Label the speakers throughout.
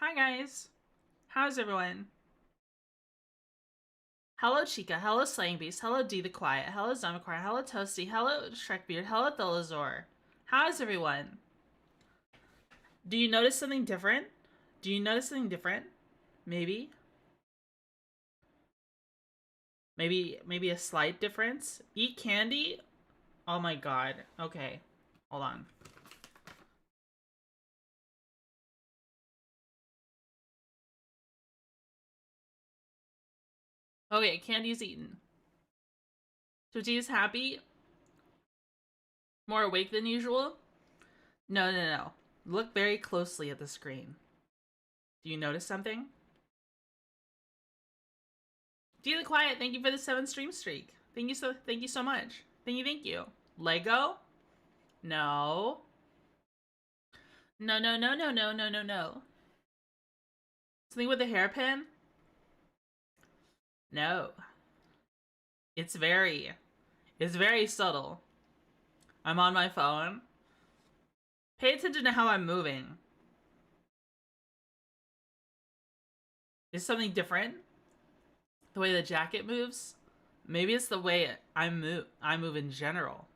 Speaker 1: Hi guys, how's everyone? Hello Chica, hello Slang Beast, hello D the Quiet, hello Zombicry, hello Toasty, hello Shrekbeard, hello Tholazor. How's everyone? Do you notice something different? Do you notice something different? Maybe? Maybe a slight difference? Eat candy? Oh my god. Okay, hold on. Okay, candy's eaten. Twitchy is happy? More awake than usual? No. Look very closely at the screen. Do you notice something? D the Quiet, thank you for the 7 stream streak. Thank you so much. Thank you. Lego? No. No. Something with a hairpin? No. It's very subtle. I'm on my phone. Pay attention to how I'm moving. Is something different? The way the jacket moves? Maybe it's the way I move in general.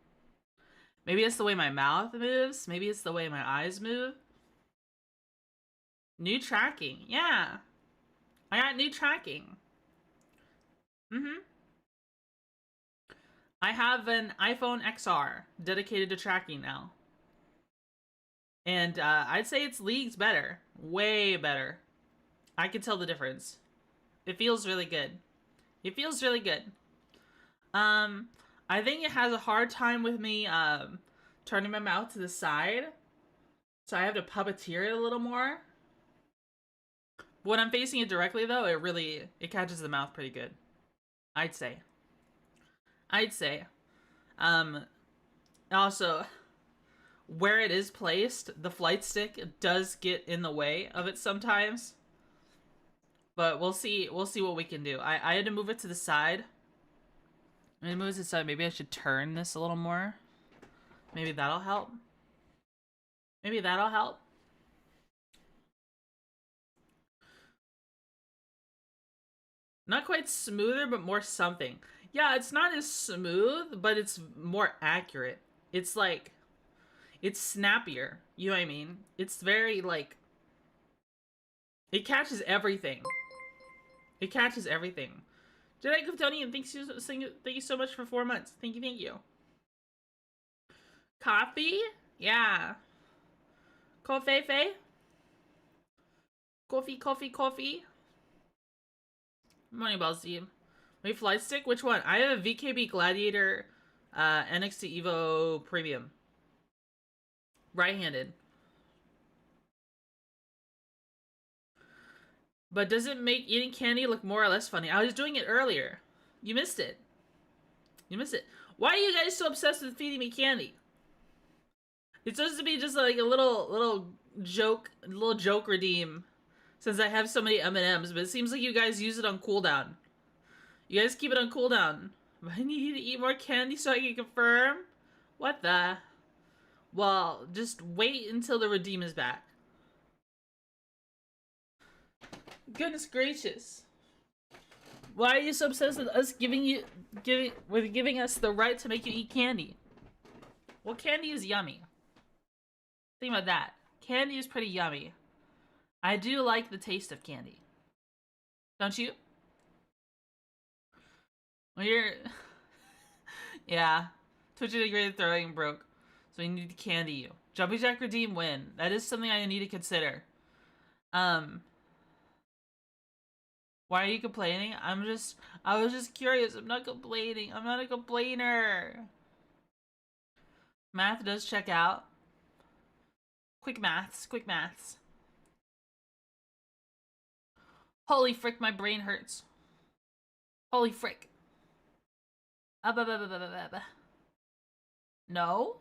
Speaker 1: Maybe it's the way my mouth moves. Maybe it's the way my eyes move. New tracking. Yeah. I got new tracking. I have an iPhone XR dedicated to tracking now. And I'd say it's leagues better. Way better. I can tell the difference. It feels really good. It feels really good. I think it has a hard time with me turning my mouth to the side. So I have to puppeteer it a little more. When I'm facing it directly though, it catches the mouth pretty good. I'd say. Also, where it is placed, the flight stick does get in the way of it sometimes. But we'll see what we can do. I had to move it to the side. I'm gonna move it to the side. Maybe I should turn this a little more. Maybe that'll help. Not quite smoother, but more something. Yeah, it's not as smooth, but it's more accurate. It's like, it's snappier. You know what I mean? It's very, like, it catches everything. It catches everything. Jedi Kryptonian, thank you so much for 4 months. Thank you. Coffee? Yeah. Coffee? Coffee. Money Ball Z. Wait, flight stick? Which one? I have a VKB Gladiator NXT Evo Premium. Right-handed. But does it make eating candy look more or less funny? I was doing it earlier. You missed it. Why are you guys so obsessed with feeding me candy? It's supposed to be just like a little joke redeem, since I have so many M&Ms, but it seems like you guys use it on cooldown. You guys keep it on cooldown. I need to eat more candy so I can confirm? What the? Well, just wait until the redeem is back. Goodness gracious. Why are you so obsessed with us giving us the right to make you eat candy? Well, candy is yummy. Think about that. Candy is pretty yummy. I do like the taste of candy. Don't you? Well, you're... yeah. Twitch integrated throwing broke. So we need to candy you. Jumpy Jack redeem win. That is something I need to consider. Why are you complaining? I was just curious. I'm not complaining. I'm not a complainer. Math does check out. Quick maths. Holy frick, my brain hurts. Holy frick. No?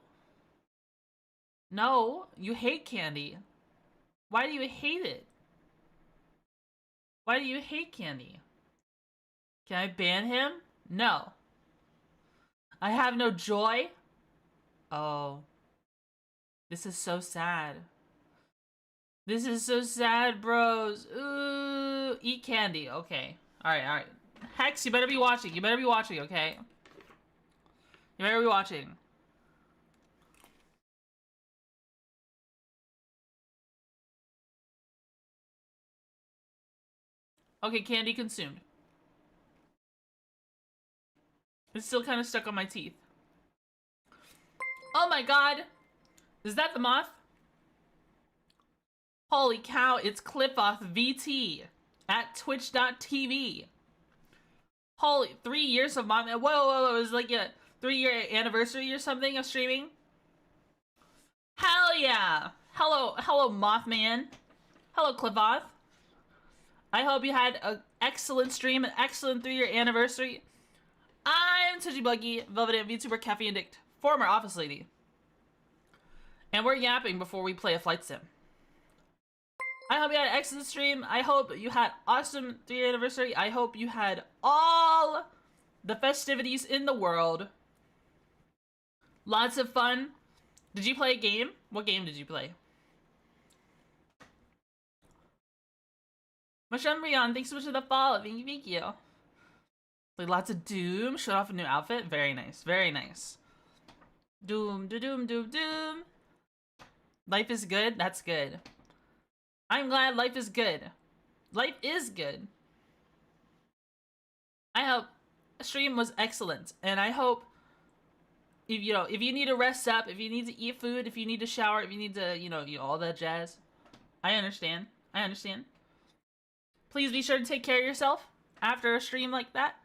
Speaker 1: No, you hate candy. Why do you hate it? Why do you hate candy? Can I ban him? No. I have no joy? Oh. This is so sad. This is so sad, bros. Ooh, eat candy. Okay. Alright, alright. Hex, you better be watching. You better be watching, okay? You better be watching. Okay, candy consumed. It's still kind of stuck on my teeth. Oh my god! Is that the moth? Holy cow, it's Clipoff VT at twitch.tv. Holy, 3 years of Mothman. Whoa, whoa, whoa, it was like a 3-year anniversary or something of streaming? Hell yeah! Hello, hello Mothman. Hello Clipoff. I hope you had an excellent stream, an excellent 3-year anniversary. I'm Twitchy Buggy, Velvet VTuber Caffeine Addict, former office lady. And we're yapping before we play a flight sim. I hope you had an excellent stream. I hope you had awesome 3-year anniversary. I hope you had all the festivities in the world. Lots of fun. Did you play a game? What game did you play? Mushroom Rion, thanks so much for the follow. Thank you. Like lots of Doom. Showed off a new outfit. Very nice. Very nice. Doom, doom, doom, doom. Life is good? That's good. I'm glad life is good. Life is good. I hope stream was excellent, and I hope if you need to rest up, if you need to eat food, if you need to shower, if you need to all that jazz. I understand. I understand. Please be sure to take care of yourself after a stream like that.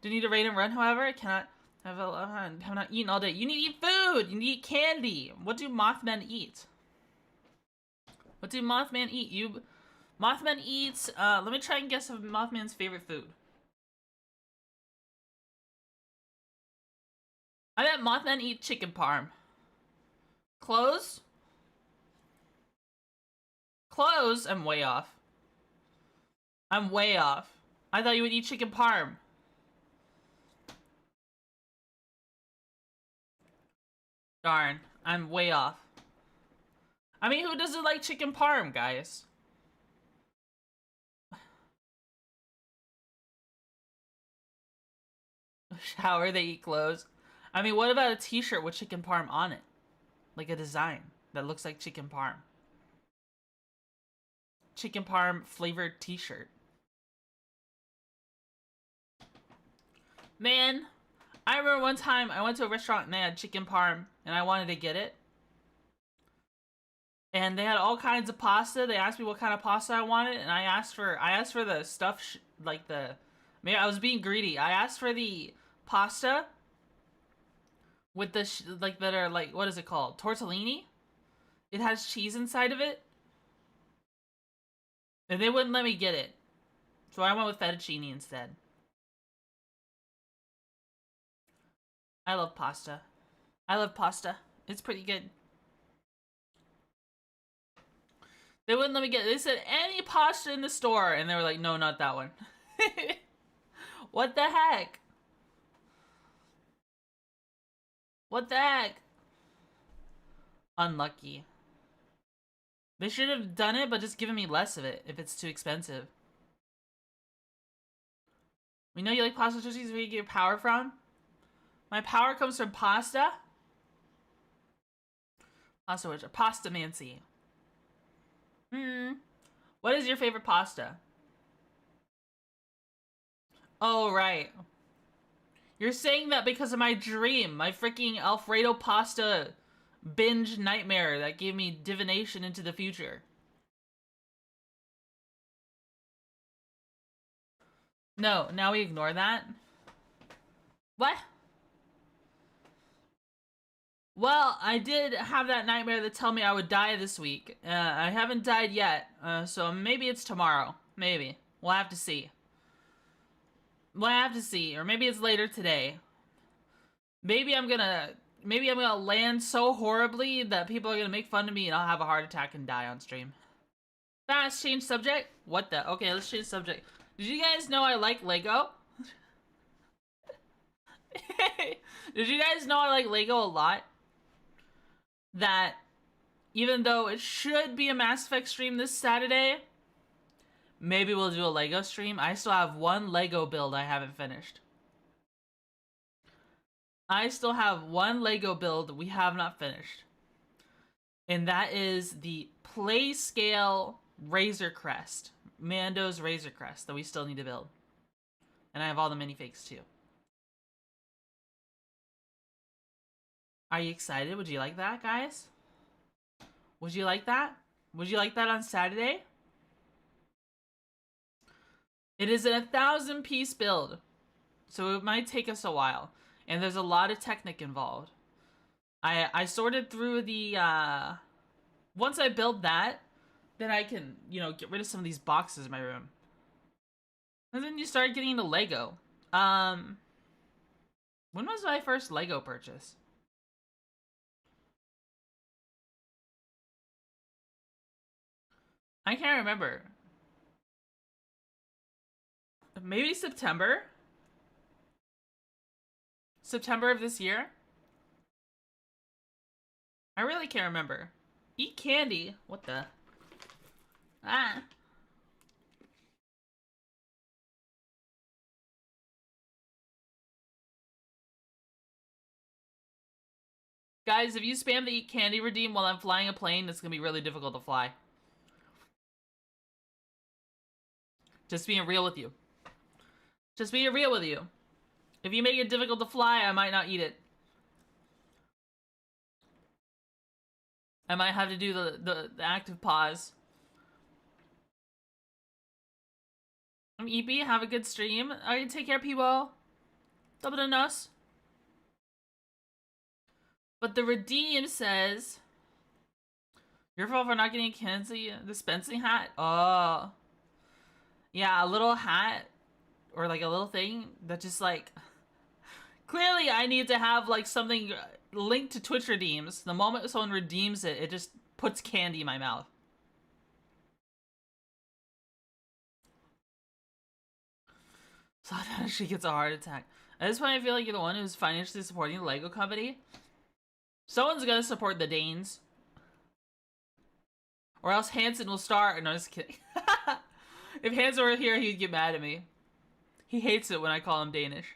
Speaker 1: Do you need to raid and run? However, I cannot have not eaten all day. You need to eat food. You need to eat candy. What do Mothman eat? What do Mothman eat? Mothman eats, let me try and guess of Mothman's favorite food. I bet Mothman eat chicken parm. Clothes? Clothes? I'm way off. I'm way off. I thought you would eat chicken parm. Darn, I'm way off. I mean, who doesn't like chicken parm, guys? Shower, they eat clothes. I mean, what about a t-shirt with chicken parm on it? Like a design that looks like chicken parm. Chicken parm flavored t-shirt. Man, I remember one time I went to a restaurant and they had chicken parm and I wanted to get it. And they had all kinds of pasta. They asked me what kind of pasta I wanted, and I asked for the stuff maybe I was being greedy. I asked for the pasta with the that are like, what is it called? Tortellini? It has cheese inside of it. And they wouldn't let me get it. So I went with fettuccine instead. I love pasta. I love pasta. It's pretty good. They wouldn't let me get it. They said any pasta in the store, and they were like, no, not that one. What the heck? What the heck? Unlucky. They should have done it, but just given me less of it if it's too expensive. We know you like pasta tortillas. Where you get your power from? My power comes from pasta. Pasta which? Pasta mancy. What is your favorite pasta? Oh, right. You're saying that because of my dream. My freaking Alfredo pasta binge nightmare that gave me divination into the future. No, now we ignore that. What? Well, I did have that nightmare that told me I would die this week. I haven't died yet, so maybe it's tomorrow. Maybe. We'll have to see. We'll have to see, or maybe it's later today. Maybe I'm gonna land so horribly that people are gonna make fun of me and I'll have a heart attack and die on stream. Fast, change subject? What the? Okay, let's change subject. Did you guys know I like Lego? Did you guys know I like Lego a lot? That even though it should be a Mass Effect stream this Saturday, maybe we'll do a Lego stream. I still have one Lego build I haven't finished. I still have one Lego build we have not finished. And that is the Playscale Razor Crest. Mando's Razor Crest that we still need to build. And I have all the minifigs too. Are you excited? Would you like that, guys? Would you like that? Would you like that on Saturday? It is a 1,000-piece build, so it might take us a while. And there's a lot of technic involved. I sorted through the, once I build that, then I can, you know, get rid of some of these boxes in my room. And then you start getting into Lego. When was my first Lego purchase? I can't remember. Maybe September? September of this year? I really can't remember. Eat candy? What the? Ah. Guys, if you spam the eat candy redeem while I'm flying a plane, it's gonna be really difficult to fly. Just being real with you. Just being real with you. If you make it difficult to fly, I might not eat it. I might have to do the active pause. I'm EP, have a good stream. Alright, take care, people. Double the nos. But the redeem says, your fault for not getting a candy dispensing hat. Oh. Yeah, a little hat. Or like a little thing that just like... Clearly I need to have like something linked to Twitch redeems. The moment someone redeems it, it just puts candy in my mouth. So she gets a heart attack. At this point I feel like you're the one who's financially supporting the Lego company. Someone's gonna support the Danes. Or else Hanson will start. No, just kidding. If Hanson were here, he'd get mad at me. He hates it when I call him Danish.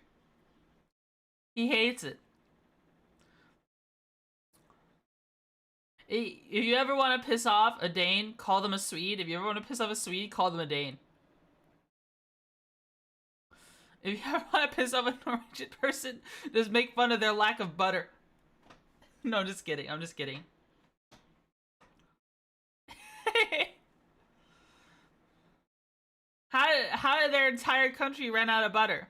Speaker 1: He hates it. If you ever want to piss off a Dane, call them a Swede. If you ever want to piss off a Swede, call them a Dane. If you ever want to piss off a Norwegian person, just make fun of their lack of butter. No, I'm just kidding. I'm just kidding. How did their entire country run out of butter?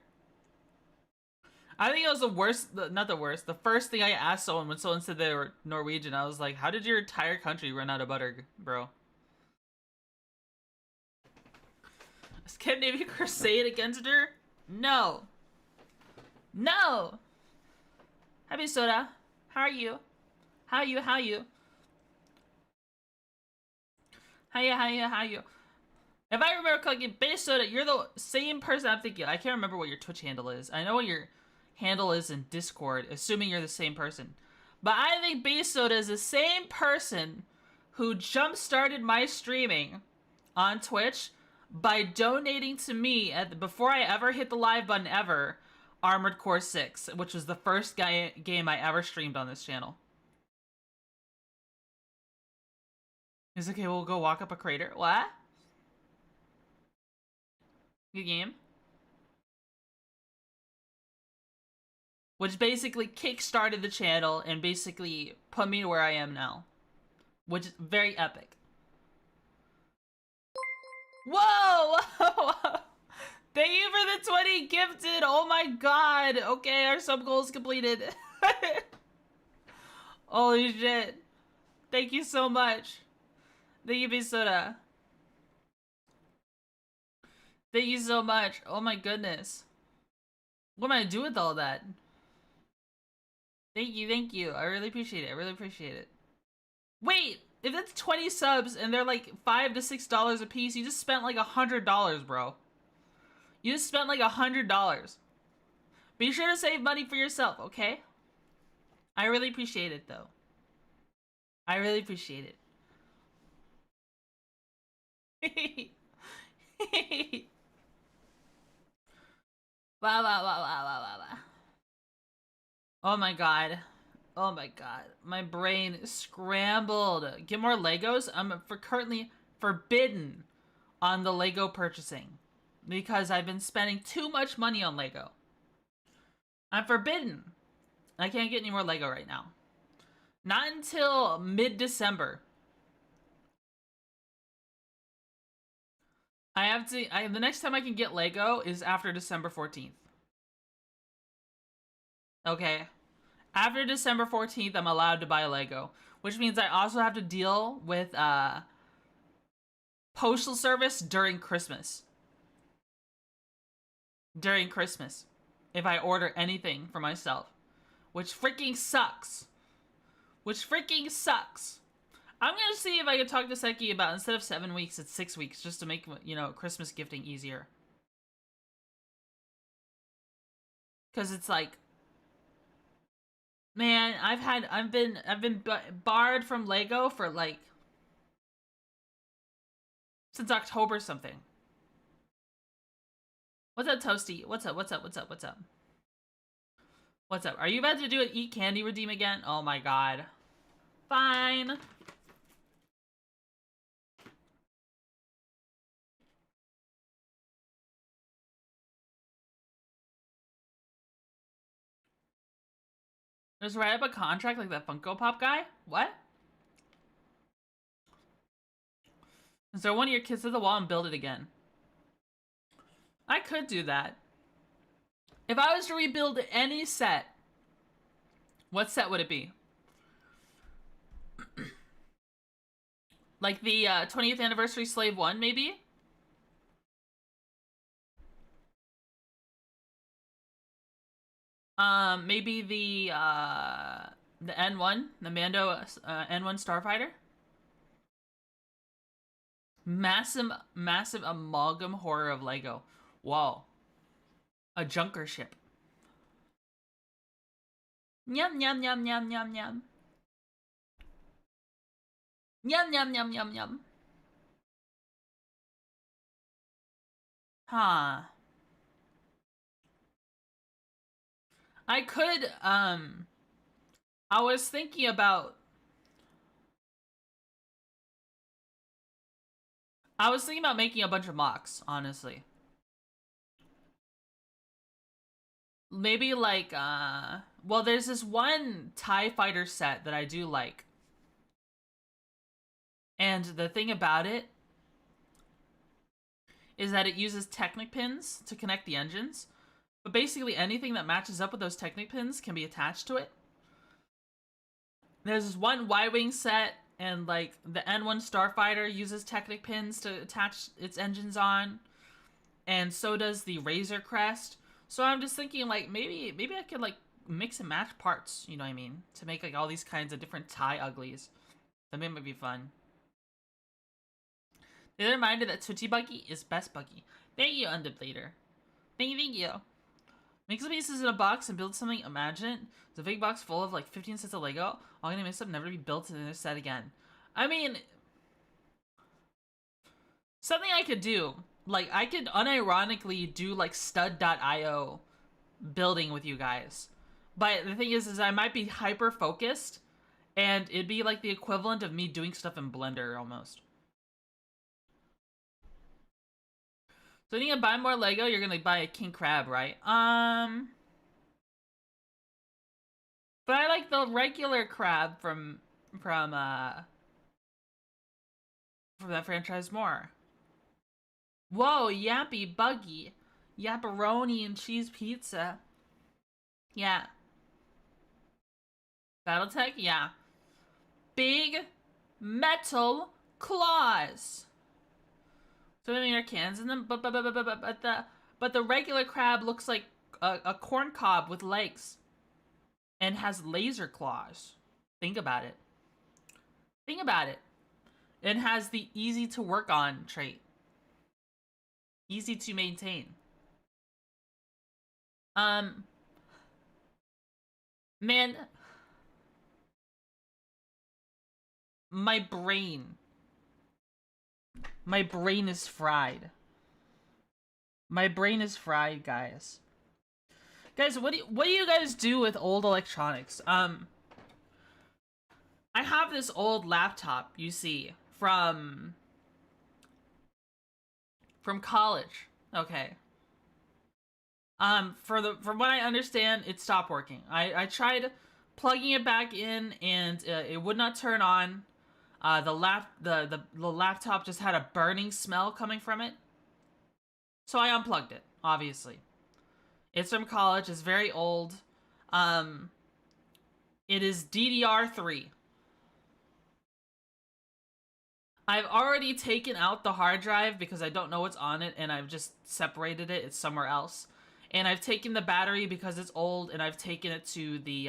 Speaker 1: I think it was the worst, not the worst, the first thing I asked someone when someone said they were Norwegian. I was like, how did your entire country run out of butter, bro? Is Scandinavia crusade against her? No. No! Happy Soda. How are you? How are you? How are you? How are you? If I remember correctly, Base Soda, you're the same person I'm thinking. I can't remember what your Twitch handle is. I know what your handle is in Discord, assuming you're the same person. But I think Base Soda is the same person who jump-started my streaming on Twitch by donating to me, before I ever hit the live button ever, Armored Core 6, which was the first game I ever streamed on this channel. It's okay, we'll go walk up a crater. What? Good game. Which basically kick-started the channel and basically put me to where I am now. Which is very epic. Whoa! Thank you for the 20 gifted! Oh my god! Okay, our sub goal is completed. Holy shit. Thank you so much. Thank you, Bisoda. Thank you so much. Oh my goodness. What am I gonna do with all that? Thank you, thank you. I really appreciate it. I really appreciate it. Wait! If that's 20 subs and they're like $5 to $6 a piece, you just spent like $100, bro. You just spent like $100. Be sure to save money for yourself, okay? I really appreciate it, though. I really appreciate it. Wow, wow, wow, wow, wow, wow, wow. Oh my god. Oh my god. My brain scrambled. Get more Legos? I'm currently forbidden on the Lego purchasing because I've been spending too much money on Lego. I'm forbidden. I can't get any more Lego right now. Not until mid-December. The next time I can get Lego is after December 14th. Okay. After December 14th, I'm allowed to buy Lego, which means I also have to deal with postal service during Christmas. During Christmas. If I order anything for myself, which freaking sucks. Which freaking sucks. I'm gonna see if I can talk to Seki about, instead of 7 weeks, it's 6 weeks, just to make, you know, Christmas gifting easier. Because it's like, man, I've been barred from Lego for like since October something. What's up, Toasty? What's up? What's up? What's up? What's up? What's up? Are you about to do an eat candy redeem again? Oh my god. Fine. Just write up a contract like that Funko Pop guy? What? Is there one of your kids to the wall and build it again? I could do that. If I was to rebuild any set, what set would it be? Like the 20th anniversary Slave 1, maybe? Maybe the N1, the Mando N1 Starfighter? Massive amalgam horror of Lego. Whoa. A junker ship. Yum yum yum yum yum yum. Yum yum yum yum yum. Huh. I could, I was thinking about making a bunch of mocks, honestly. Maybe like, well, there's this one TIE fighter set that I do like. And the thing about it is that it uses Technic pins to connect the engines. But basically anything that matches up with those Technic pins can be attached to it. There's this one Y-Wing set, and like the N1 Starfighter uses Technic pins to attach its engines on. And so does the Razor Crest. So I'm just thinking like maybe I could like mix and match parts, you know what I mean? To make like all these kinds of different TIE uglies. That might be fun. The other reminder that Twitchy Buggy is best Buggy. Thank you, Undepleter. Thank you. Make some pieces in a box and build something. Imagine it's a big box full of like 15 sets of Lego, all gonna mix up, never to be built in a set again. I mean, something I could do, like I could unironically do like stud.io building with you guys. But the thing is I might be hyper focused, and it'd be like the equivalent of me doing stuff in Blender almost. So you need to buy more Lego, you're gonna buy a king crab, right? But I like the regular crab from that franchise more. Whoa, Yappy Buggy. Yapperoni and cheese pizza. Yeah. Battletech? Yeah. Big metal claws. So I mean, there are cans in them, but the regular crab looks like a corn cob with legs and has laser claws. Think about it. Think about it. It has the easy to work on trait. Easy to maintain. Man, My brain. My brain is fried. My brain is fried, guys. Guys, what do you guys do with old electronics? I have this old laptop, you see, from college. Okay. From what I understand, it stopped working. I tried plugging it back in, and it would not turn on. The laptop just had a burning smell coming from it. So I unplugged it, obviously. It's from college, it's very old. Um it is DDR3. I've already taken out the hard drive because I don't know what's on it, and I've just separated it. It's somewhere else. And I've taken the battery because it's old, and I've taken it to the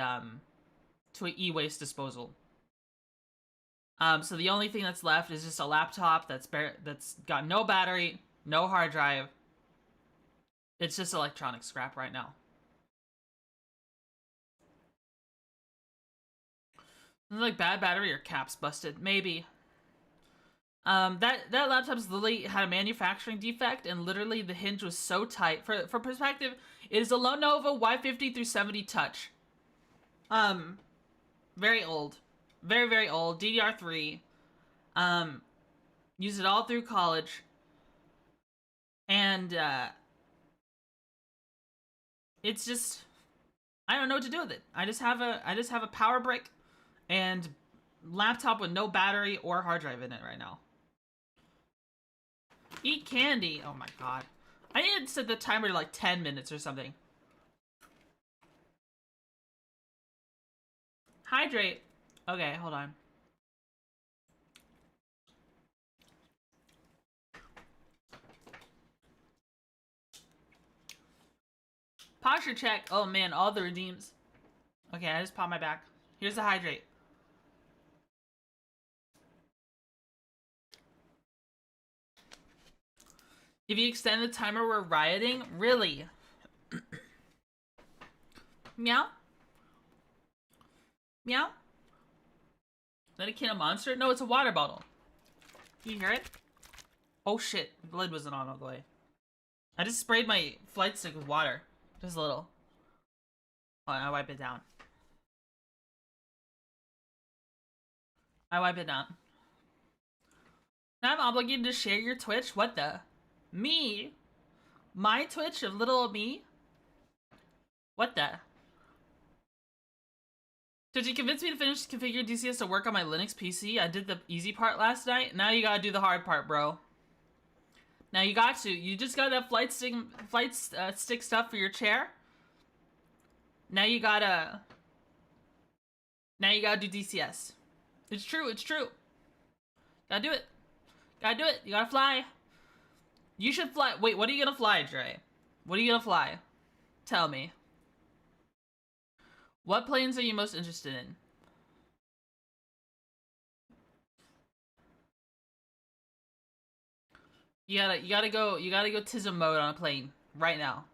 Speaker 1: to an e-waste disposal. So the only thing that's left is just a laptop that's got no battery, no hard drive. It's just electronic scrap right now. Like bad battery or caps busted, maybe. That laptop's literally had a manufacturing defect, and literally the hinge was so tight. For perspective, it is a Lenovo Y50 through 70 Touch. Very old, very old. DDR3. Used it all through college, and it's just I don't know what to do with it. I just have a power brick and laptop with no battery or hard drive in it right now. Eat candy. Oh my god. I need to set the timer to like 10 minutes or something. Hydrate. Okay, hold on. Posture check. Oh man, all the redeems. Okay, I just popped my back. Here's the hydrate. If you extend the timer, we're rioting? Really? Meow? Meow? Is that a can of Monster? No, it's a water bottle. Can you hear it? Oh shit, the lid wasn't on all the way. I just sprayed my flight stick with water. Just a little. Oh, I wipe it down. I wipe it down. Now I'm obligated to share your Twitch? What the? Me? My Twitch of little me? What the? Did you convince me to finish configuring DCS to work on my Linux PC? I did the easy part last night. Now you gotta do the hard part, bro. Now you got to. You just got that flight stick stuff for your chair. Now you gotta do DCS. It's true, it's true. Gotta do it. Gotta do it. You gotta fly. You should fly. Wait, what are you gonna fly, Dre? What are you gonna fly? Tell me. What planes are you most interested in? You gotta go TISM mode on a plane right now.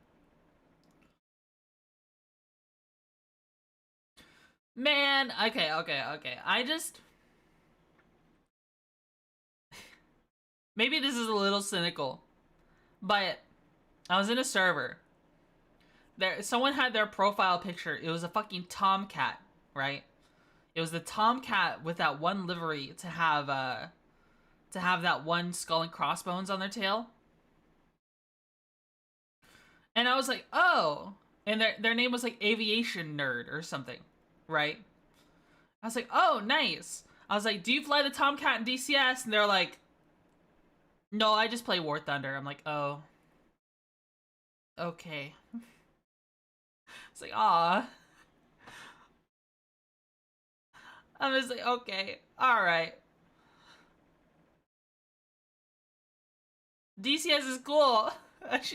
Speaker 1: Man, okay. I just maybe this is a little cynical, but I was in a server. Someone had their profile picture. It was a fucking tomcat, right? It was the tomcat with that one livery to have that one skull and crossbones on their tail. And I was like, oh, and their name was like Aviation Nerd or something, right? I was like, oh, nice. I was like, do you fly the Tomcat in DCS? And they're like, no, I just play War Thunder. I'm like, oh, okay. It's like, aw. I'm just like, okay, all right. DCS is cool.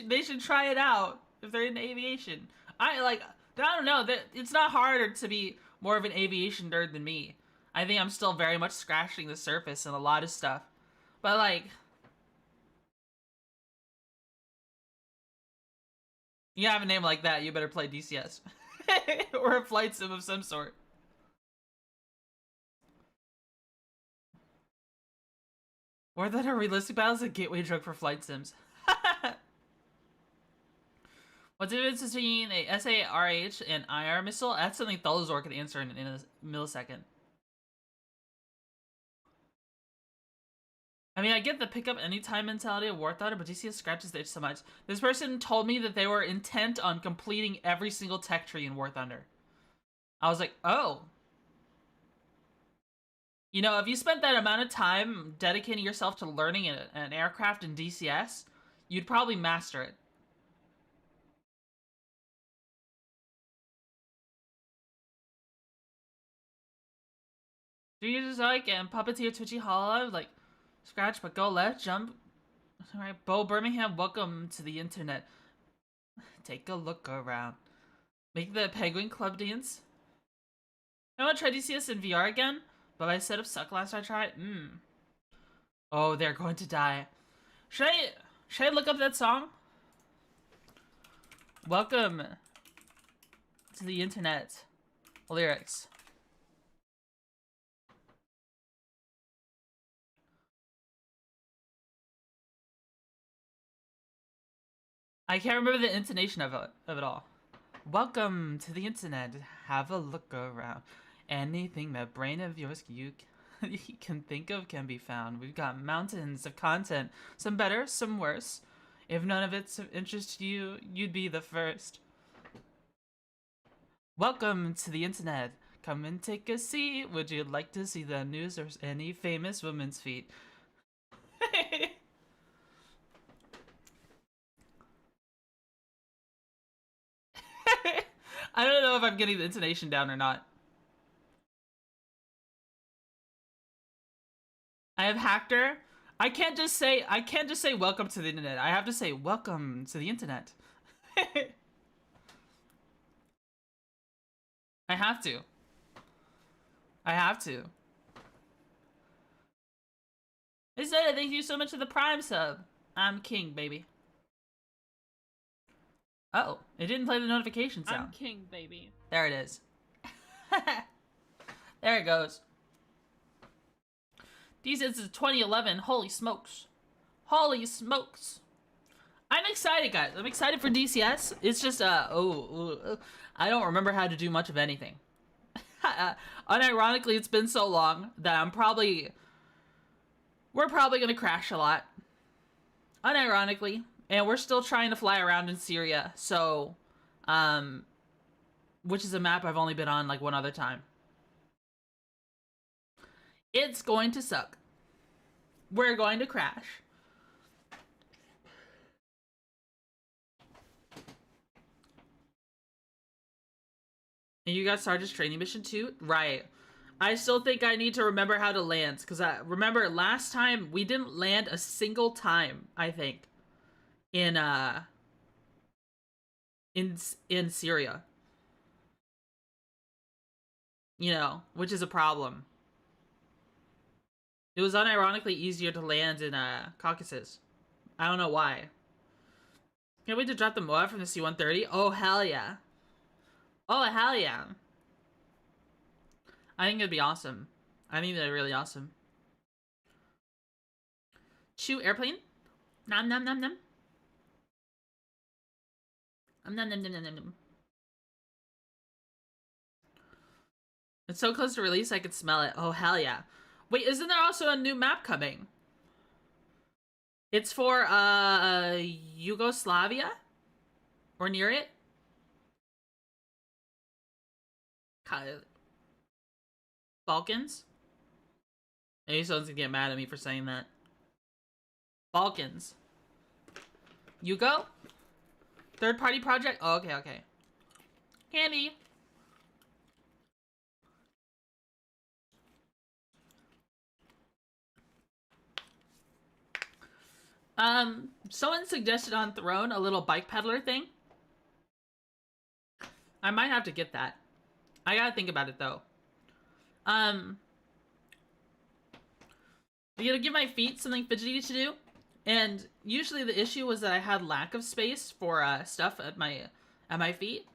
Speaker 1: They should try it out if they're into aviation. I don't know. It's not harder to be more of an aviation nerd than me. I think I'm still very much scratching the surface in a lot of stuff. But like, you have a name like that, you better play DCS. Or a flight sim of some sort. Or that a realistic battle is a gateway drug for flight sims. What's the difference between a SARH and IR missile? That's something Thalazor can answer in a millisecond. I mean, I get the pick up anytime mentality of War Thunder, but DCS scratches the itch so much. This person told me that they were intent on completing every single tech tree in War Thunder. I was like, oh. You know, if you spent that amount of time dedicating yourself to learning an aircraft in DCS, you'd probably master it. Do you just like and Puppeteer Twitchy Hollow? Like, scratch, but go left, jump. Alright, Bo Birmingham, welcome to the internet. Take a look around. Make the Penguin Club dance. I want to try DCS in VR again, but my setup sucked last I tried. Oh, they're going to die. Should I look up that song? Welcome to the internet. Lyrics. I can't remember the intonation of it all. Welcome to the internet. Have a look around. Anything that brain of yours you can think of can be found. We've got mountains of content. Some better, some worse. If none of it's of interest to you, you'd be the first. Welcome to the internet. Come and take a seat. Would you like to see the news or any famous woman's feet? I don't know if I'm getting the intonation down or not. I have Hactor. I can't just say welcome to the internet. I have to say welcome to the internet. I have to. I have to. Instead, thank you so much for the Prime sub. I'm king, baby. Oh, it didn't play the notification sound.
Speaker 2: I'm king, baby.
Speaker 1: There it is. There it goes. DCS is 2011. Holy smokes. Holy smokes. I'm excited, guys. I'm excited for DCS. It's just, I don't remember how to do much of anything. Unironically, it's been so long that we're probably gonna crash a lot. Unironically. And we're still trying to fly around in Syria, so, which is a map I've only been on, like, one other time. It's going to suck. We're going to crash. And you got Sergeant's training mission too? Right. I still think I need to remember how to land, because I remember last time we didn't land a single time, I think. In Syria. You know, which is a problem. It was unironically easier to land in Caucasus. I don't know why. Can't wait to drop the MOA from the C-130. Oh, hell yeah. Oh, hell yeah. I think it'd be awesome. I think that'd be really awesome. Chew airplane? Nom nom nom nom. Nom nom nom nom nom. It's so close to release, I could smell it. Oh, hell yeah. Wait, isn't there also a new map coming? It's for, Yugoslavia? Or near it? Balkans? Maybe someone's gonna get mad at me for saying that. Balkans. Yugo? Third-party project? Oh, okay, okay. Candy. Someone suggested on Throne a little bike peddler thing. I might have to get that. I gotta think about it, though. You gotta give my feet something fidgety to do. And usually the issue was that I had lack of space for stuff at my feet.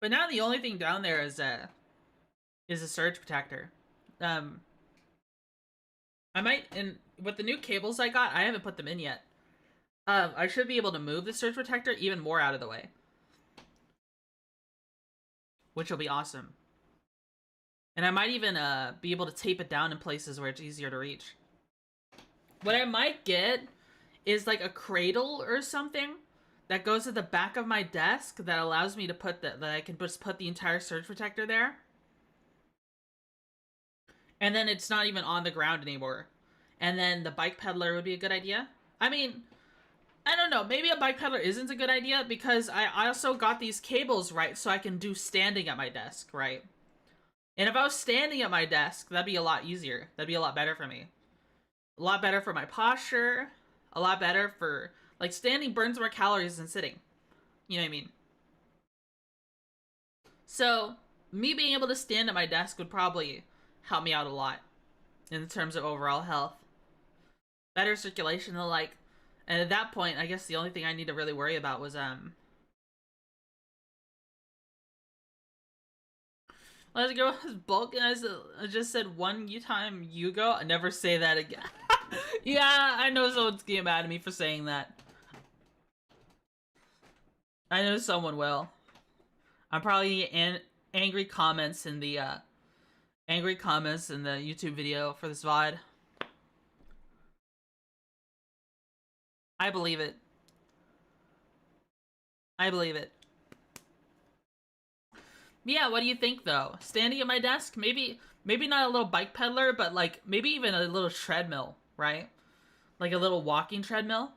Speaker 1: But now the only thing down there is a surge protector. I might, and with the new cables I got, I haven't put them in yet. I should be able to move the surge protector even more out of the way, which will be awesome. And I might even be able to tape it down in places where it's easier to reach. What I might get is like a cradle or something that goes at the back of my desk that allows me to put that I can just put the entire surge protector there. And then it's not even on the ground anymore. And then the bike peddler would be a good idea. I mean, I don't know. Maybe a bike peddler isn't a good idea because I also got these cables right so I can do standing at my desk, right? And if I was standing at my desk, that'd be a lot easier. That'd be a lot better for me. A lot better for my posture. A lot better for... Like, standing burns more calories than sitting. You know what I mean? So, me being able to stand at my desk would probably help me out a lot in terms of overall health. Better circulation and the like. And at that point, I guess the only thing I need to really worry about was, let's go with bulk, and I just said one time you go. I never say that again. Yeah, I know someone's getting mad at me for saying that. I know someone will. I'm probably angry comments in the YouTube video for this VOD. I believe it. I believe it. Yeah, what do you think though? Standing at my desk, maybe not a little bike peddler, but like maybe even a little treadmill, right? Like a little walking treadmill.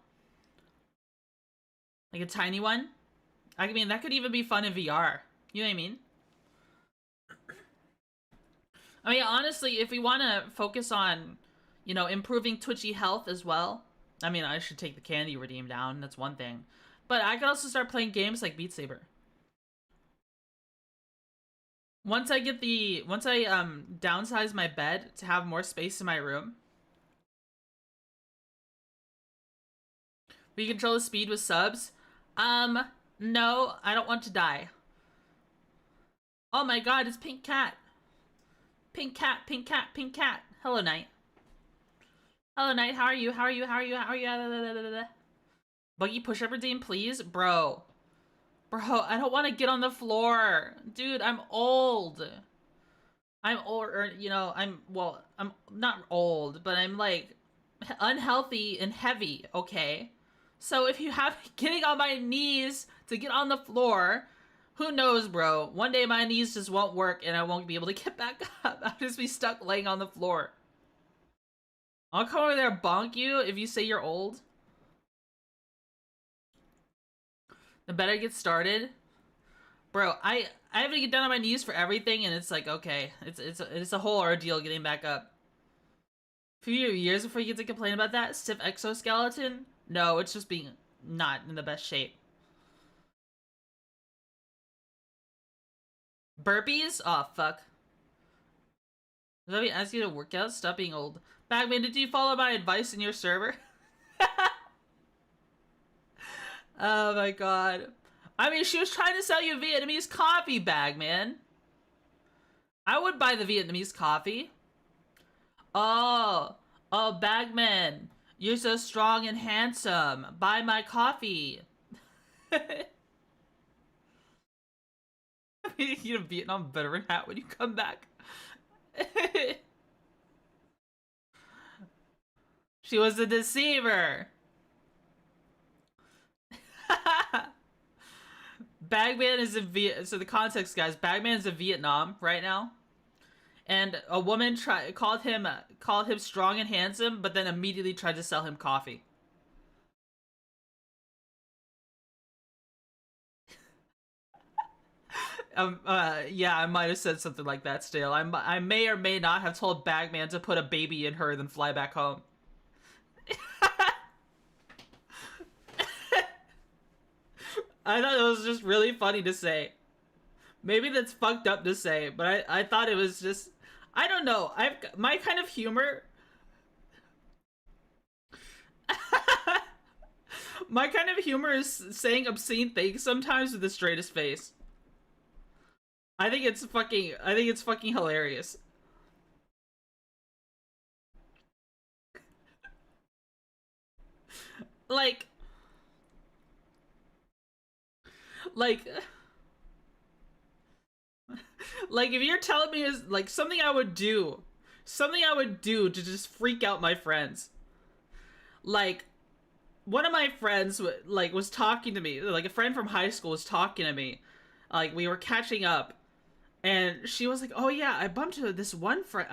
Speaker 1: Like a tiny one. I mean, that could even be fun in VR. You know what I mean? I mean, honestly, if we want to focus on, you know, improving Twitchy health as well, I mean, I should take the candy redeem down. That's one thing. But I could also start playing games like Beat Saber. Once I downsize my bed to have more space in my room. We control the speed with subs. No, I don't want to die. Oh my god, it's Pink Cat. Pink Cat, Pink Cat, Pink Cat. Hello, Knight. Hello, Knight. How are you? How are you? How are you? How are you? Buggy push-up redeem, please? Bro, I don't want to get on the floor. Dude, I'm old. I'm old, or, you know, I'm not old, but I'm, like, unhealthy and heavy, okay? So if you have getting on my knees to get on the floor, who knows, bro? One day my knees just won't work and I won't be able to get back up. I'll just be stuck laying on the floor. I'll come over there and bonk you if you say you're old. The better get started. Bro, I have to get down on my knees for everything, and it's like, okay, it's a whole ordeal getting back up. A few years before you get to complain about that. Stiff exoskeleton? No, it's just being not in the best shape. Burpees? Oh, fuck. Let me ask you to work out? Stop being old. Bagman, did you follow my advice in your server? Oh my god. I mean, she was trying to sell you Vietnamese coffee, Bagman. I would buy the Vietnamese coffee. Oh, Bagman, you're so strong and handsome. Buy my coffee. You get a Vietnam veteran hat when you come back. She was a deceiver. Bagman is in so the context, guys. Bagman's in Vietnam right now, and a woman called him strong and handsome, but then immediately tried to sell him coffee. Yeah, I might have said something like that. Still, I may or may not have told Bagman to put a baby in her, then fly back home. I thought it was just really funny to say. Maybe that's fucked up to say, but I thought it was just, I don't know. My kind of humor. My kind of humor is saying obscene things sometimes with the straightest face. I think it's fucking hilarious. Like, like, like if you're telling me is like something I would do to just freak out my friends. Like, one of my friends like was talking to me, like a friend from high school was talking to me, like we were catching up, and she was like, "Oh yeah, I bumped into this one friend.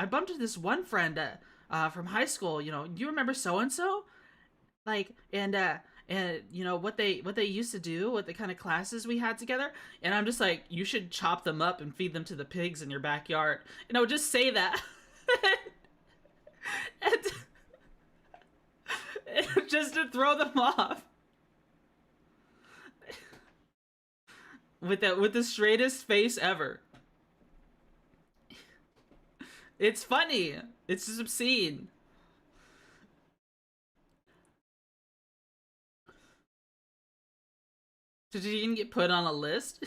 Speaker 1: From high school. You know, you remember so and so? Like, and you know what they used to do, what the kind of classes we had together." And I'm just like, "You should chop them up and feed them to the pigs in your backyard." And I would just say that, and, and just to throw them off with the straightest face ever. It's funny. It's just obscene. Did you even get put on a list?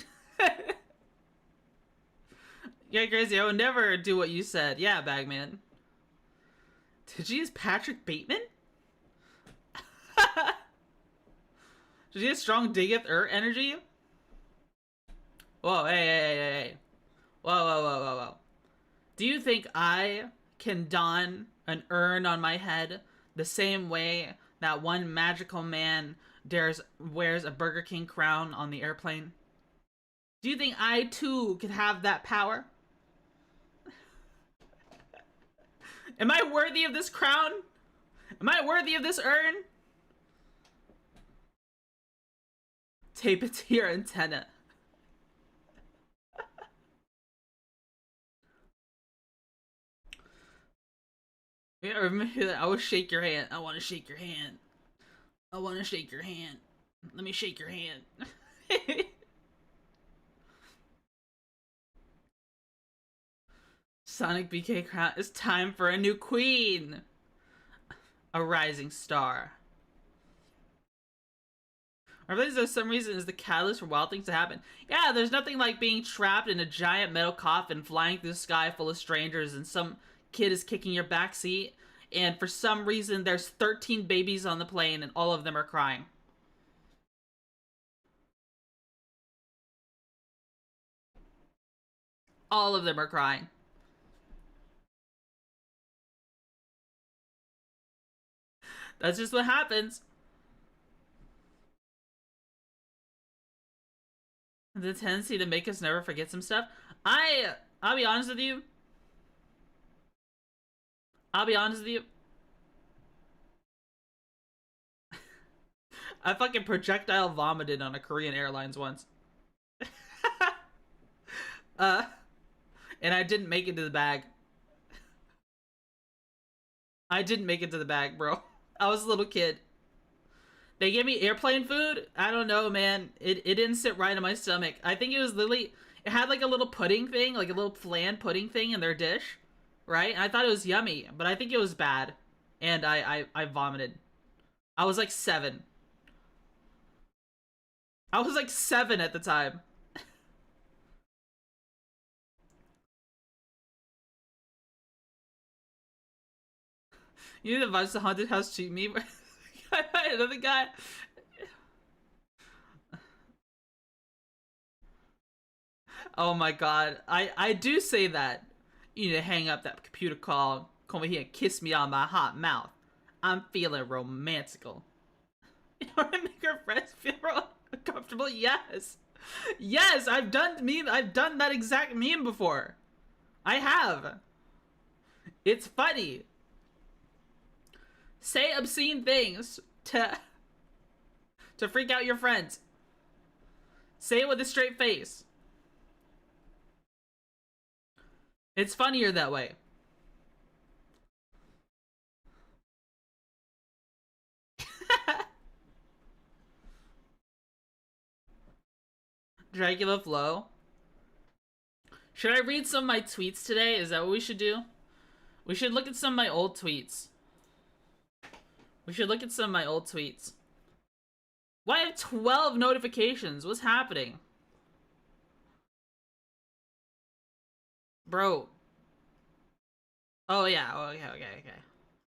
Speaker 1: Yeah, crazy. I would never do what you said. Yeah, Bagman. Did you use Patrick Bateman? Did you get strong diggeth energy? Whoa, hey. Whoa. Do you think I can don an urn on my head the same way that one magical man wears a Burger King crown on the airplane? Do you think I too could have that power? Am I worthy of this crown? Am I worthy of this urn? Tape it to your antenna. Yeah, remember that. I will shake your hand. I want to shake your hand. I want to shake your hand. Let me shake your hand. Sonic BK crown. It's time for a new queen. A rising star. I realize there's some reason is the catalyst for wild things to happen. Yeah, there's nothing like being trapped in a giant metal coffin flying through the sky full of strangers and some kid is kicking your back seat and for some reason there's 13 babies on the plane and all of them are crying. All of them are crying. That's just what happens. The tendency to make us never forget some stuff. I'll be honest with you. I'll be honest with you. I fucking projectile vomited on a Korean Airlines once. uh, and I didn't make it to the bag. I didn't make it to the bag, bro. I was a little kid. They gave me airplane food. I don't know, man. It didn't sit right in my stomach. I think it was literally it had like a little pudding thing, like a little flan pudding thing in their dish, right? And I thought it was yummy, but I think it was bad, and I vomited. I was like 7. I was like 7 at the time. You know the vibes the haunted house cheat me. Another guy. Oh my god. I do say that. You need to hang up that computer call. Come over here and kiss me on my hot mouth. I'm feeling romantical. In order to make our friends feel comfortable? Yes. Yes, I've done that exact meme before. I have. It's funny. Say obscene things to freak out your friends. Say it with a straight face. It's funnier that way. Dracula Flow. Should I read some of my tweets today? Is that what we should do? We should look at some of my old tweets. We should look at some of my old tweets. Why have 12 notifications? What's happening? Bro. Oh, yeah.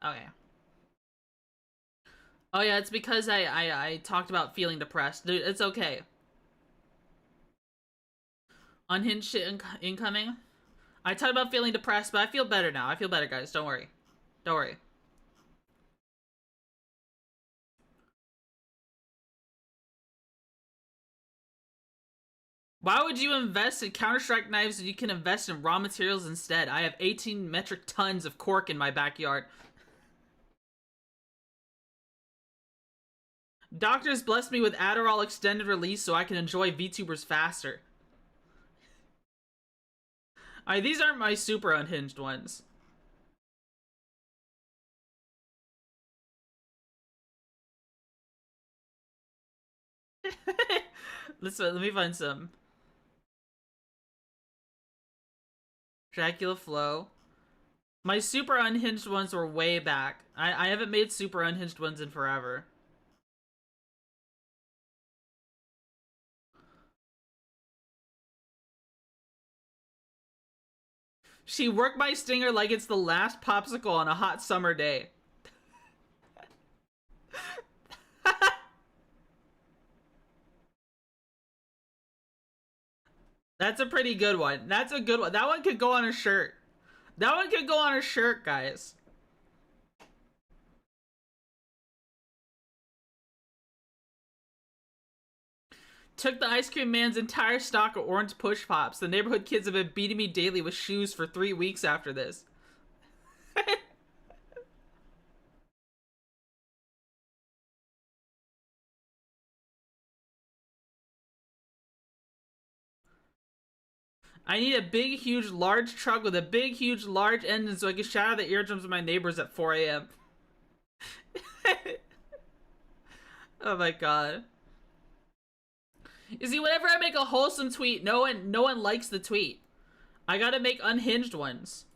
Speaker 1: Okay. Oh yeah, it's because I talked about feeling depressed. Dude, it's okay. Unhinged shit incoming. I talked about feeling depressed, but I feel better now. I feel better, guys. Don't worry. Don't worry. Why would you invest in Counter-Strike knives when you can invest in raw materials instead? I have 18 metric tons of cork in my backyard. Doctors blessed me with Adderall extended release so I can enjoy VTubers faster. These aren't my super unhinged ones. Let me find some. Dracula Flow. My super unhinged ones were way back. I haven't made super unhinged ones in forever. She worked my stinger like it's the last popsicle on a hot summer day. That's a pretty good one. That's a good one. That one could go on a shirt. That one could go on a shirt, guys. Took the ice cream man's entire stock of orange push pops. The neighborhood kids have been beating me daily with shoes for 3 weeks after this. I need a big, huge, large truck with a big, huge, large engine so I can shatter the eardrums of my neighbors at 4 a.m. Oh my god. You see, whenever I make a wholesome tweet, no one likes the tweet. I gotta make unhinged ones.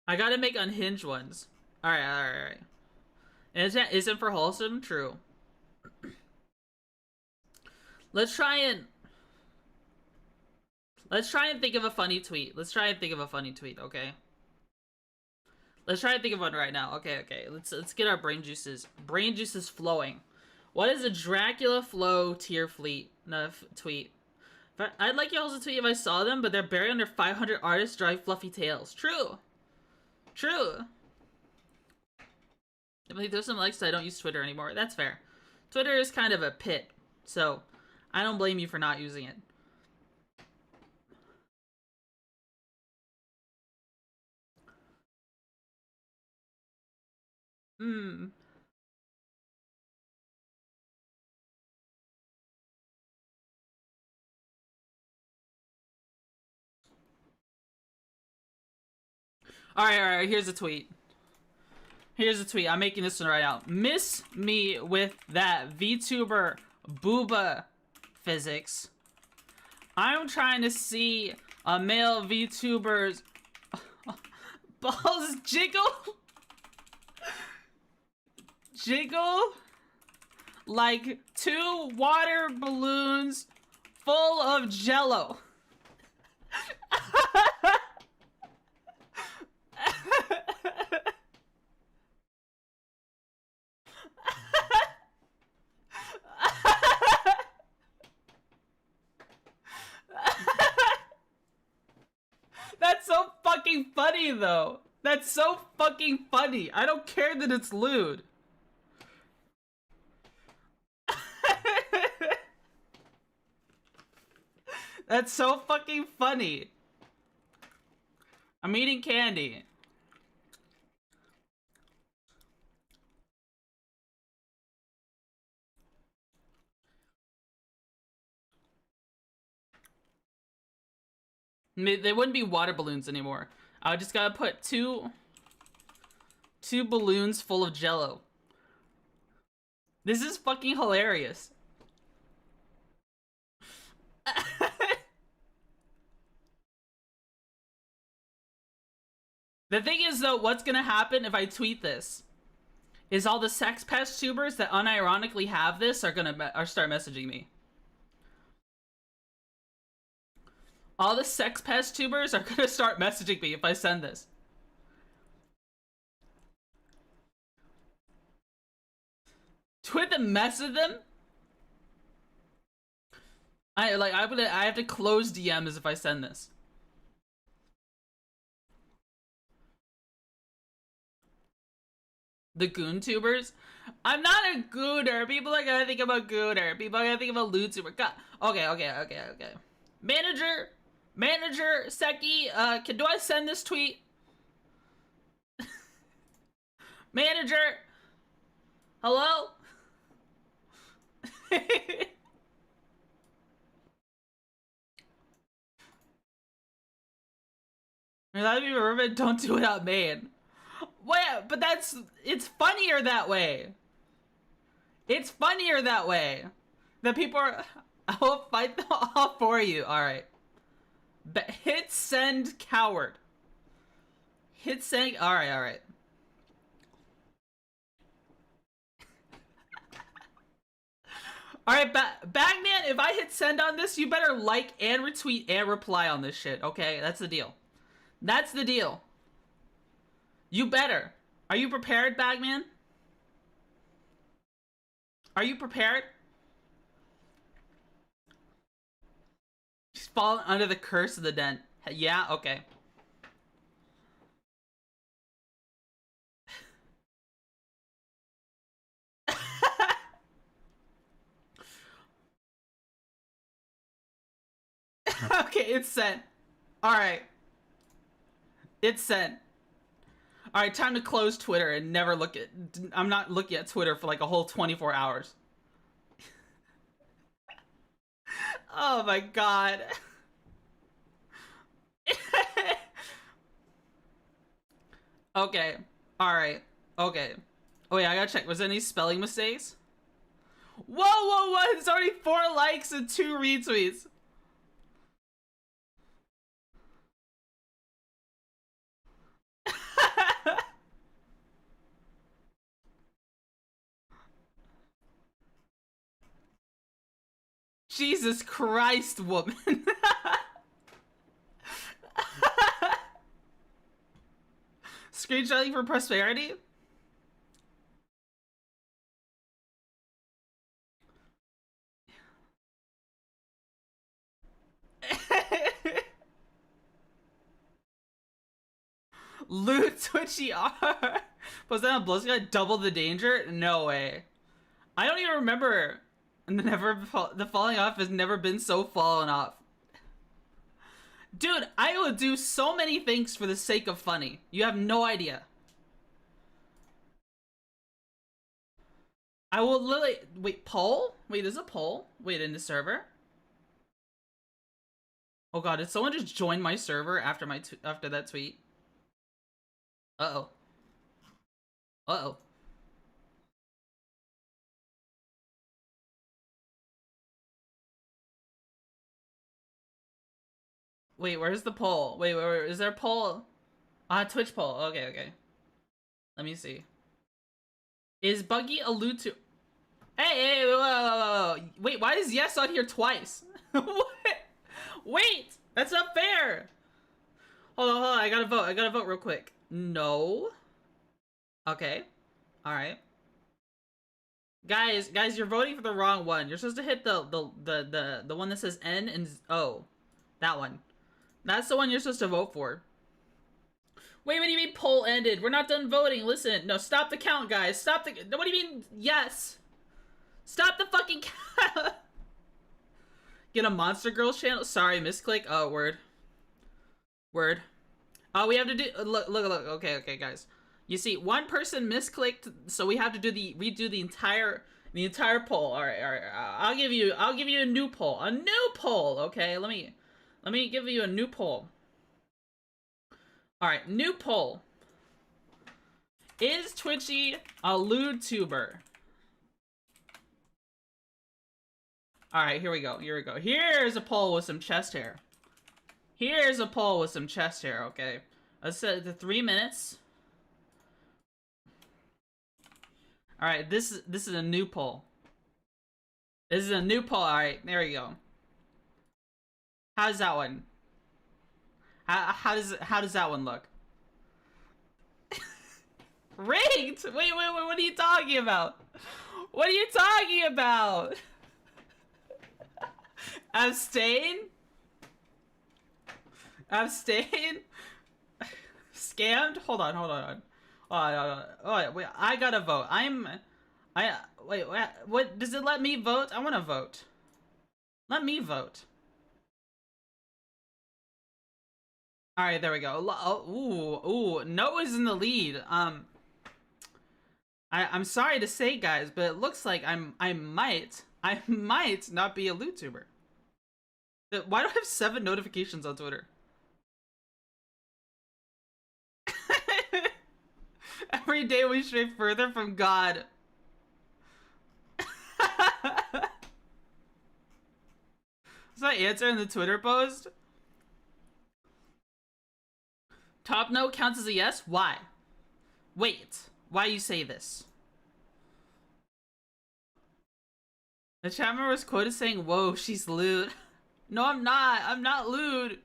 Speaker 1: I gotta make unhinged ones. Alright, alright, alright. Isn't for wholesome? True. Let's try and think of a funny tweet. Let's try and think of a funny tweet, okay? Let's try and think of one right now. Okay, okay. Let's get our brain juices flowing. What is a Dracula Flow tier fleet tweet? I'd like y'all to tweet if I saw them, but they're buried under 500 artists drive fluffy tails. True. True. If they throw some likes, so I don't use Twitter anymore. That's fair. Twitter is kind of a pit, so I don't blame you for not using it. Hmm. Alright, here's a tweet. Here's a tweet. I'm making this one right now. Miss me with that VTuber booba physics. I'm trying to see a male VTuber's balls jiggle like 2 water balloons full of jello. That's so fucking funny, though. That's so fucking funny. I don't care that it's lewd. That's so fucking funny. I'm eating candy. They wouldn't be water balloons anymore. I just gotta put two balloons full of jello. This is fucking hilarious. The thing is, though, what's gonna happen if I tweet this is all the sex pest tubers that unironically have this are start messaging me. All the sex pest tubers are gonna start messaging me if I send this. Twit the mess of them? I have to close DMs if I send this. The goon tubers? I'm not a gooner. People are gonna think I'm a gooner. People are gonna think I'm a loot tuber. God. Okay. Manager, Seki, do I send this tweet? Manager? Hello? That'd be rude. Don't do it out, man. Wait, but it's funnier that way. It's funnier that way. The people are, I will fight them all for you. All right. Hit send, coward. Hit send. All right. All right, Bagman. If I hit send on this, you better like and retweet and reply on this shit. Okay, that's the deal. That's the deal. You better. Are you prepared, Bagman? Are you prepared? She's fallen under the curse of the den. Yeah, okay. Okay, it's sent. Alright. It's sent. Alright, time to close Twitter and never look at... I'm not looking at Twitter for like a whole 24 hours. Oh my god. Okay. Alright. Okay. Oh yeah, I gotta check. Was there any spelling mistakes? Whoa! It's already 4 likes and 2 retweets. Jesus Christ, woman. Screenshotting for prosperity? Loot Twitchy R. Was that on Blow's gonna double the danger? No way. I don't even remember. The falling off has never been so fallen off. Dude, I will do so many things for the sake of funny. You have no idea. I will literally... Wait, poll? Wait, there's a poll? Wait, in the server? Oh god, did someone just join my server after after that tweet? Uh-oh. Uh-oh. Wait, where's the poll? Wait, is there a poll? Twitch poll. Okay. Let me see. Is Buggy a loot to... Hey, whoa. Wait, why is yes on here twice? What? Wait, that's not fair. Hold on, I gotta vote real quick. No. Okay. Alright. Guys, you're voting for the wrong one. You're supposed to hit the one that says N and O. That one. That's the one you're supposed to vote for. Wait, what do you mean poll ended? We're not done voting. Listen, no, stop the count, guys. Stop the... What do you mean yes? Stop the fucking count. Get a Monster Girls channel? Sorry, misclick. Oh, word. Oh, we have to do... Look. Okay, guys. You see, one person misclicked, so we have to do redo the entire poll. All right. I'll give you a new poll. A new poll, okay? Let me give you a new poll. All right, new poll. Is Twitchy a lewd tuber? All right, here we go. Here's a poll with some chest hair. Okay. Let's set it to 3 minutes. All right, this is a new poll. All right, there we go. How's that one? How does that one look? Rigged. Wait. What are you talking about? What are you talking about? Abstain? Abstain? Scammed? Hold on. Oh, wait, I gotta vote. Wait, what, does it let me vote? I wanna vote. Let me vote. Alright, there we go. Ooh, Noah's in the lead. I'm sorry to say, guys, but it looks like I might not be a LootTuber. Why do I have 7 notifications on Twitter? Every day we stray further from God. Is that answer in the Twitter post? Top note counts as a yes? Why? Wait, why you say this? The chat member was quoted saying, "Whoa, she's lewd." No, I'm not. I'm not lewd.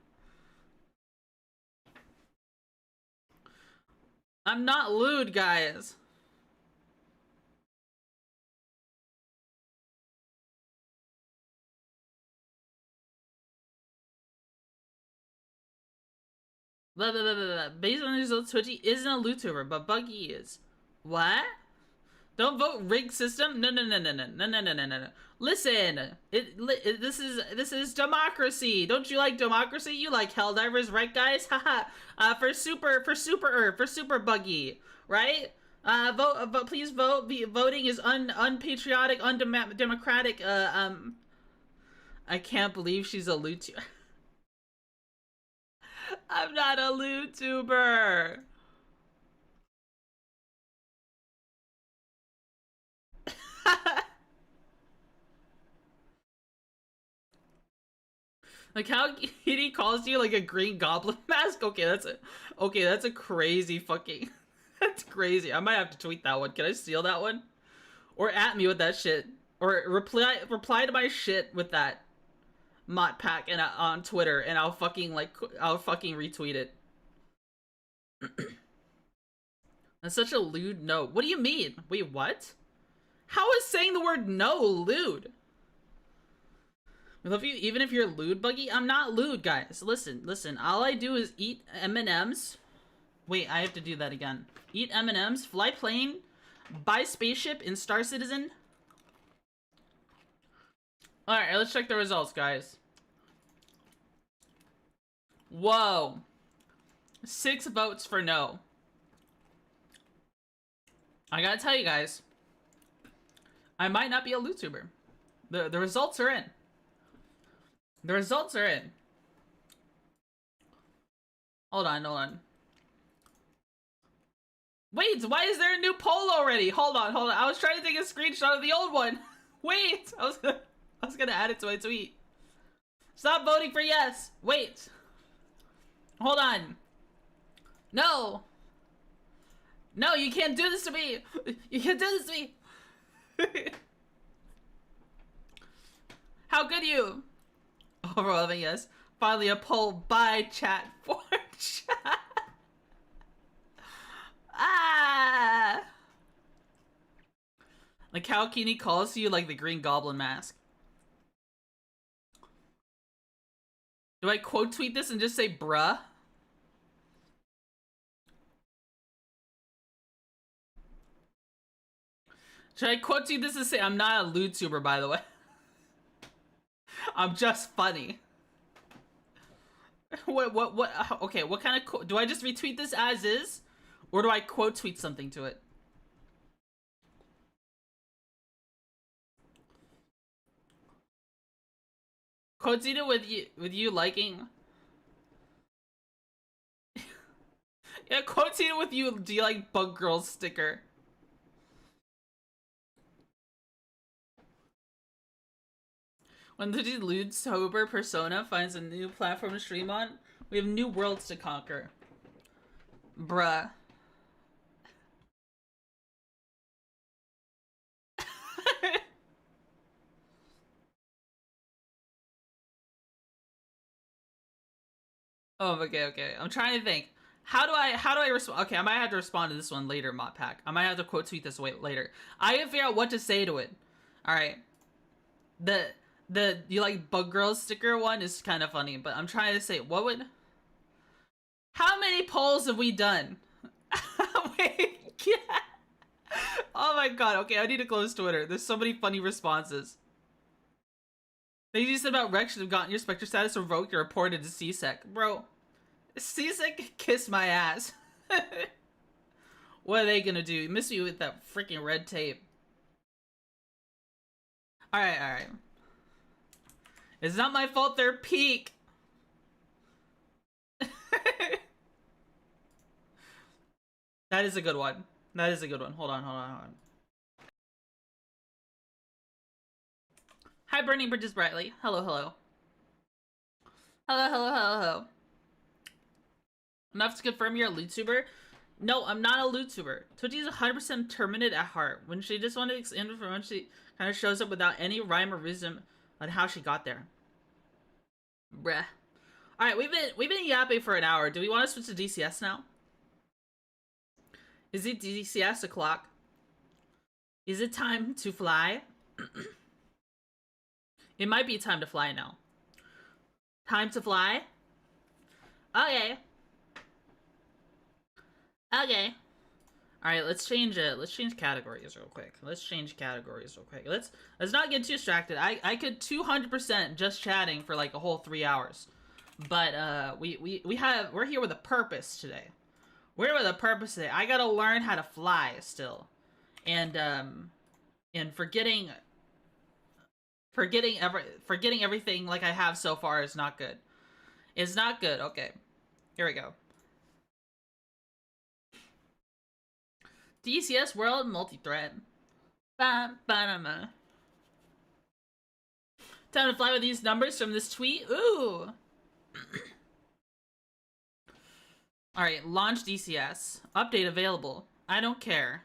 Speaker 1: I'm not lewd, guys. Blah, blah, blah, blah, blah. Based on the results, Twitchy isn't a LootTuber, but Buggy is. What? Don't vote rigged system? No. Listen, this is democracy. Don't you like democracy? You like Helldivers, right, guys? Haha. For super Buggy, right? Vote. Please vote. Voting is unpatriotic, undemocratic. I can't believe she's a LootTuber. I'm not a LootTuber. Like how Kitty calls you like a green goblin mask? Okay, that's a crazy fucking that's crazy. I might have to tweet that one. Can I steal that one? Or at me with that shit. Or reply to my shit with that mod pack and on Twitter, and I'll fucking retweet it. That's such a lewd no. What do you mean? Wait, what? How is saying the word no lewd? We love you even if you're lewd, Buggy. I'm not lewd, guys. Listen. All I do is eat M&Ms. Wait, I have to do that again. Eat M&Ms, fly plane, buy spaceship in Star Citizen. Alright, let's check the results, guys. Whoa. 6 votes for no. I gotta tell you guys, I might not be a LootTuber. The results are in. The results are in. Hold on. Wait, why is there a new poll already? Hold on. I was trying to take a screenshot of the old one. Wait, I was gonna add it to my tweet. Stop voting for yes. Wait. Hold on. No, you can't do this to me. You can't do this to me. How could you? Overwhelming yes. Finally a poll by chat for chat. Ah! Like how Keeney calls you like the Green Goblin mask. Do I quote tweet this and just say bruh? Should I quote tweet this and say I'm not a LootTuber, by the way? I'm just funny. What? Okay, what kind of do I just retweet this as is? Or do I quote tweet something to it? Quote tweet it with you liking. Yeah, quote tweet it with you. Do you like Bug Girl sticker? When the lewd sober persona finds a new platform to stream on, we have new worlds to conquer. Bruh. Oh, okay. I'm trying to think. How do I respond? Okay, I might have to respond to this one later, Mod Pack. I might have to quote tweet this later. I can figure out what to say to it. All right. The you like Bug Girls sticker one is kind of funny, but I'm trying to say what would. How many polls have we done? Wait, yeah. Oh my god. Okay, I need to close Twitter. There's so many funny responses. Things you said about Rex should have gotten your Spectre status revoked or reported to CSEC. Bro, CSEC kiss my ass. What are they gonna do? Miss me with that freaking red tape. Alright. It's not my fault they're peak. That is a good one. That is a good one. Hold on. Hi, Burning Bridges Brightly. Hello. Hello. Enough to confirm you're a VTuber? No, I'm not a VTuber. Twitchy is 100% determined at heart. When she just wanted to extend from when she kind of shows up without any rhyme or reason on how she got there. Bruh. Alright, we've been yapping for an hour. Do we want to switch to DCS now? Is it DCS o'clock? Is it time to fly? It might be time to fly now. Time to fly? Okay. Alright, let's change it. Let's change categories real quick. Let's not get too distracted. I could 200% just chatting for like a whole 3 hours. But we're here with a purpose today. I gotta learn how to fly still. And forgetting everything like I have so far is not good. It's not good. Okay. Here we go. DCS World Multi-Thread. Time to fly with these numbers from this tweet. Ooh. Alright, launch DCS. Update available. I don't care.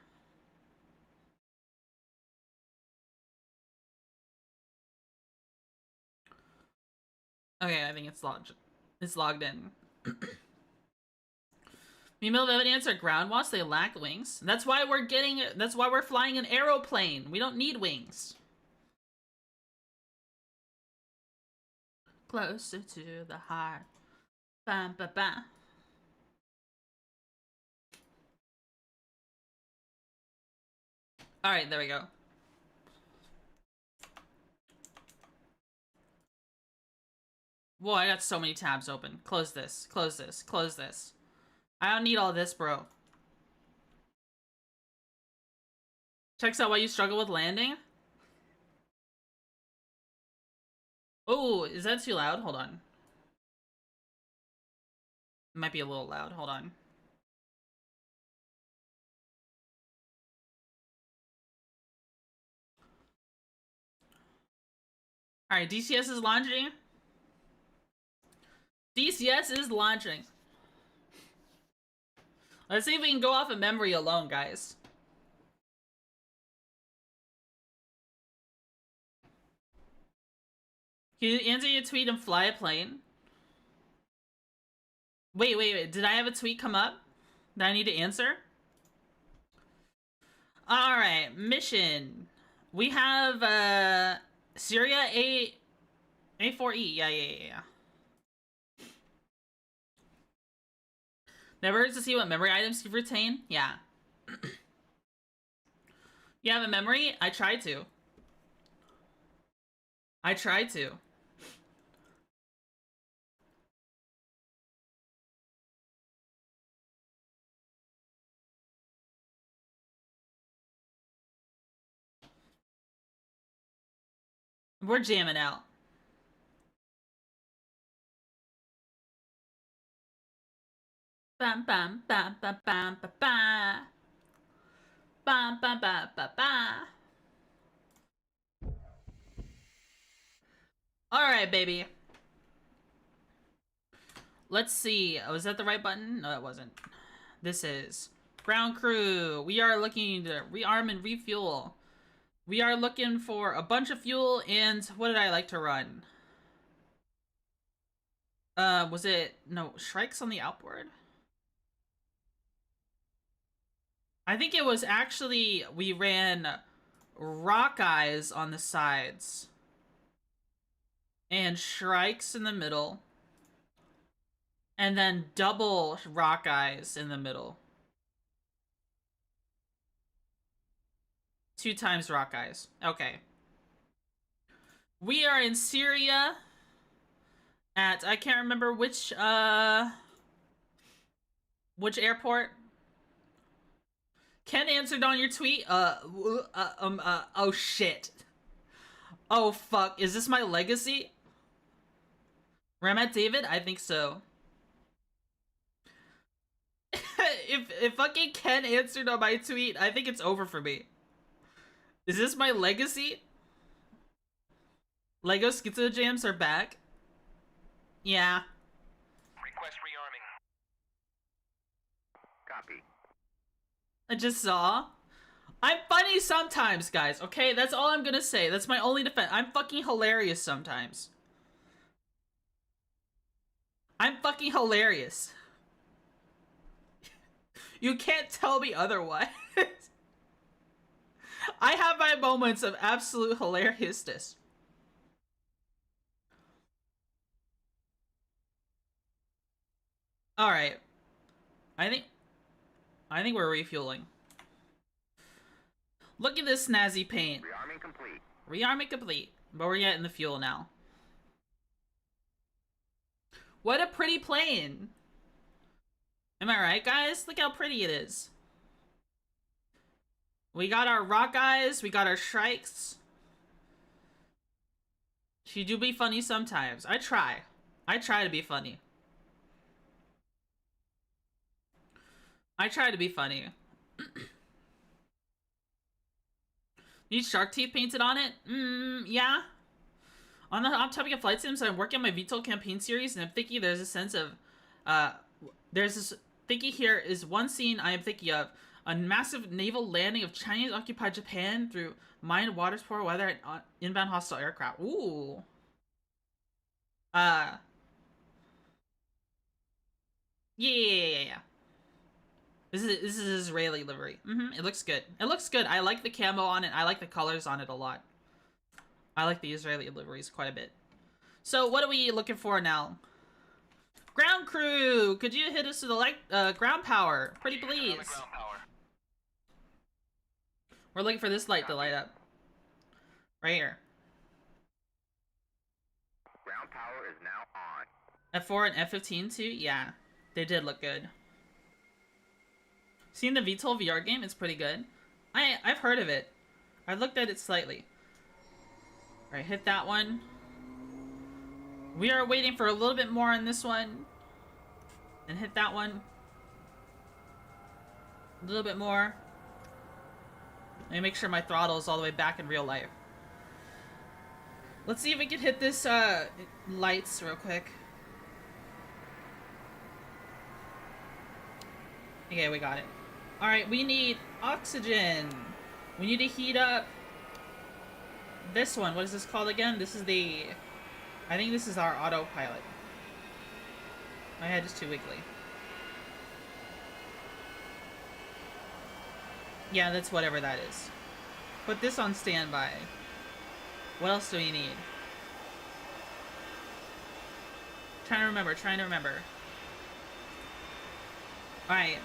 Speaker 1: Okay, I think it's logged in. Female evidence are ground wasps, they lack wings. That's why we're flying an aeroplane. We don't need wings. Closer to the heart. Bam ba ba. Alright, there we go. Whoa, I got so many tabs open. Close this. I don't need all this, bro. Checks out why you struggle with landing. Oh, is that too loud? Hold on. It might be a little loud. Hold on. Alright, DCS is launching. Let's see if we can go off of memory alone, guys. Can you answer your tweet and fly a plane? Wait. Did I have a tweet come up that I need to answer? Alright, mission. We have, Syria A4E. Yeah. Never hurts to see what memory items you retain? Yeah. You have a memory? I tried to. We're jamming out. Bam bam bam bam bam bam bam. Bam bam bam bam bam. Alright, baby. Let's see. Was that the right button? No, it wasn't. This is ground crew. We are looking to rearm and refuel. We are looking for a bunch of fuel and what did I like to run? Was it... No, Shrike's on the outboard? I think it was actually... We ran Rock Eyes on the sides. And Shrike's in the middle. And then double Rock Eyes in the middle. 2 times Rock Eyes. Okay. We are in Syria at... I can't remember which airport. Ken answered on your tweet. Oh shit. Oh fuck. Is this my legacy? Ramat David? I think so. if fucking Ken answered on my tweet, I think it's over for me. Is this my legacy? Lego Schizo Jams are back. Yeah.
Speaker 2: Request rearming. Copy.
Speaker 1: I just saw. I'm funny sometimes, guys, okay? That's all I'm gonna say. That's my only defense. I'm fucking hilarious sometimes. I'm fucking hilarious. You can't tell me otherwise. I have my moments of absolute hilariousness. Alright. I think we're refueling. Look at this snazzy paint.
Speaker 2: Rearming complete.
Speaker 1: Rearming complete. But we're getting the fuel now. What a pretty plane. Am I right, guys? Look how pretty it is. We got our Rock Eyes. We got our Shrikes. She do be funny sometimes. I try. I try to be funny. I try to be funny. Need shark teeth painted on it? Yeah. On the topic of flight sims, I'm working on my VTuber campaign series, and I'm thinking there's a sense of, thinking here is one scene I am thinking of. A massive naval landing of Chinese-occupied Japan through mined water sport weather and inbound hostile aircraft. Ooh. Yeah. This is Israeli livery. It looks good. It looks good. I like the camo on it. I like the colors on it a lot. I like the Israeli liveries quite a bit. So what are we looking for now? Ground crew! Could you hit us with the ground power? Pretty please. We're looking for this light to light up. Right here.
Speaker 2: Ground power is now on.
Speaker 1: F4 and F15 too? Yeah. They did look good. Seen the VTuber VR game? It's pretty good. I've heard of it. I've looked at it slightly. Alright, hit that one. We are waiting for a little bit more on this one. And hit that one. A little bit more. Let me make sure my throttle is all the way back in real life. Let's see if we can hit this lights real quick. Okay, we got it. Alright, we need oxygen. We need to heat up this one. What is this called again? This is the... I think this is our autopilot. My head is too wiggly. Yeah, that's whatever that is. Put this on standby. What else do we need? Trying to remember. Alright.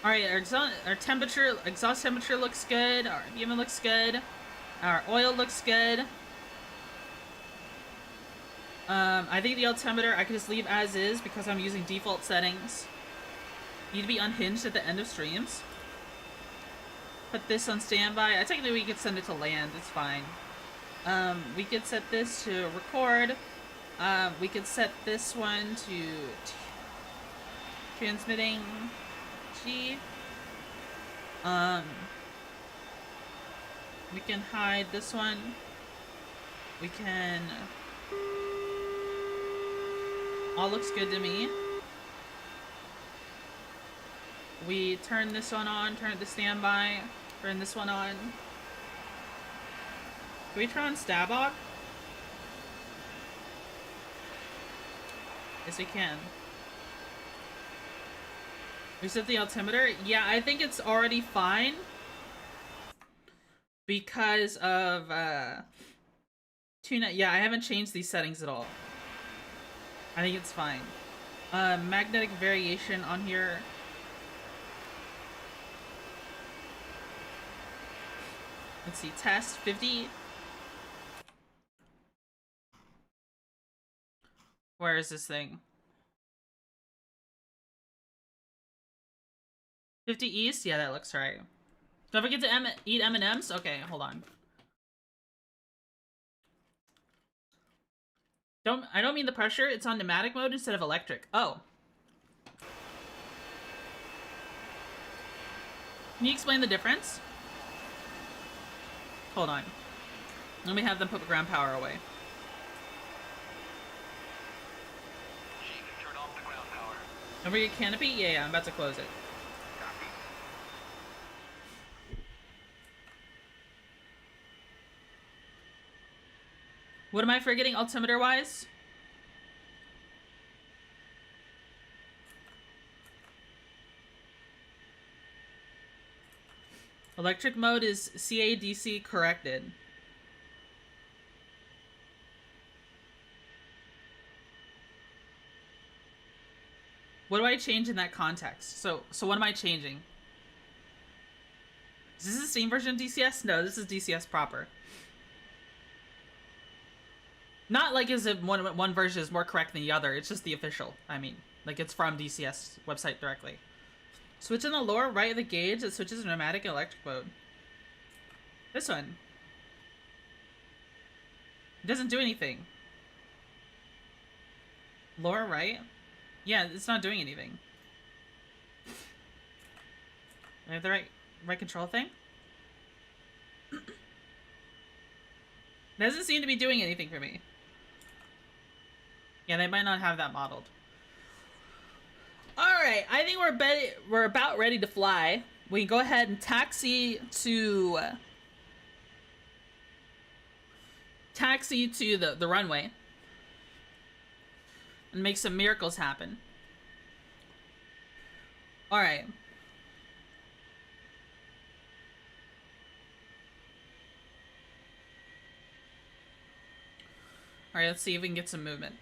Speaker 1: Alright, our exhaust temperature looks good. Our BM looks good. Our oil looks good. I think the altimeter I can just leave as is because I'm using default settings. Need to be unhinged at the end of streams. Put this on standby. Technically we could send it to land, it's fine. We could set this to record. We could set this one to transmitting G. We can hide this one. We can... All looks good to me. We turn this one on, turn it to standby, turn this one on. Can we turn on Stabog? Yes, we can. Reset the altimeter? Yeah, I think it's already fine. Because of, tune. Yeah, I haven't changed these settings at all. I think it's fine. Magnetic variation on here. Let's see, test 50. Where is this thing? 50 East? Yeah, that looks right. Don't forget to eat M&Ms? Okay, hold on. I don't mean the pressure, it's on pneumatic mode instead of electric. Oh. Can you explain the difference? Hold on. Let me have them put ground power away.
Speaker 2: Turn off the ground power.
Speaker 1: Over your canopy? Yeah, I'm about to close it.
Speaker 2: Copy.
Speaker 1: What am I forgetting altimeter-wise? Electric mode is CADC corrected. What do I change in that context? So what am I changing? Is this the same version of DCS? No, this is DCS proper. Not like as if one version is more correct than the other. It's just the official. I mean, like it's from DCS website directly. Switch in the lower right of the gauge that switches pneumatic and electric mode. This one. It doesn't do anything. Lower right? Yeah, it's not doing anything. I have the right control thing? It doesn't seem to be doing anything for me. Yeah, they might not have that modeled. Alright, I think we're about ready to fly. We can go ahead and taxi to the runway and make some miracles happen. Alright. Alright, let's see if we can get some movement.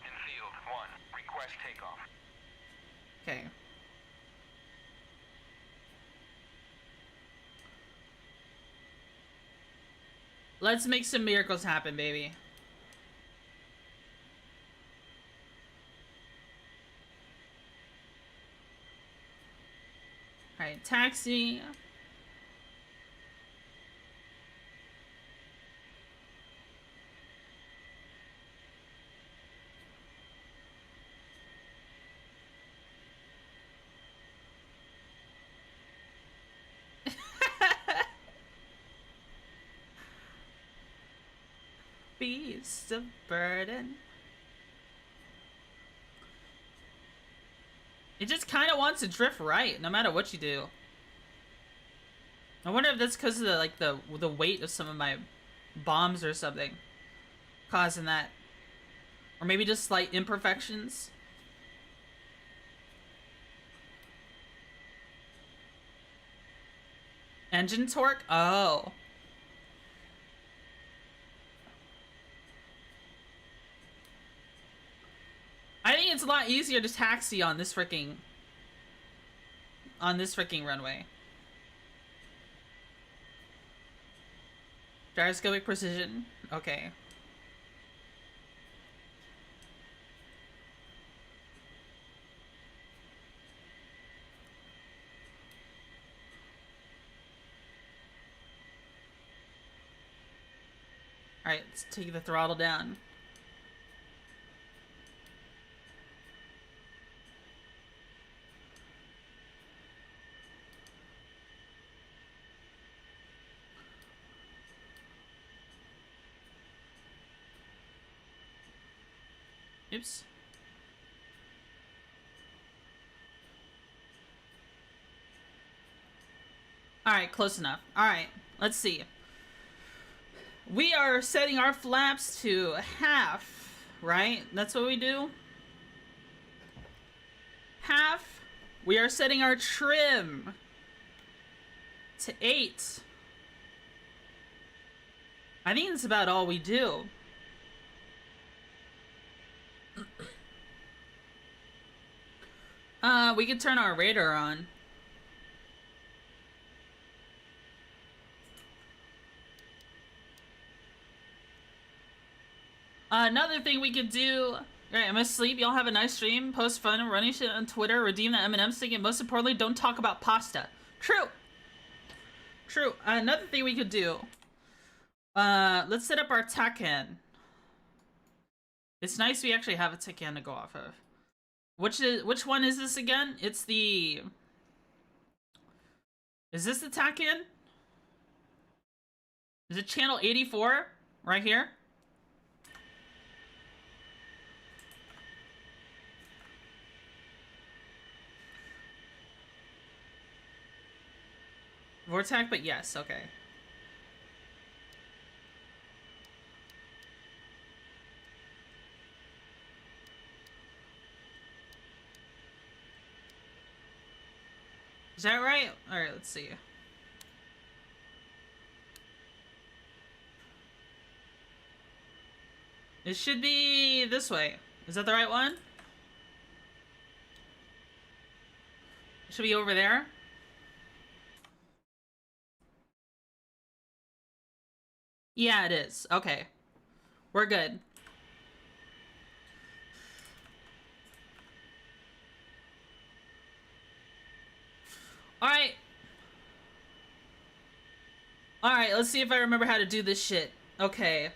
Speaker 2: In field 1, request takeoff.
Speaker 1: Okay. Let's make some miracles happen, baby. Alright, taxi. Beast of burden. It just kind of wants to drift right, no matter what you do. I wonder if that's because of the weight of some of my bombs or something causing that, or maybe just slight imperfections. Engine torque? Oh. I think it's a lot easier to taxi on this freaking runway. Gyroscopic precision. Okay. Alright, let's take the throttle down. Oops. Alright, close enough. Alright, let's see. We are setting our flaps to half, right? That's what we do? Half. We are setting our trim to 8. I think that's about all we do. We could turn our radar on. Another thing we could do. Alright, I'm asleep. Y'all have a nice stream. Post fun and running shit on Twitter. Redeem the M&M stick. And most importantly, don't talk about pasta. True. True. Another thing we could do. Let's set up our takan. It's nice we actually have a takan to go off of. Which one is this again? It's the... Is this the takan? Is it channel 84? Right here? Vortac, but yes, okay. Is that right? Alright, let's see. It should be this way. Is that the right one? It should be over there. Yeah, it is. Okay. We're good. Alright. Alright, let's see if I remember how to do this shit. Okay.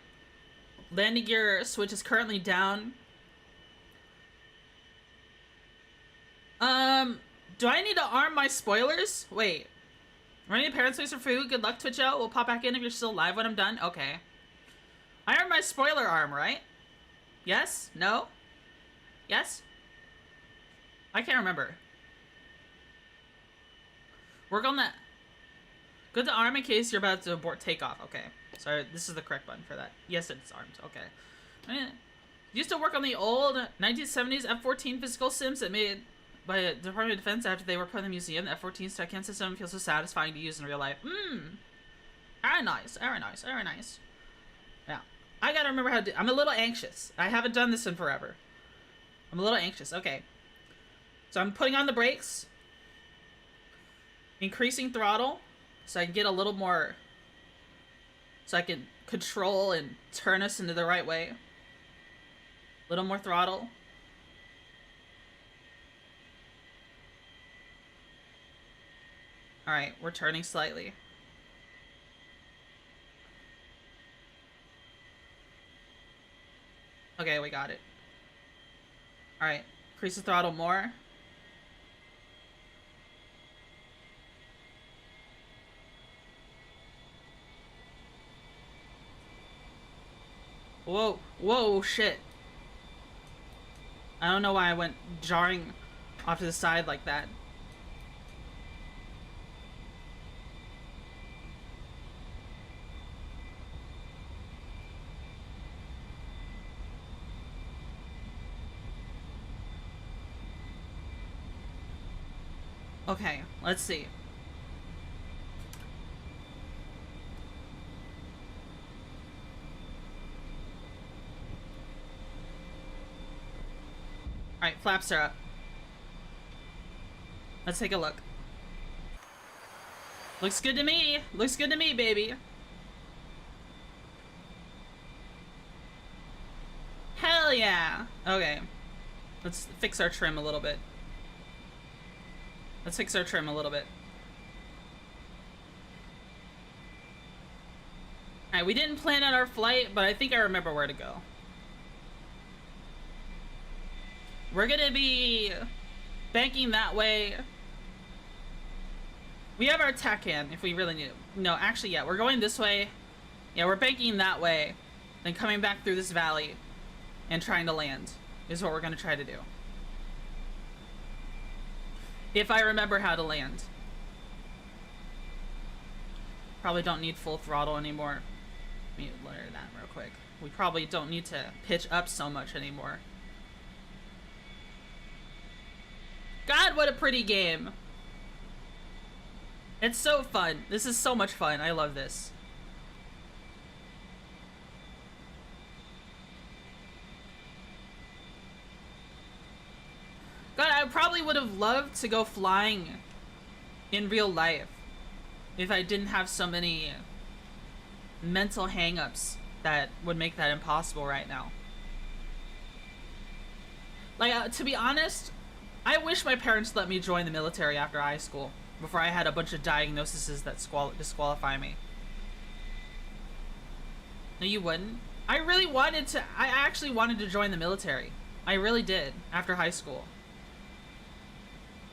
Speaker 1: Landing gear switch is currently down. Do I need to arm my spoilers? Wait. Running a parent space for food. Good luck, Twitch out. We'll pop back in if you're still live when I'm done. Okay. I armed my spoiler arm, right? Yes? No? Yes? I can't remember. Work on that. Good to arm in case you're about to abort takeoff. Okay. Sorry, this is the correct button for that. Yes, it's armed. Okay. Used to work on the old 1970s F-14 physical sims that made by the Department of Defense after they were put in the museum. The F-14 StackCan system feels so satisfying to use in real life. Very nice. Very nice. Very nice. Yeah. I gotta remember how to do... I'm a little anxious. I haven't done this in forever. I'm a little anxious. Okay. So I'm putting on the brakes. Increasing throttle. So I can get a little more... So I can control and turn us into the right way. A little more throttle. Alright, we're turning slightly. Okay, we got it. Alright, increase the throttle more. Whoa, whoa, shit. I don't know why I went jarring off to the side like that. Okay, let's see. Alright, flaps are up. Let's take a look. Looks good to me. Looks good to me, baby. Hell yeah. Okay. Let's fix our trim a little bit. Let's fix our trim a little bit. Alright, we didn't plan out our flight, but I think I remember where to go. We're gonna be banking that way. We have our takan if we really need it. No, actually, yeah, we're going this way. Yeah, we're banking that way. Then coming back through this valley and trying to land is what we're gonna try to do. If I remember how to land. Probably don't need full throttle anymore. Let me learn that real quick. We probably don't need to pitch up so much anymore. God, what a pretty game. It's so fun. This is so much fun. I love this. God, I probably would have loved to go flying in real life if I didn't have so many mental hang-ups that would make that impossible right now. Like, to be honest, I wish my parents let me join the military after high school, before I had a bunch of diagnoses that disqualify me. No, you wouldn't? I actually wanted to join the military. I really did, after high school.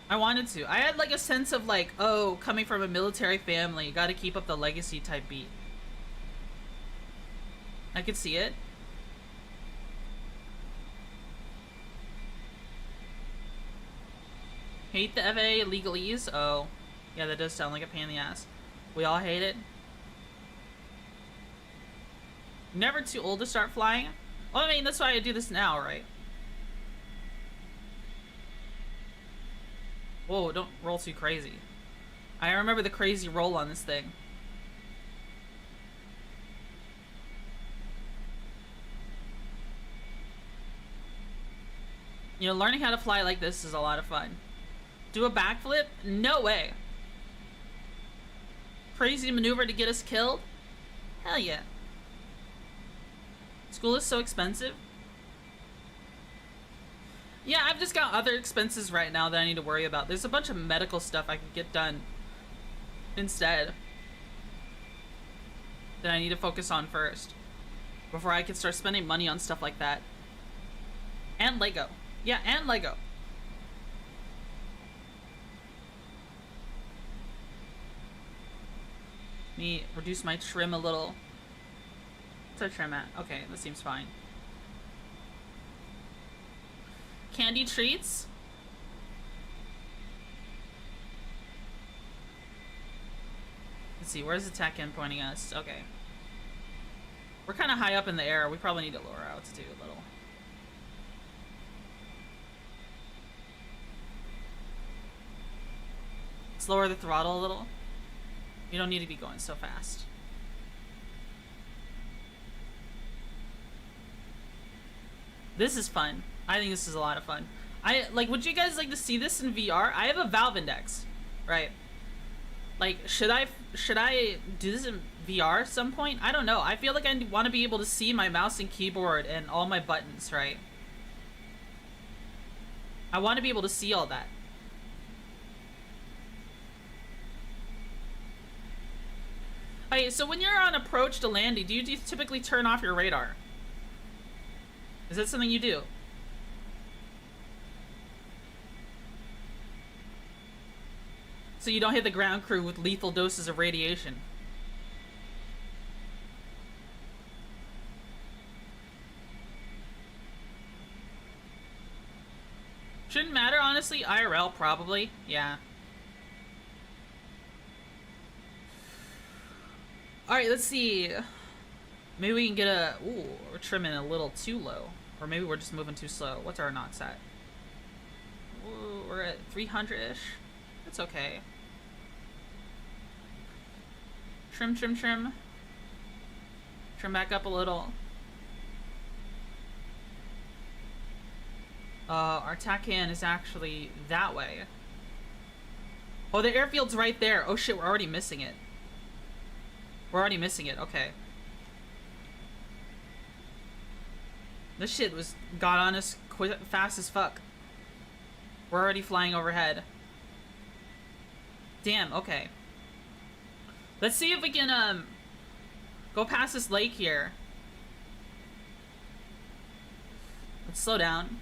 Speaker 1: I wanted to. I had like a sense of like, oh, coming from a military family, gotta keep up the legacy type beat. I could see it. Hate the FAA legalese? Oh. Yeah, that does sound like a pain in the ass. We all hate it. Never too old to start flying? Well, I mean, that's why I do this now, right? Whoa, don't roll too crazy. I remember the crazy roll on this thing. You know, learning how to fly like this is a lot of fun. Do a backflip? No way. Crazy maneuver to get us killed? Hell yeah. School is so expensive. Yeah, I've just got other expenses right now that I need to worry about. There's a bunch of medical stuff I can get done instead that I need to focus on first before I can start spending money on stuff like that. And Lego. Yeah, and Lego. Let me reduce my trim a little. What's our trim at? Okay, that seems fine. Candy treats? Let's see, where's the tech in pointing us? Okay. We're kind of high up in the air. We probably need to lower altitude a little. Let's lower the throttle a little. You don't need to be going so fast. This is fun. I think this is a lot of fun. Would you guys like to see this in VR? I have a Valve Index, right? Like, should I do this in VR at some point? I don't know. I feel like I want to be able to see my mouse and keyboard and all my buttons, right? I want to be able to see all that. Okay, so when you're on approach to landing, do you typically turn off your radar? Is that something you do? So you don't hit the ground crew with lethal doses of radiation. Shouldn't matter, honestly. IRL, probably. Yeah. Alright, let's see. Maybe we can get a... Ooh, we're trimming a little too low. Or maybe we're just moving too slow. What's our knots at? Ooh, we're at 300-ish. That's okay. Trim, trim, trim. Trim back up a little. Our TACAN is actually that way. Oh, the airfield's right there. Oh shit, we're already missing it. We're already missing it, okay. This shit got on us fast as fuck. We're already flying overhead. Damn, okay. Let's see if we can, go past this lake here. Let's slow down.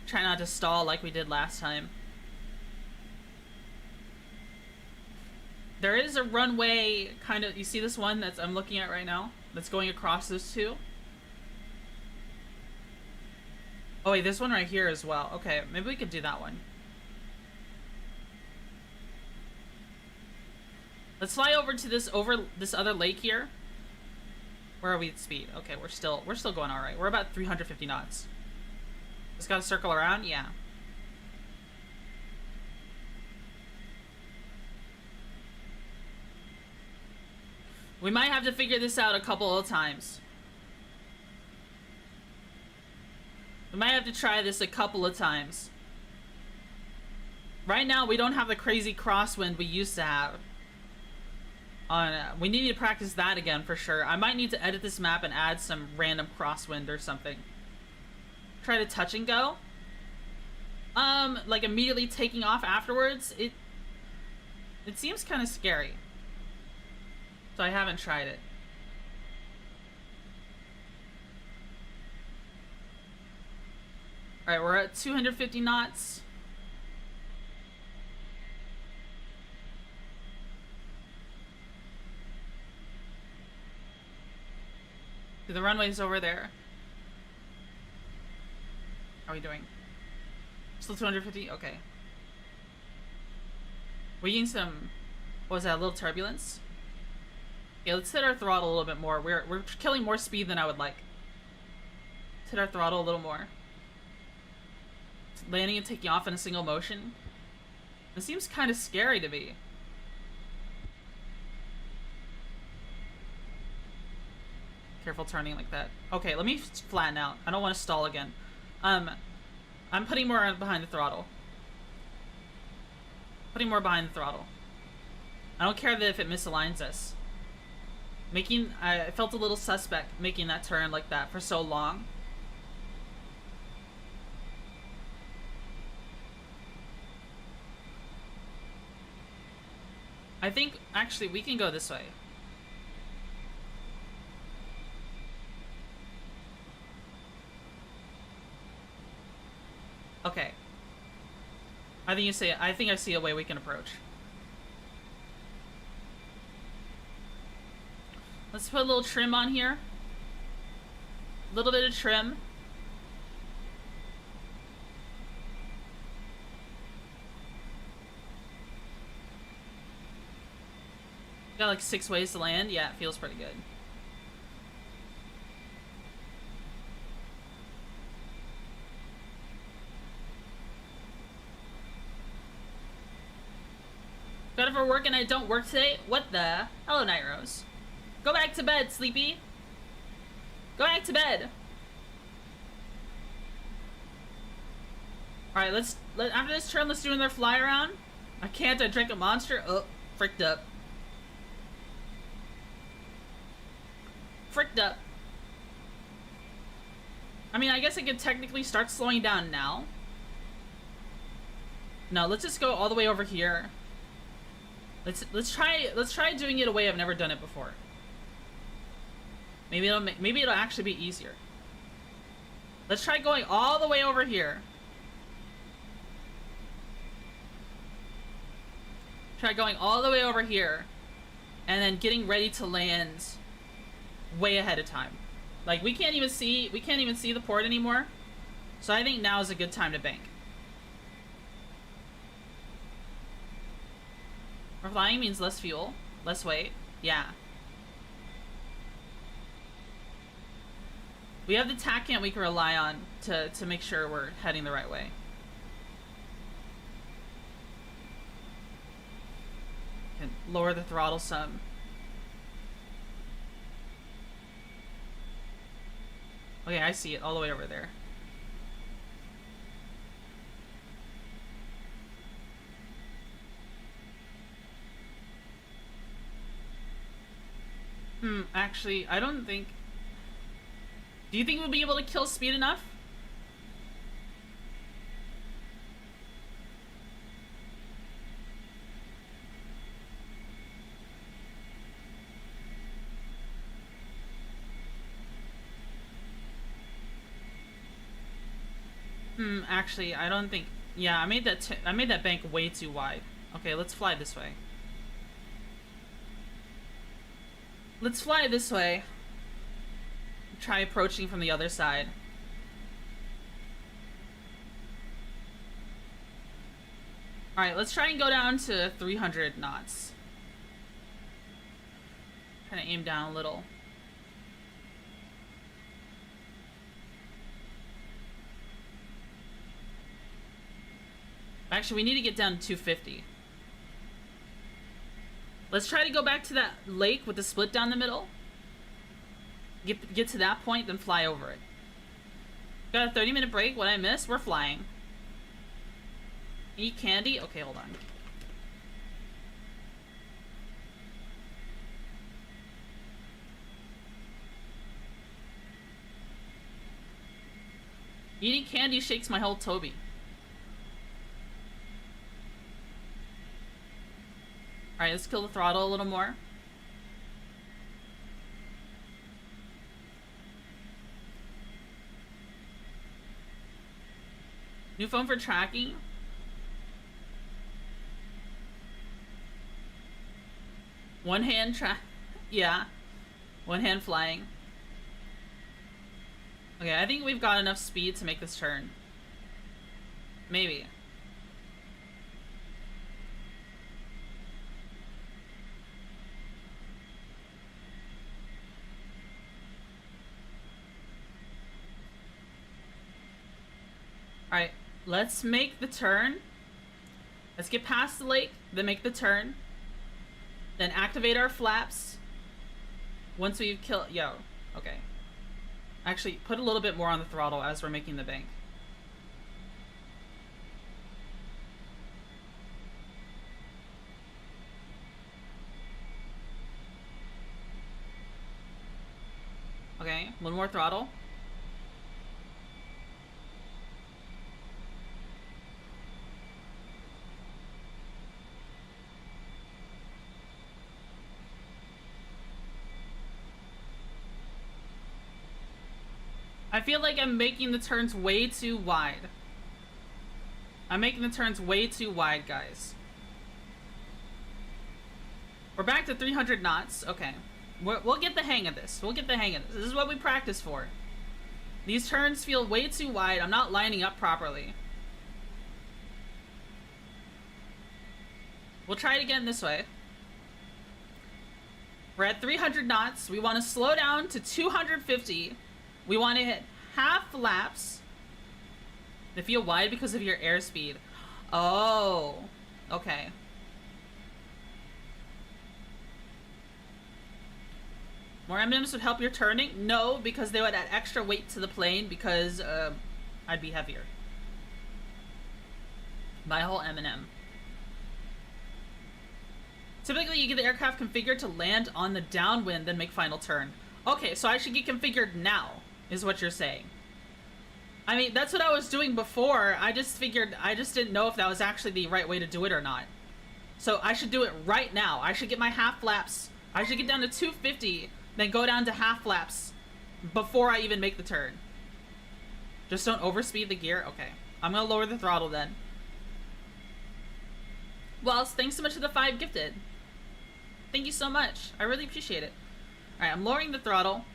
Speaker 1: Try not to stall like we did last time. There is a runway, kind of, you see this one that I'm looking at right now? That's going across those two? Oh wait, this one right here as well. Okay, maybe we could do that one. Let's fly over to this other lake here. Where are we at speed? Okay, we're still going all right. We're about 350 knots. Just gotta circle around. Yeah. We might have to figure this out a couple of times. We might have to try this a couple of times. Right now, we don't have the crazy crosswind we used to have. We need to practice that again for sure. I might need to edit this map and add some random crosswind or something. Try to touch and go. Like immediately taking off afterwards. It seems kind of scary. So I haven't tried it. Alright, we're at 250 knots. The runway's over there. How are we doing? Still 250? Okay. We're getting some... What was that, a little turbulence? Okay, let's hit our throttle a little bit more. We're killing more speed than I would like. Let's hit our throttle a little more. Landing and taking off in a single motion. It seems kind of scary to me. Careful turning like that. Okay, let me flatten out. I don't want to stall again. I'm putting more behind the throttle. Putting more behind the throttle. I don't care that if it misaligns us. I felt a little suspect making that turn like that for so long. I think, actually, we can go this way. Okay. I think I see a way we can approach. Let's put a little trim on here. A little bit of trim. Got like 6 ways to land. Yeah, it feels pretty good. Got it for work and I don't work today? What the? Hello, Night Rose. Go back to bed, Sleepy. Go back to bed. Alright, after this turn, let's do another fly around. I can't, I drank a monster. Oh, fricked up. Fricked up. I mean, I guess I could technically start slowing down now. No, let's just go all the way over here. Let's try doing it a way I've never done it before. Maybe it'll actually be easier. Let's try going all the way over here. Try going all the way over here, and then getting ready to land way ahead of time. Like we can't even see the port anymore. So I think now is a good time to bank. More flying means less fuel, less weight. Yeah. We have the TACAN we can rely on to make sure we're heading the right way. And lower the throttle some. Okay, I see it all the way over there. Actually, I don't think... Do you think we'll be able to kill speed enough? Actually, I don't think... Yeah, I made that bank way too wide. Okay, let's fly this way. Let's fly this way. Try approaching from the other side. Alright, let's try and go down to 300 knots. Kind of aim down a little. Actually, we need to get down to 250. Let's try to go back to that lake with the split down the middle. Get to that point, then fly over it. Got a 30-minute break. What I missed? We're flying. Eat candy? Okay, hold on. Eating candy shakes my whole Toby. Alright, let's kill the throttle a little more. New phone for tracking. One hand yeah. One hand flying. Okay, I think we've got enough speed to make this turn. Maybe. Alright, let's make the turn. Let's get past the lake, then make the turn. Then activate our flaps. Once we've killed... Yo, okay. Actually, put a little bit more on the throttle as we're making the bank. Okay, one more throttle. I feel like I'm making the turns way too wide. I'm making the turns way too wide, guys. We're back to 300 knots. Okay. We'll get the hang of this. We'll get the hang of this. This is what we practice for. These turns feel way too wide. I'm not lining up properly. We'll try it again this way. We're at 300 knots. We want to slow down to 250. We want to hit half laps. They feel wide because of your airspeed. Oh, okay. More M&Ms would help your turning? No, because they would add extra weight to the plane because I'd be heavier. Buy a whole M&M. Typically, you get the aircraft configured to land on the downwind, then make final turn. Okay, so I should get configured now, is what you're saying. I mean, that's what I was doing before. I just didn't know if that was actually the right way to do it or not. So I should do it right now. I should get my half flaps. I should get down to 250, then go down to half flaps before I even make the turn. Just don't overspeed the gear. Okay, I'm gonna lower the throttle then. Well, thanks so much for the 5 gifted. Thank you so much. I really appreciate it. Alright, I'm lowering the throttle.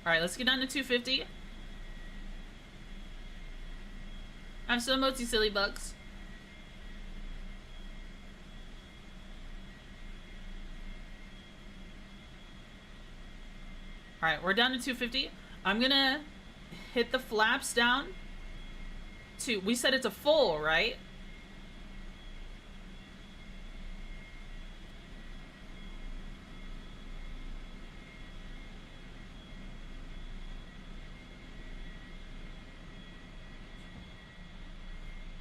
Speaker 1: Alright, let's get down to 250. I'm so mozi silly bugs. Alright, we're down to 250. I'm gonna hit the flaps down to, we said it's a full, right?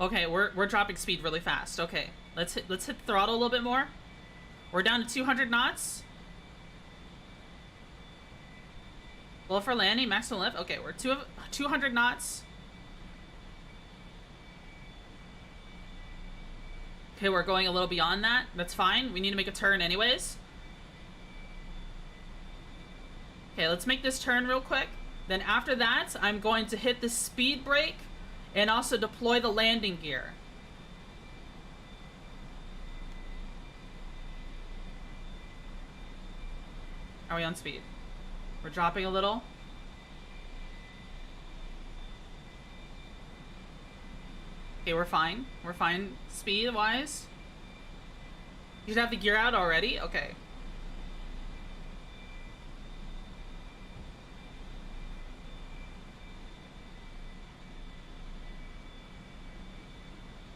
Speaker 1: Okay, we're dropping speed really fast. Okay, let's hit the throttle a little bit more. We're down to 200 knots. Well, for landing, maximum lift. Okay, we're 200 knots. Okay, we're going a little beyond that. That's fine. We need to make a turn anyways. Okay, let's make this turn real quick. Then after that, I'm going to hit the speed brake and also deploy the landing gear. Are we on speed? We're dropping a little. Okay, we're fine. We're fine speed-wise. You should have the gear out already? Okay.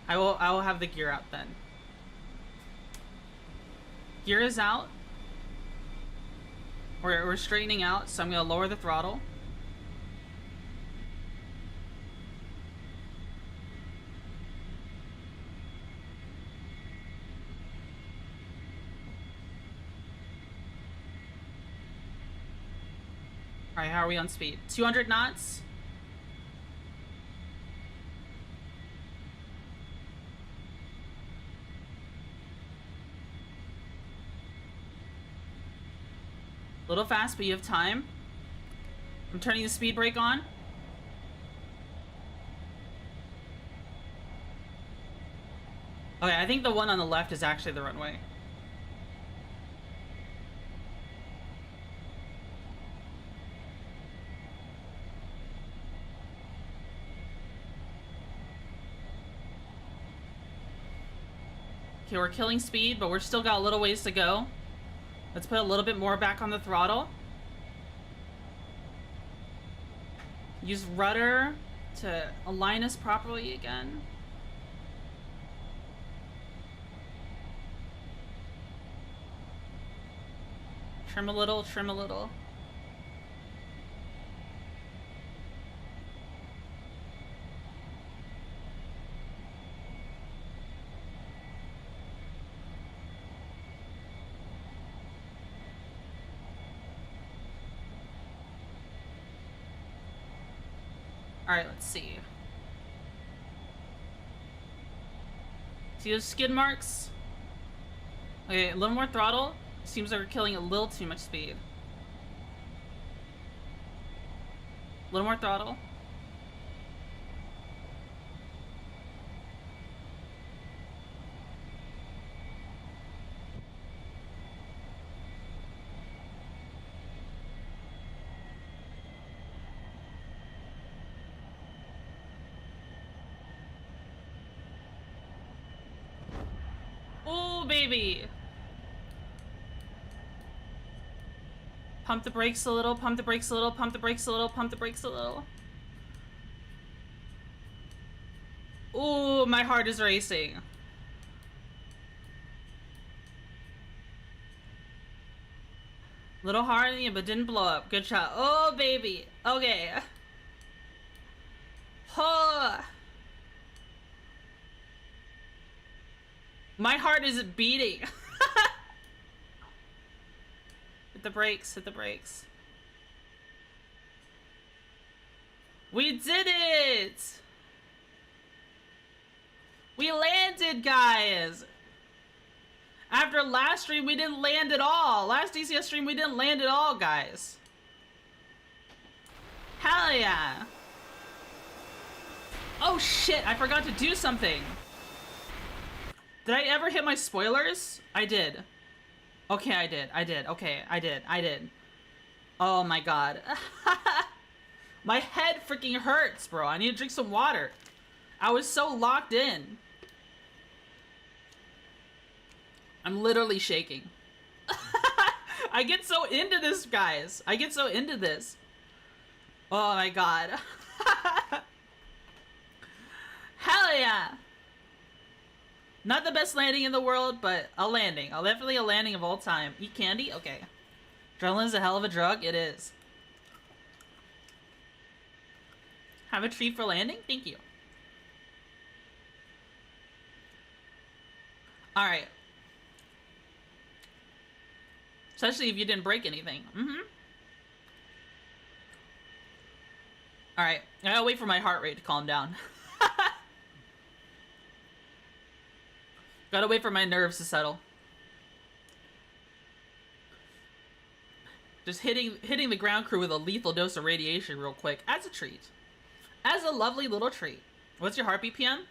Speaker 1: I will have the gear out then. Gear is out. We're straightening out, so I'm gonna lower the throttle. Alright, how are we on speed? 200 knots? A little fast, but you have time. I'm turning the speed brake on. Okay, I think the one on the left is actually the runway. Okay, we're killing speed, but we're still got a little ways to go. Let's put a little bit more back on the throttle. Use rudder to align us properly again. Trim a little, trim a little. Alright, let's see. See those skid marks? Okay, a little more throttle. Seems like we're killing a little too much speed. A little more throttle. Oh, baby! Pump the brakes a little, pump the brakes a little, pump the brakes a little, pump the brakes a little. Ooh, my heart is racing. Little hard, but didn't blow up. Good shot. Oh, baby. Okay. Oh. My heart is beating. Hit the brakes, hit the brakes. We did it! We landed, guys! After last stream, we didn't land at all. Last DCS stream, we didn't land at all, guys. Hell yeah! Oh shit, I forgot to do something. Did I ever hit my spoilers? I did. Okay, I did. Okay, I did. Oh my god. My head freaking hurts, bro. I need to drink some water. I was so locked in. I'm literally shaking. I get so into this, guys. I get so into this. Oh my god. Hell yeah. Not the best landing in the world, but a landing. Definitely a landing of all time. Eat candy? Okay. Adrenaline is a hell of a drug. It is. Have a treat for landing? Thank you. Alright. Especially if you didn't break anything. Alright. I gotta wait for my heart rate to calm down. Gotta wait for my nerves to settle. Just hitting the ground crew with a lethal dose of radiation real quick. As a treat. As a lovely little treat. What's your heart BPM?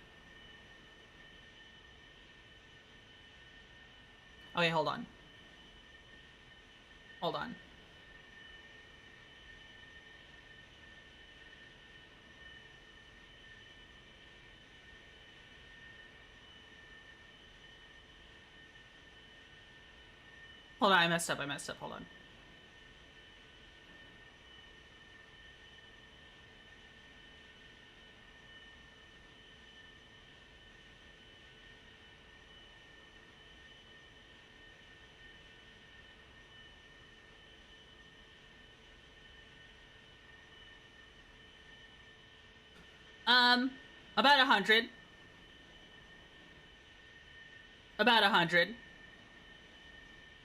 Speaker 1: Okay, hold on. Hold on. Hold on, I messed up, hold on. About 100. About 100.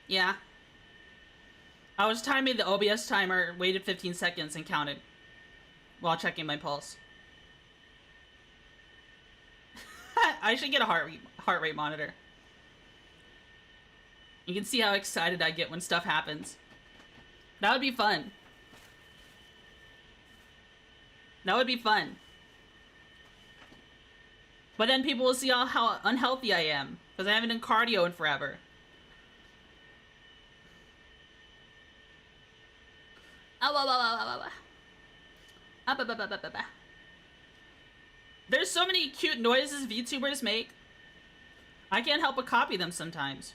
Speaker 1: Yeah. I was timing the OBS timer, waited 15 seconds, and counted while checking my pulse. I should get a heart rate monitor. You can see how excited I get when stuff happens. That would be fun. That would be fun. But then people will see how unhealthy I am, because I haven't done cardio in forever. There's so many cute noises VTubers make. I can't help but copy them sometimes.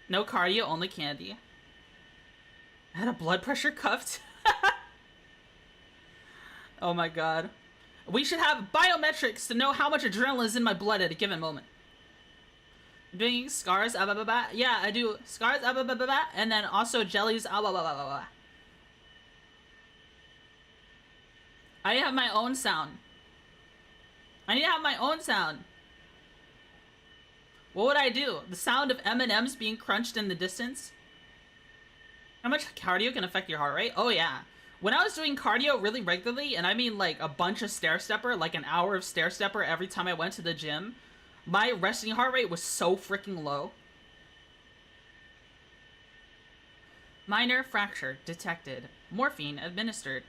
Speaker 1: No cardio, only candy. I had a blood pressure cuffed. Oh my god. We should have biometrics to know how much adrenaline is in my blood at a given moment. I'm doing scars, yeah, I do scars, and then also jellies, I have my own sound. I need to have my own sound. What would I do? The sound of M&Ms being crunched in the distance? How much cardio can affect your heart rate? Oh yeah. When I was doing cardio really regularly, and I mean like a bunch of stair stepper, like an hour of stair stepper every time I went to the gym, my resting heart rate was so freaking low. Minor fracture detected. Morphine administered.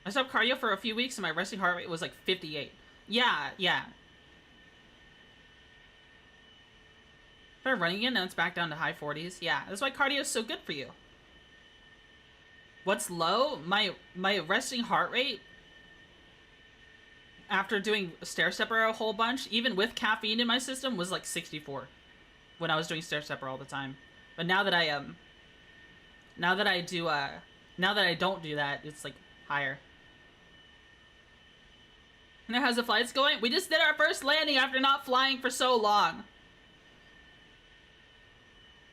Speaker 1: I stopped cardio for a few weeks and my resting heart rate was like 58. Yeah. Started running again, now it's back down to high 40s. Yeah, that's why cardio is so good for you. What's low? My resting heart rate after doing stair stepper a whole bunch, even with caffeine in my system, was like 64 when I was doing stair stepper all the time. But now that I don't do that, it's like higher. Now how's the flights going? We just did our first landing after not flying for so long.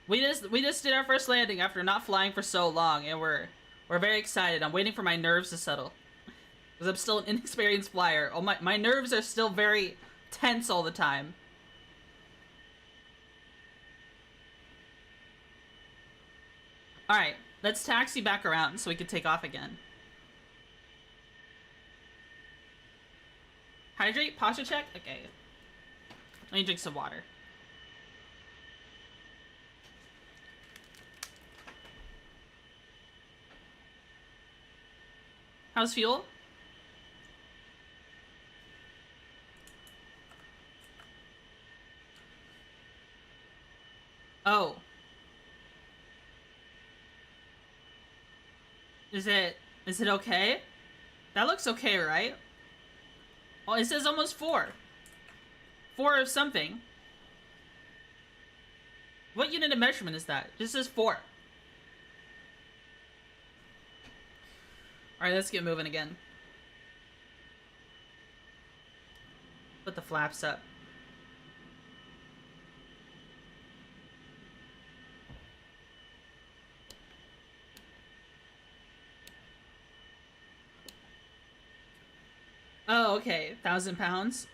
Speaker 1: We just did our first landing after not flying for so long, and we're very excited. I'm waiting for my nerves to settle, because I'm still an inexperienced flyer. Oh, my nerves are still very tense all the time. All right, let's taxi back around so we can take off again. Hydrate, posture check. Okay, let me drink some water. How's fuel? Oh. Is it okay? That looks okay, right? Oh, it says almost 4. 4 of something. What unit of measurement is that? It just says 4. Alright, let's get moving again. Put the flaps up. Oh, okay. 1,000 pounds.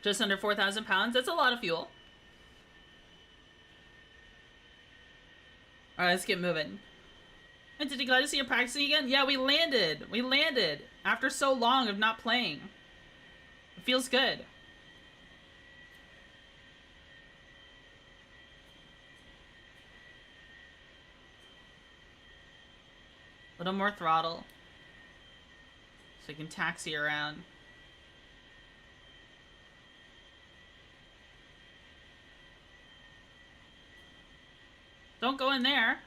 Speaker 1: Just under 4,000 pounds. That's a lot of fuel. Alright, let's get moving. Entity, glad to see you practicing again. Yeah, we landed. We landed. After so long of not playing. It feels good. A little more throttle. So you can taxi around. Don't go in there.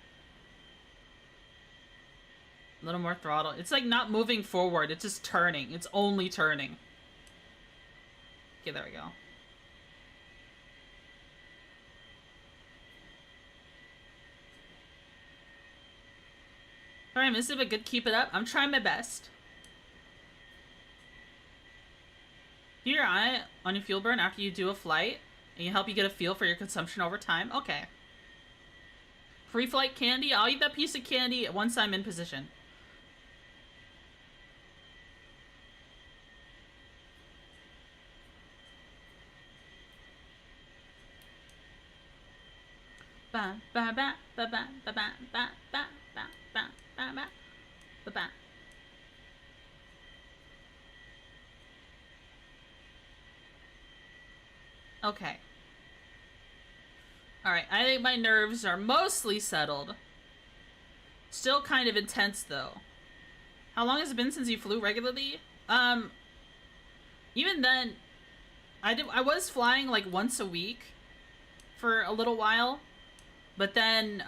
Speaker 1: A little more throttle. It's like not moving forward. It's just turning. It's only turning. Okay, there we go. Sorry, Mister, but good. Keep it up. I'm trying my best. Do your eye on your fuel burn after you do a flight, and help you get a feel for your consumption over time. Okay. Free flight candy. I'll eat that piece of candy once I'm in position. Ba ba ba ba ba ba ba ba ba ba ba ba ba ba. Okay. Alright, I think my nerves are mostly settled. Still kind of intense, though. How long has it been since you flew regularly? Even then, I was flying like once a week for a little while. But then,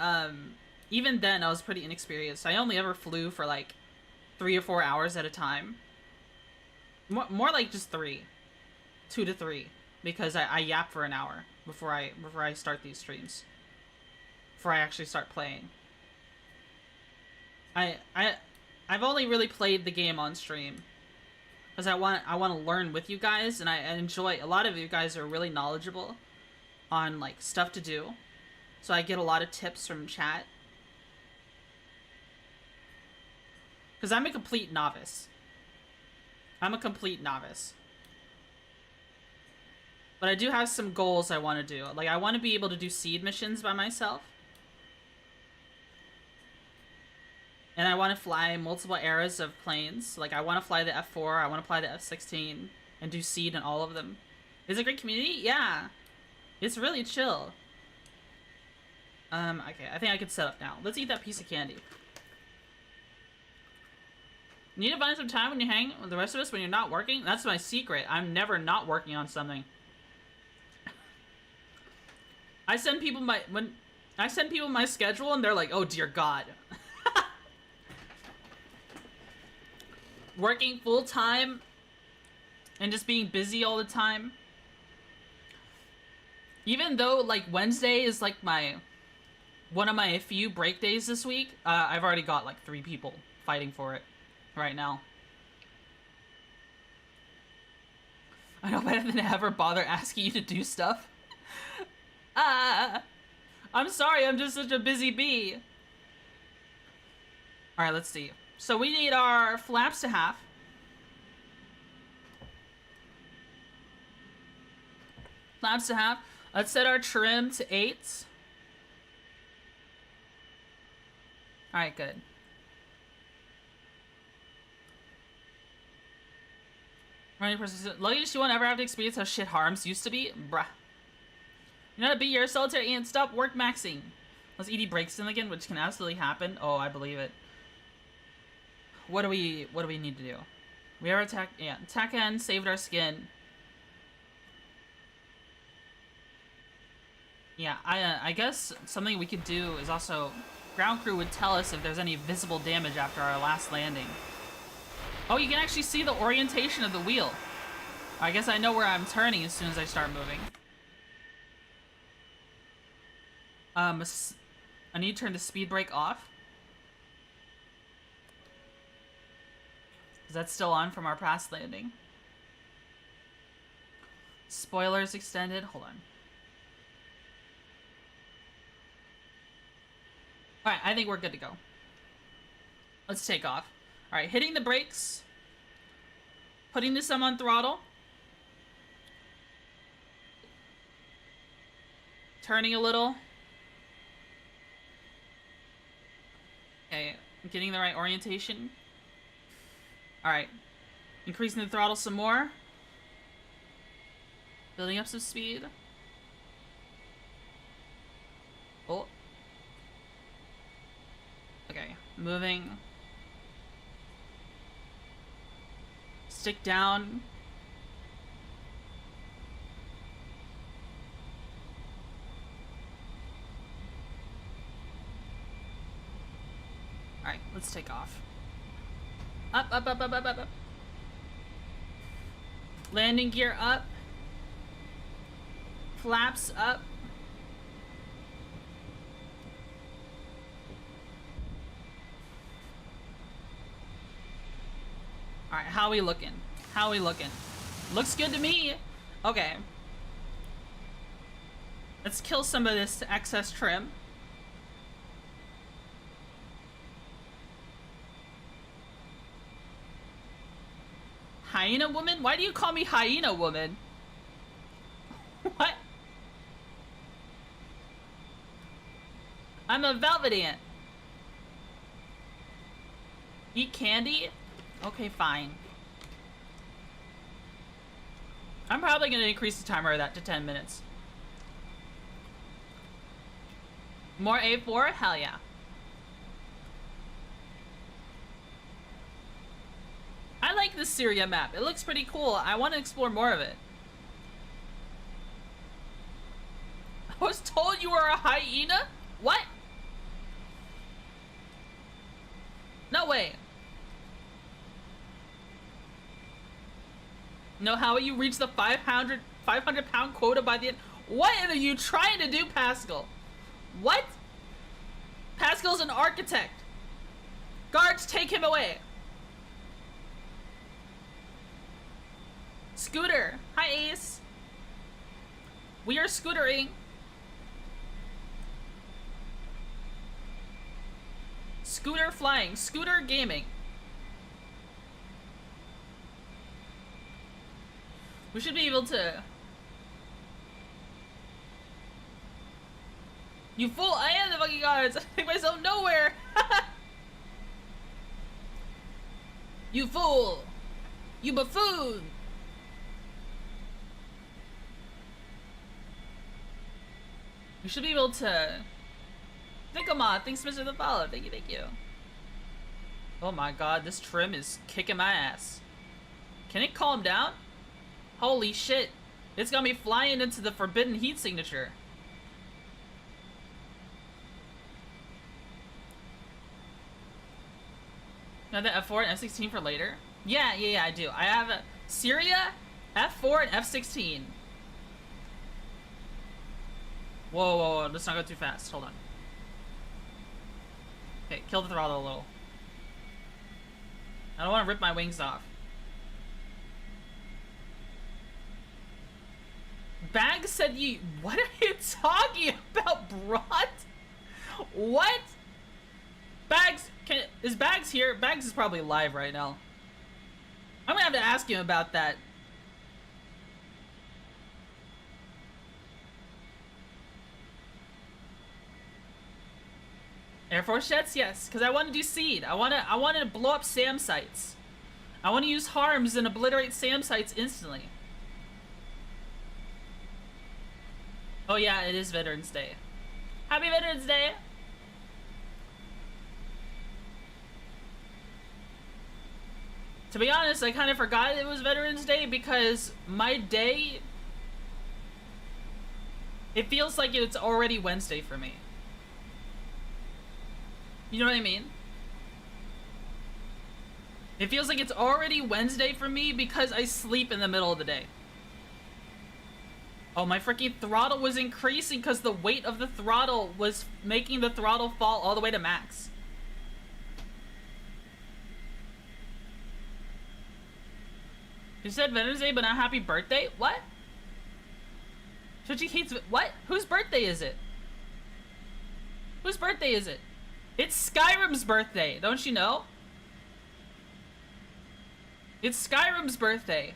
Speaker 1: even then I was pretty inexperienced. I only ever flew for like 3 or 4 hours at a time. More like just 3. 2 to 3. Because I yap for an hour before I start these streams. Before I actually start playing. I've only really played the game on stream because I want to learn with you guys, and I enjoy. A lot of you guys are really knowledgeable on like stuff to do, so I get a lot of tips from chat. Because I'm a complete novice. But I do have some goals I want to do. Like, I want to be able to do seed missions by myself. And I want to fly multiple eras of planes. Like, I want to fly the F4, I want to fly the F-16, and do seed in all of them. Is it a great community? Yeah. It's really chill. Okay, I think I can set up now. Let's eat that piece of candy. You need to find some time when you hang with the rest of us when you're not working? That's my secret. I'm never not working on something. I send people my schedule and they're like, oh dear God. Working full time and just being busy all the time. Even though like Wednesday is like one of my few break days this week, I've already got like 3 people fighting for it right now. I know better than to ever bother asking you to do stuff. I'm sorry, I'm just such a busy bee. Alright, let's see. So we need our flaps to half. Flaps to half. Let's set our trim to 8. Alright, good. Running persistent. Luckiest you won't ever have to experience how shit harms used to be? Bruh. You know how to be your solitary and stop work maxing. Unless ED breaks in again, which can absolutely happen. Oh, I believe it. What do we need to do? We are attack end saved our skin. Yeah, I guess something we could do is also ground crew would tell us if there's any visible damage after our last landing. Oh, you can actually see the orientation of the wheel. I guess I know where I'm turning as soon as I start moving. I need to turn the speed brake off. Is that still on from our past landing? Spoilers extended. Hold on. Alright, I think we're good to go. Let's take off. Alright, hitting the brakes. Putting this on throttle. Turning a little. Okay, getting the right orientation. Alright. Increasing the throttle some more. Building up some speed. Oh. Okay, moving. Stick down. Alright, let's take off. Up, up, up, up, up, up, up. Landing gear up. Flaps up. Alright, how we looking? How we looking? Looks good to me. Okay. Let's kill some of this excess trim. Hyena woman? Why do you call me hyena woman? What? I'm a velvet ant. Eat candy? Okay, fine. I'm probably gonna increase the timer of that to 10 minutes. More A4? Hell yeah. I like this Syria map. It looks pretty cool. I want to explore more of it. I was told you were a hyena? What? No way. No, how will you reach the 500 pound quota by the end? What are you trying to do, Pascal? What? Pascal's an architect. Guards, take him away. Scooter. Hi, Ace. We are scootering. Scooter flying. Scooter gaming. We should be able to... You fool! I am the fucking guards! I take myself nowhere! You fool! You buffoon! We should be able to... Thinkamon, thanks Mr. The Follow. Thank you, thank you. Oh my god, this trim is kicking my ass. Can it calm down? Holy shit. It's got me flying into the forbidden heat signature. Now the F4 and F16 for later? Yeah, I do. I have a Syria, F4, and F16. Whoa, whoa, whoa, let's not go too fast. Hold on. Okay, kill the throttle a little. I don't want to rip my wings off. Bags said you... What are you talking about, Brat? What? Bags... Is Bags here? Bags is probably live right now. I'm gonna have to ask him about that. Air Force jets? Yes, because I want to do seed. I want to blow up SAM sites. I want to use harms and obliterate SAM sites instantly. Oh yeah, it is Veterans Day. Happy Veterans Day! To be honest, I kind of forgot it was Veterans Day because my day... It feels like it's already Wednesday for me. You know what I mean? It feels like it's already Wednesday for me because I sleep in the middle of the day. Oh, my freaking throttle was increasing because the weight of the throttle was making the throttle fall all the way to max. You said Veterans Day, but not happy birthday? What? Twitchy hates... What? Whose birthday is it? Whose birthday is it? It's Skyrim's birthday, don't you know? It's Skyrim's birthday.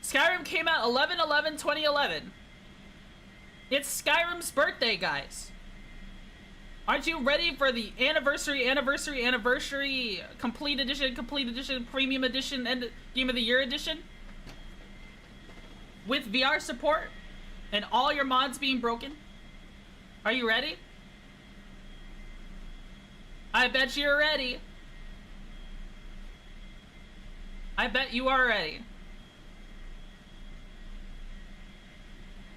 Speaker 1: Skyrim came out 11/11/2011. It's Skyrim's birthday, guys. Aren't you ready for the anniversary, complete edition, premium edition, and game of the year edition? With VR support and all your mods being broken? Are you ready? I bet you're ready. I bet you are ready.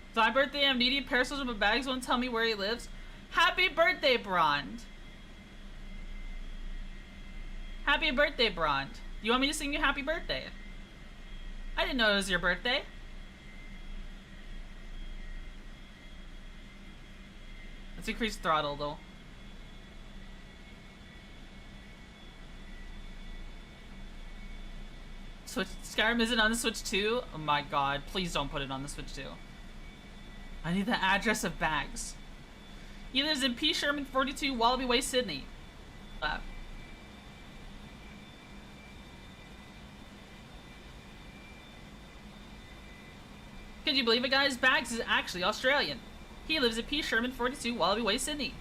Speaker 1: It's my birthday, I'm needy. Parasols with bags won't tell me where he lives. Happy birthday, Brond. Happy birthday, Brond. You want me to sing you happy birthday? I didn't know it was your birthday. Let's increase throttle, though. Switch. Skyrim isn't on the Switch 2? Oh my god, please don't put it on the Switch 2. I need the address of Bags. He lives in P. Sherman 42, Wallaby Way, Sydney. Could you believe it, guys? Bags is actually Australian. He lives at P. Sherman 42, Wallaby Way, Sydney.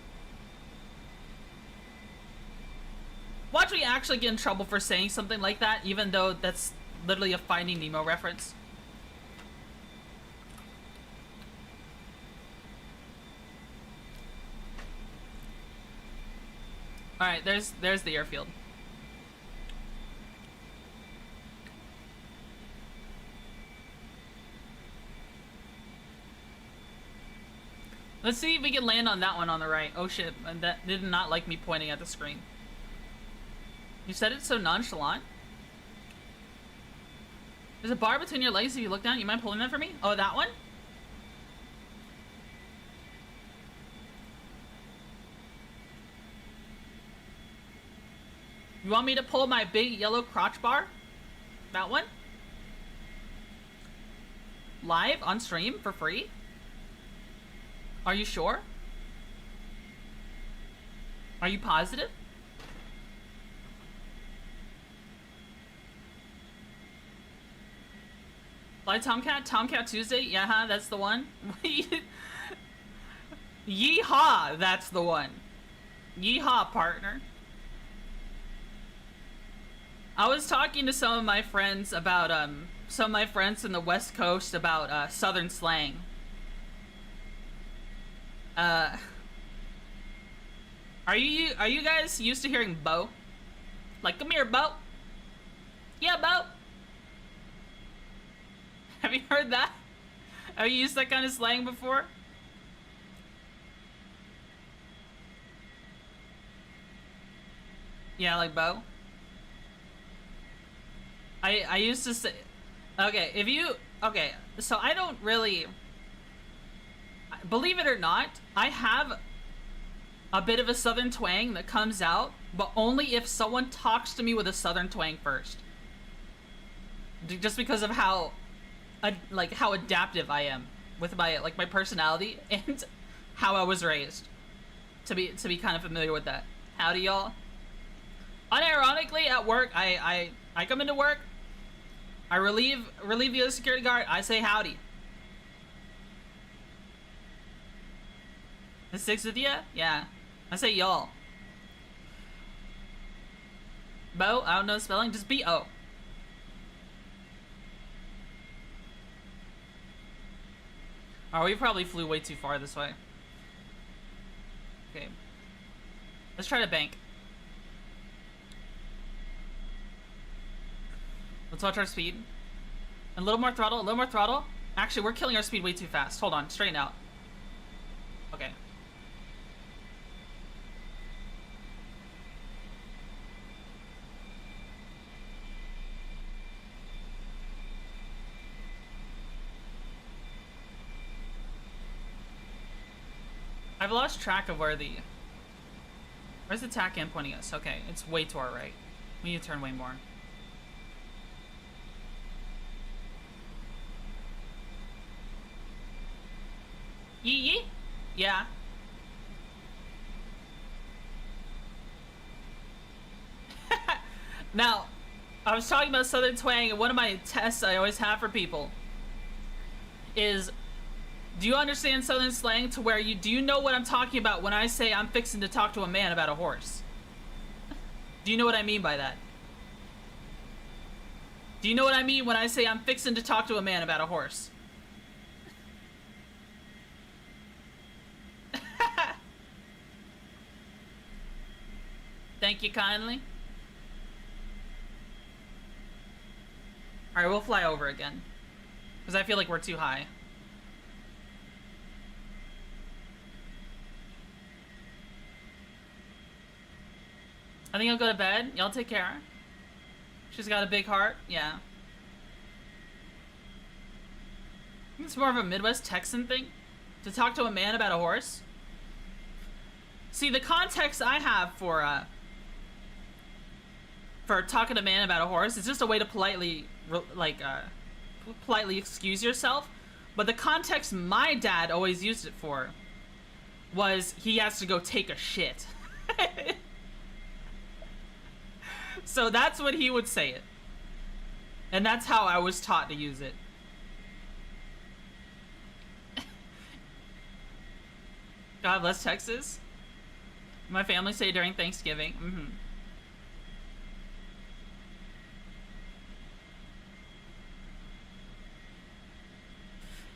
Speaker 1: Watch me actually get in trouble for saying something like that, even though that's literally a Finding Nemo reference. Alright, there's the airfield. Let's see if we can land on that one on the right. Oh shit, and that did not like me pointing at the screen. You said it so nonchalant. There's a bar between your legs if you look down. You mind pulling that for me? Oh, that one? You want me to pull my big yellow crotch bar? That one? Live on stream for free? Are you sure? Are you positive? Fly Tomcat? Tomcat Tuesday? Yeah, huh, that's the one. Yeehaw, that's the one. Yeehaw, partner. I was talking to some of my friends about, some of my friends in the West Coast about, Southern slang. Are you guys used to hearing Bo? Like, come here, Bo. Yeah, Bo. Have you heard that? Have you used that kind of slang before? Yeah, like Bo. I used to say, okay, if you, okay, so I don't really, believe it or not, I have a bit of a southern twang that comes out, but only if someone talks to me with a southern twang first. Just because of how, like, how adaptive I am with my, like, my personality and how I was raised. To be kind of familiar with that. Howdy, y'all. Unironically, at work, I come into work, I relieve the other security guard, I say howdy. The six with ya? Yeah. I say y'all. Bo, I don't know spelling, just B-O. Oh, we probably flew way too far this way. Okay. Let's try to bank. Let's watch our speed. A little more throttle, a little more throttle. Actually, we're killing our speed way too fast. Hold on, straighten out. Okay. I've lost track of where's the tack end pointing us? Okay, it's way to our right. We need to turn way more. Yee? Yeah. Now, I was talking about Southern twang, and one of my tests I always have for people is, do you understand Southern slang to where do you know what I'm talking about when I say I'm fixing to talk to a man about a horse? Do you know what I mean by that? Do you know what I mean when I say I'm fixing to talk to a man about a horse? Thank you kindly. Alright, we'll fly over again. Because I feel like we're too high. I think I'll go to bed. Y'all take care. She's got a big heart. Yeah. It's more of a Midwest Texan thing to talk to a man about a horse. See, the context I have for talking to a man about a horse is just a way to politely excuse yourself. But the context my dad always used it for was he has to go take a shit. So that's what he would say it. And that's how I was taught to use it. God bless Texas. My family say during Thanksgiving. Mm-hmm.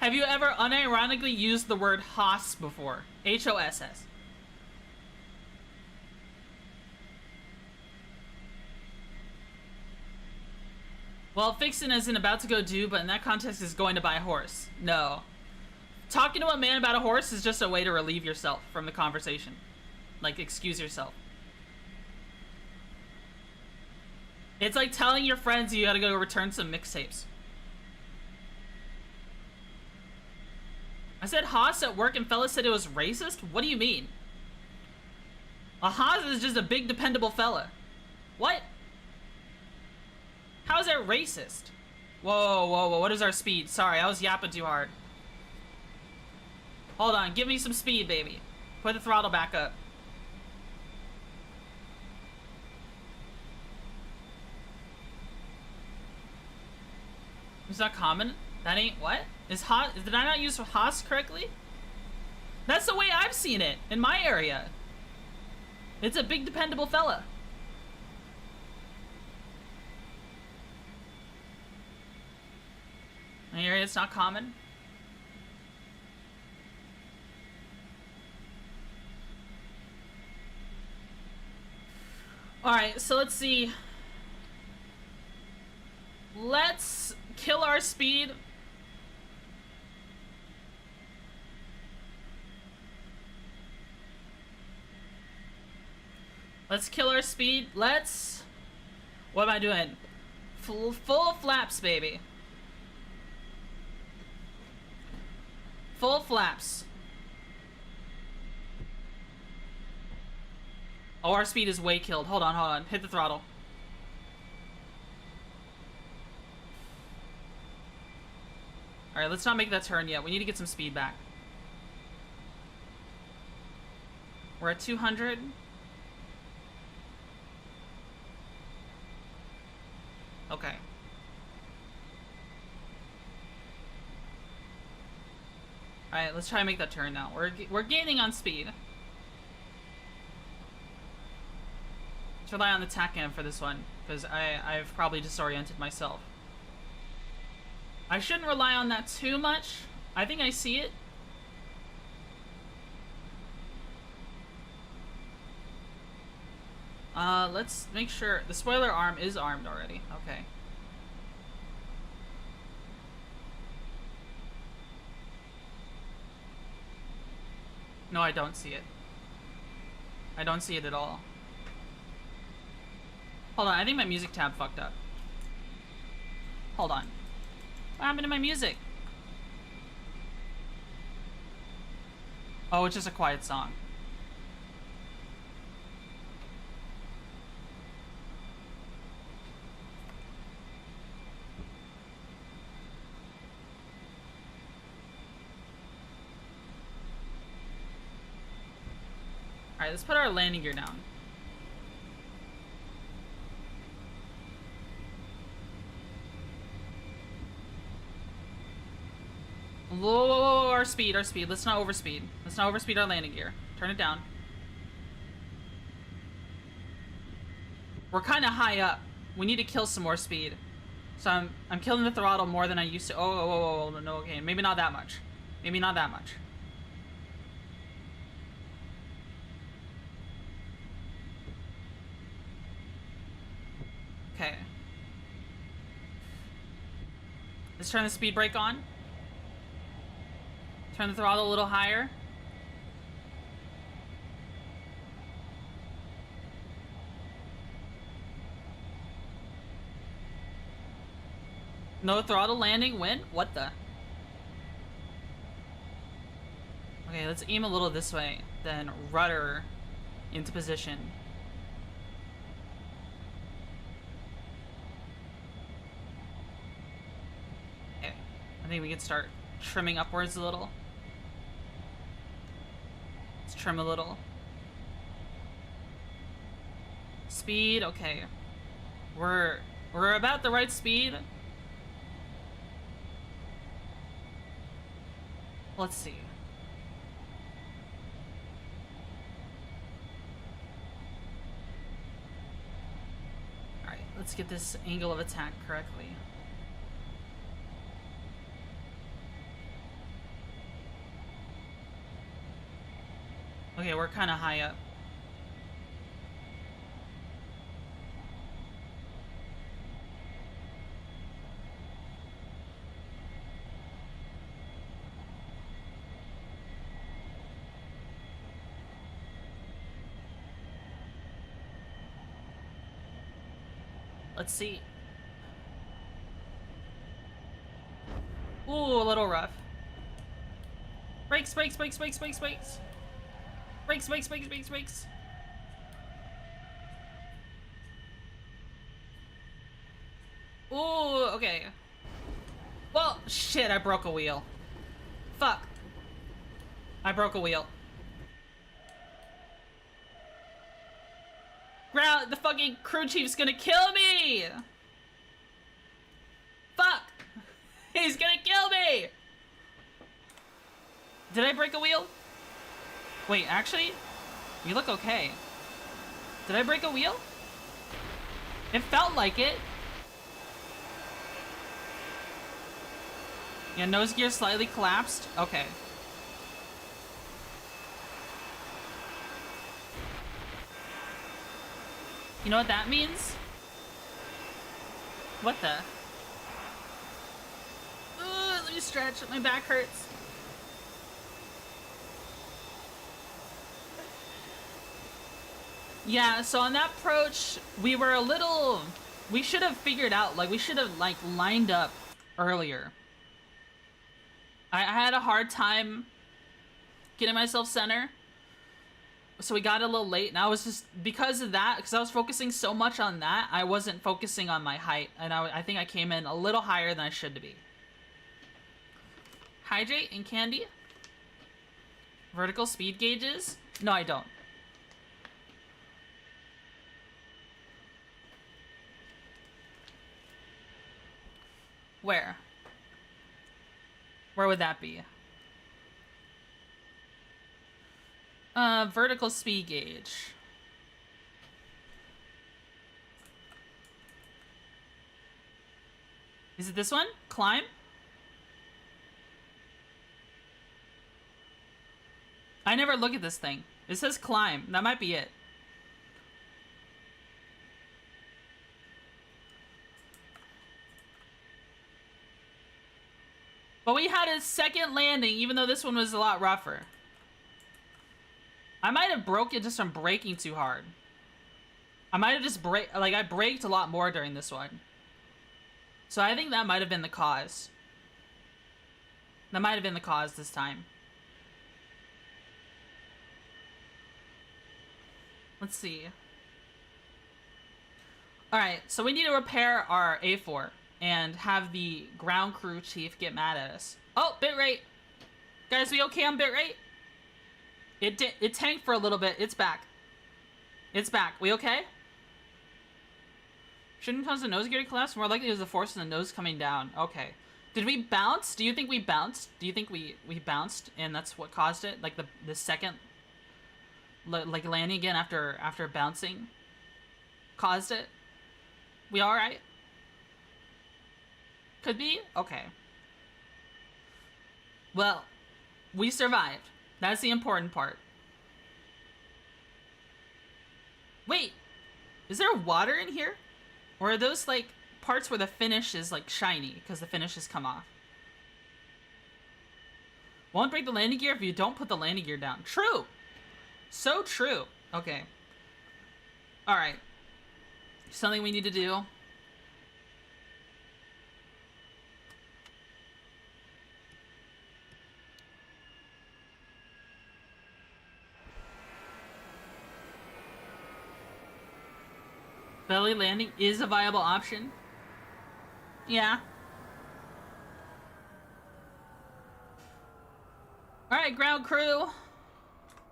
Speaker 1: Have you ever unironically used the word hoss before? H-O-S-S. Well, fixin' isn't about to go do, but in that context is going to buy a horse. No. Talking to a man about a horse is just a way to relieve yourself from the conversation. Like, excuse yourself. It's like telling your friends you gotta go return some mixtapes. I said hoss at work and fella said it was racist? What do you mean? A hoss is just a big dependable fella. What? How is that racist? Whoa, whoa, whoa, what is our speed? Sorry, I was yapping too hard. Hold on, give me some speed, baby. Put the throttle back up. It's not common? That ain't what? Is hoss, did I not use hoss correctly? That's the way I've seen it in my area. It's a big dependable fella. My area, it's not common. Alright, so let's see. Let's kill our speed. Let's kill our speed. Let's... What am I doing? Full flaps, baby. Full flaps. Oh, our speed is way killed. Hold on, hold on. Hit the throttle. Alright, let's not make that turn yet. We need to get some speed back. We're at 200. Okay. Alright, let's try and make that turn now. We're gaining on speed. Let's rely on the tack cam for this one, because I've probably disoriented myself. I shouldn't rely on that too much. I think I see it. Let's make sure the spoiler arm is armed already. Okay. No, I don't see it. I don't see it at all. Hold on, I think my music tab fucked up. Hold on. What happened to my music? Oh, it's just a quiet song. Alright, let's put our landing gear down. Whoa, whoa, whoa, our speed, our speed. Let's not overspeed. Let's not overspeed our landing gear. Turn it down. We're kind of high up. We need to kill some more speed. So I'm killing the throttle more than I used to. Oh, no, okay. Maybe not that much. Maybe not that much. Okay. Let's turn the speed brake on. Turn the throttle a little higher. No throttle landing, win? What the? Okay, let's aim a little this way, then rudder into position. Okay, I think we can start trimming upwards a little. Let's trim a little. Speed, okay. We're about the right speed. Let's see. Alright, let's get this angle of attack correctly. Okay, we're kind of high up. Let's see. Ooh, a little rough. Brakes, brakes, brakes, brakes, brakes, brakes. Brakes, brakes, brakes, brakes, brakes. Ooh, okay. Well, shit, I broke a wheel. Fuck. I broke a wheel. Ground, the fucking crew chief's gonna kill me! Fuck! He's gonna kill me! Did I break a wheel? Wait, actually, you look okay. Did I break a wheel? It felt like it. Yeah, nose gear slightly collapsed. Okay. You know what that means? What the? Ugh, let me stretch. My back hurts. Yeah, so on that approach, we were a little... We should have figured out, like, we should have, like, lined up earlier. I had a hard time getting myself center. So we got a little late, and I was just... Because of that, because I was focusing so much on that, I wasn't focusing on my height. And I think I came in a little higher than I should be. Hydrate and candy? Vertical speed gauges? No, I don't. Where? Where would that be? Vertical speed gauge. Is it this one? Climb? I never look at this thing. It says climb. That might be it. But we had a second landing, even though this one was a lot rougher. I might have broke it just from braking too hard. I might have just I braked a lot more during this one. So I think that might have been the cause. That might have been the cause this time. Let's see. Alright, so we need to repair our A4 and have the ground crew chief get mad at us. Oh, bitrate! Guys, we okay on bitrate? It tanked for a little bit. It's back. It's back. We okay? Shouldn't cause the nose gear to collapse. More likely it was the force in the nose coming down. Okay. Did we bounce? Do you think we bounced? Do you think we bounced and that's what caused it? Like the second like landing again after bouncing caused it? We all right? Could be? Okay. Well, we survived. That's the important part. Wait, is there water in here? Or are those like parts where the finish is like shiny because the finish has come off? Won't break the landing gear if you don't put the landing gear down. True. So true. Okay. Alright. Something we need to do. Belly landing is a viable option. Yeah. Alright, ground crew.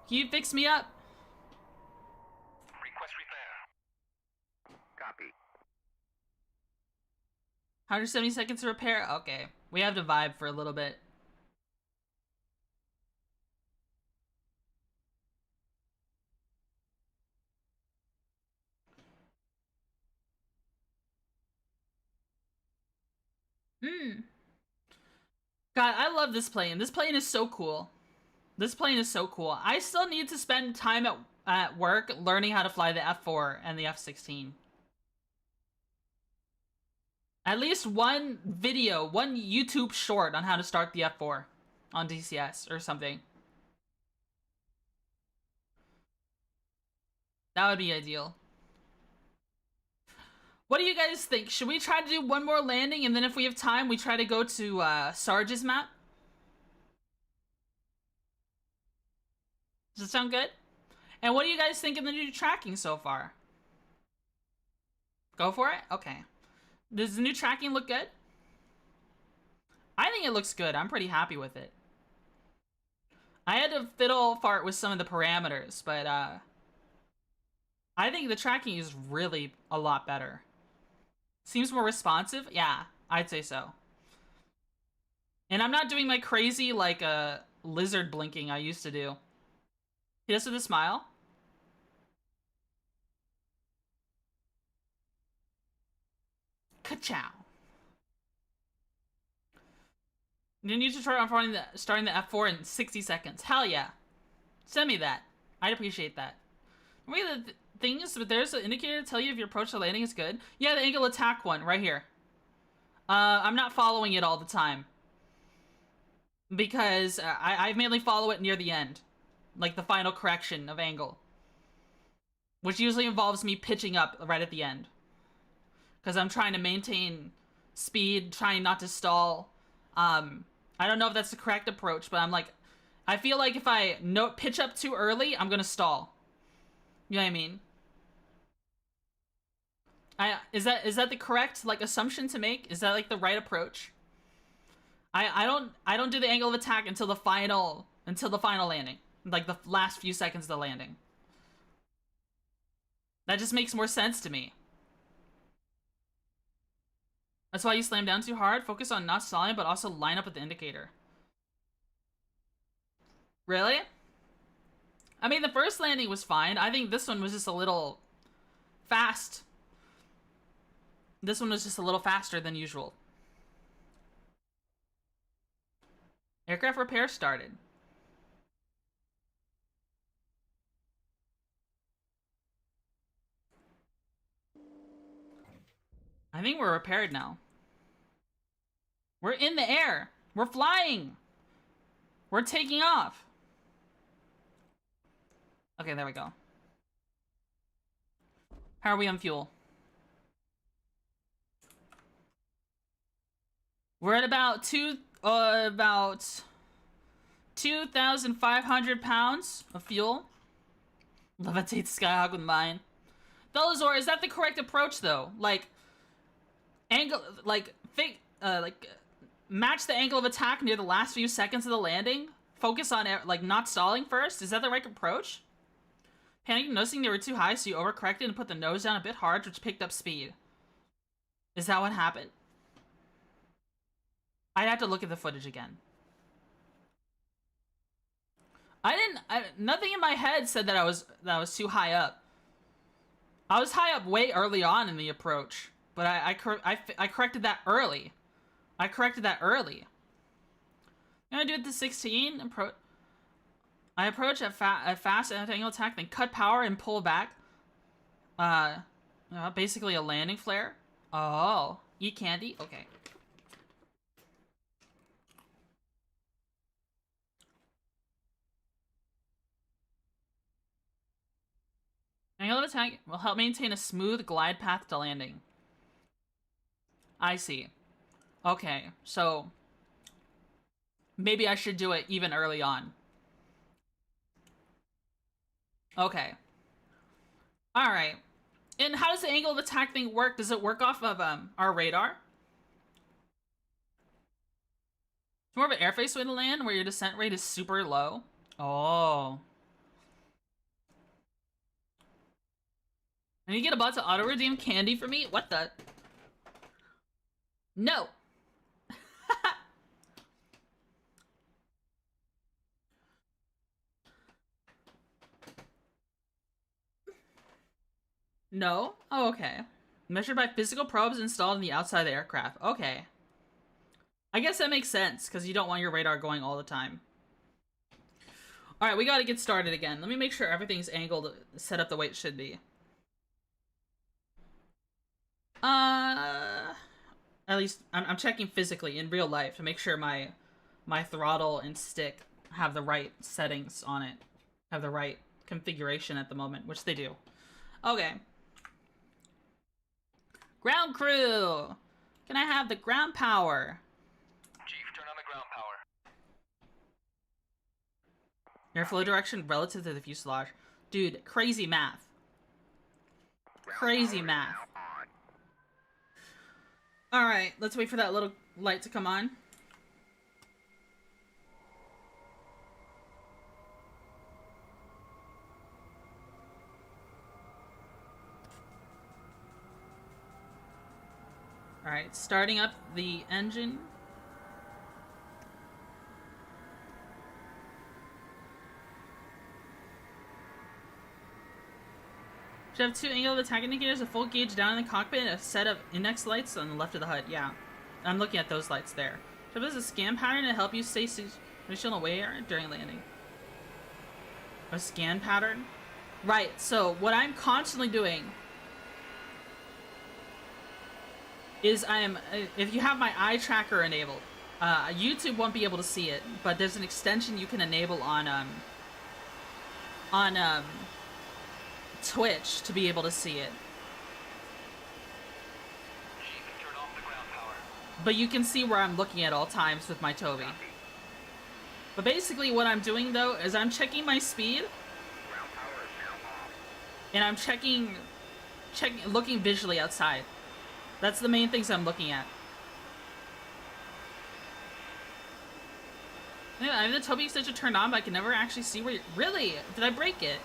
Speaker 1: Can you fix me up?
Speaker 2: Request repair. Copy.
Speaker 1: 170 seconds to repair? Okay. We have to vibe for a little bit. God, I love this plane. This plane is so cool. This plane is so cool. I still need to spend time at work learning how to fly the F4 and the F-16. At least one video, one YouTube short on how to start the F4 on DCS or something. That would be ideal. What do you guys think? Should we try to do one more landing and then if we have time, we try to go to Sarge's map? Does it sound good? And what do you guys think of the new tracking so far? Go for it? Okay. Does the new tracking look good? I think it looks good. I'm pretty happy with it. I had to fiddle fart with some of the parameters, but I think the tracking is really a lot better. Seems more responsive? Yeah, I'd say so. And I'm not doing my crazy, like, lizard blinking I used to do. Hit us with a smile. Ka-chow. You need to try on starting the F4 in 60 seconds. Hell yeah. Send me that. I'd appreciate that. Wait, the thing is, but there's an indicator to tell you if your approach to landing is good. Yeah, the angle attack one, right here. I'm not following it all the time. Because I mainly follow it near the end. Like the final correction of angle. Which usually involves me pitching up right at the end. Because I'm trying to maintain speed, trying not to stall. I don't know if that's the correct approach, but I'm like, I feel like if I pitch up too early, I'm gonna stall. You know what I mean? Is that the correct like assumption to make? Is that like the right approach? I don't do the angle of attack until the final landing, like the last few seconds of the landing. That just makes more sense to me. That's why you slam down too hard. Focus on not stalling, but also line up with the indicator. Really? I mean, the first landing was fine. I think this one was just a little fast. This one was just a little faster than usual. Aircraft repair started. I think we're repaired now. We're in the air. We're flying. We're taking off. Okay, there we go. How are we on fuel? We're at about 2,500 pounds of fuel. Levitate Skyhawk with mine. Thelazor, is that the correct approach though? Like, angle, like, match the angle of attack near the last few seconds of the landing? Focus on, like, not stalling first? Is that the right approach? Panicking, noticing they were too high, so you overcorrected and put the nose down a bit hard, which picked up speed. Is that what happened? I'd have to look at the footage again. Nothing in my head said that I was too high up. I was high up way early on in the approach, but I corrected that early. I corrected that early. I'm gonna do it to 16. I approach at fast angle attack, then cut power and pull back. Basically a landing flare. Oh, eat candy? Okay. Angle of attack will help maintain a smooth glide path to landing. I see. Okay, so maybe I should do it even early on. Okay. Alright. And how does the angle of attack thing work? Does it work off of our radar? It's more of an airface way to land where your descent rate is super low. Oh. And you get about to auto-redeem candy for me? What the? No! No? Oh, okay. Measured by physical probes installed on the outside of the aircraft. Okay. I guess that makes sense, because you don't want your radar going all the time. Alright, we gotta get started again. Let me make sure everything's angled, set up the way it should be. At least, I'm checking physically, in real life, to make sure my throttle and stick have the right settings on it. Have the right configuration at the moment, which they do. Okay. Ground crew! Can I have the ground power?
Speaker 2: Chief, turn on the ground power.
Speaker 1: Airflow direction relative to the fuselage. Dude, crazy math. Crazy math. Alright, let's wait for that little light to come on. Alright, starting up the engine. Should have 2 angle of attack indicators, a full gauge down in the cockpit, and a set of index lights on the left of the HUD. Yeah, I'm looking at those lights there. Should have a scan pattern to help you stay situational aware during landing. A scan pattern? Right, so what I'm constantly doing is if you have my eye tracker enabled, YouTube won't be able to see it, but there's an extension you can enable on Twitch to be able to see it.
Speaker 2: Chief, turn off the ground power.
Speaker 1: But you can see where I'm looking at all times with my Toby. But basically what I'm doing though is I'm checking my speed.
Speaker 2: Ground power is now off.
Speaker 1: And I'm looking visually outside. That's the main things I'm looking at. Yeah, I have the Toby extension turned on, but I can never actually see where really? Did I break it?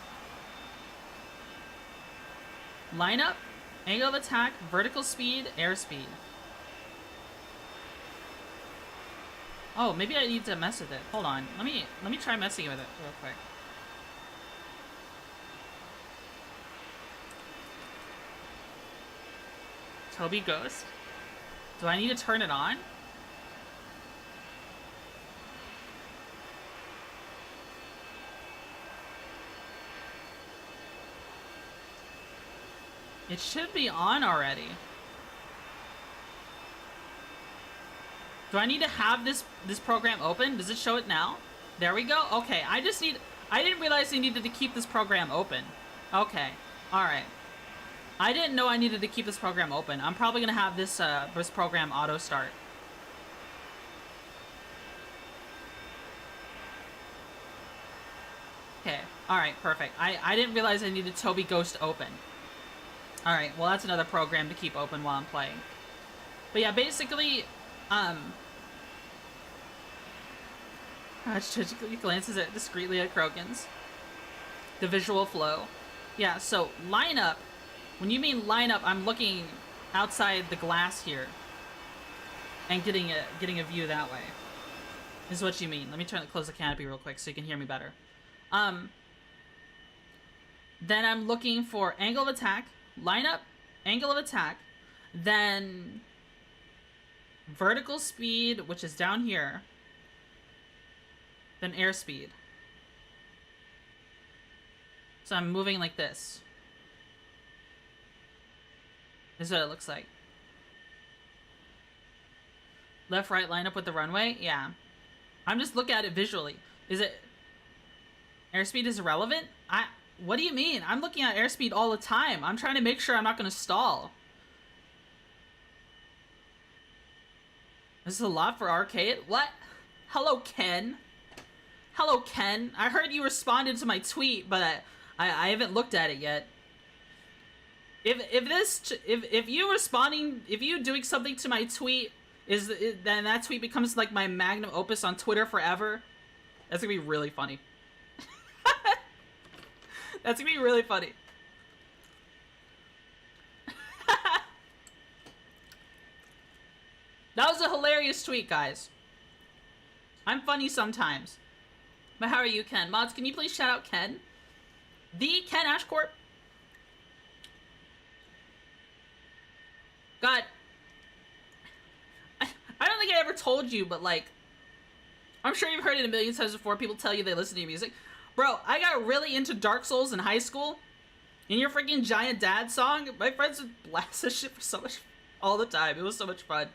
Speaker 1: Lineup, angle of attack, vertical speed, airspeed. Oh, maybe I need to mess with it. Hold on. Let me try messing with it real quick. Toby Ghost? Do I need to turn it on? It should be on already. Do I need to have this program open? Does it show it now? There we go. Okay, I didn't realize I needed to keep this program open. Okay, alright. I didn't know I needed to keep this program open. I'm probably gonna have this program auto start. Okay, alright, perfect. I didn't realize I needed Toby Ghost open. Alright, well that's another program to keep open while I'm playing. But yeah, basically, strategically glances discreetly at Krogan's. The visual flow. Yeah, so lineup. When you mean lineup, I'm looking outside the glass here. And getting a view that way. Is what you mean. Let me close the canopy real quick so you can hear me better. Then I'm looking for angle of attack. Lineup, angle of attack, then vertical speed, which is down here, then airspeed. So I'm moving like this. This is what it looks like. Left, right, line up with the runway? Yeah. I'm just looking at it visually. Is it... Airspeed is irrelevant? What do you mean? I'm looking at airspeed all the time. I'm trying to make sure I'm not going to stall. This is a lot for arcade? What? Hello, Ken. Hello, Ken. I heard you responded to my tweet, but I haven't looked at it yet. if you responding, if you doing something to my tweet then that tweet becomes like my magnum opus on Twitter forever. That's gonna be really funny. That's gonna be really funny. That was a hilarious tweet, guys. I'm funny sometimes. But how are you, Ken? Mods, can you please shout out Ken? The Ken Ashcorp? God. I don't think I ever told you, but like, I'm sure you've heard it a million times before. People tell you they listen to your music. Bro, I got really into Dark Souls in high school. And your freaking Giant Dad song, my friends would blast this shit for so much, all the time. It was so much fun.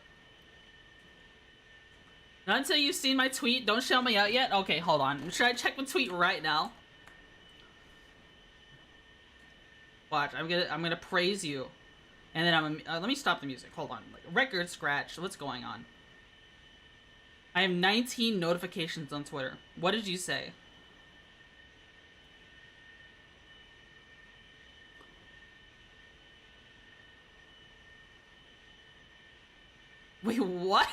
Speaker 1: Not until you've seen my tweet. Don't shout me out yet. Okay, hold on. Should I check my tweet right now? Watch, I'm gonna praise you, and then let me stop the music. Hold on. Like, record scratch. What's going on? I have 19 notifications on Twitter. What did you say? Wait, what?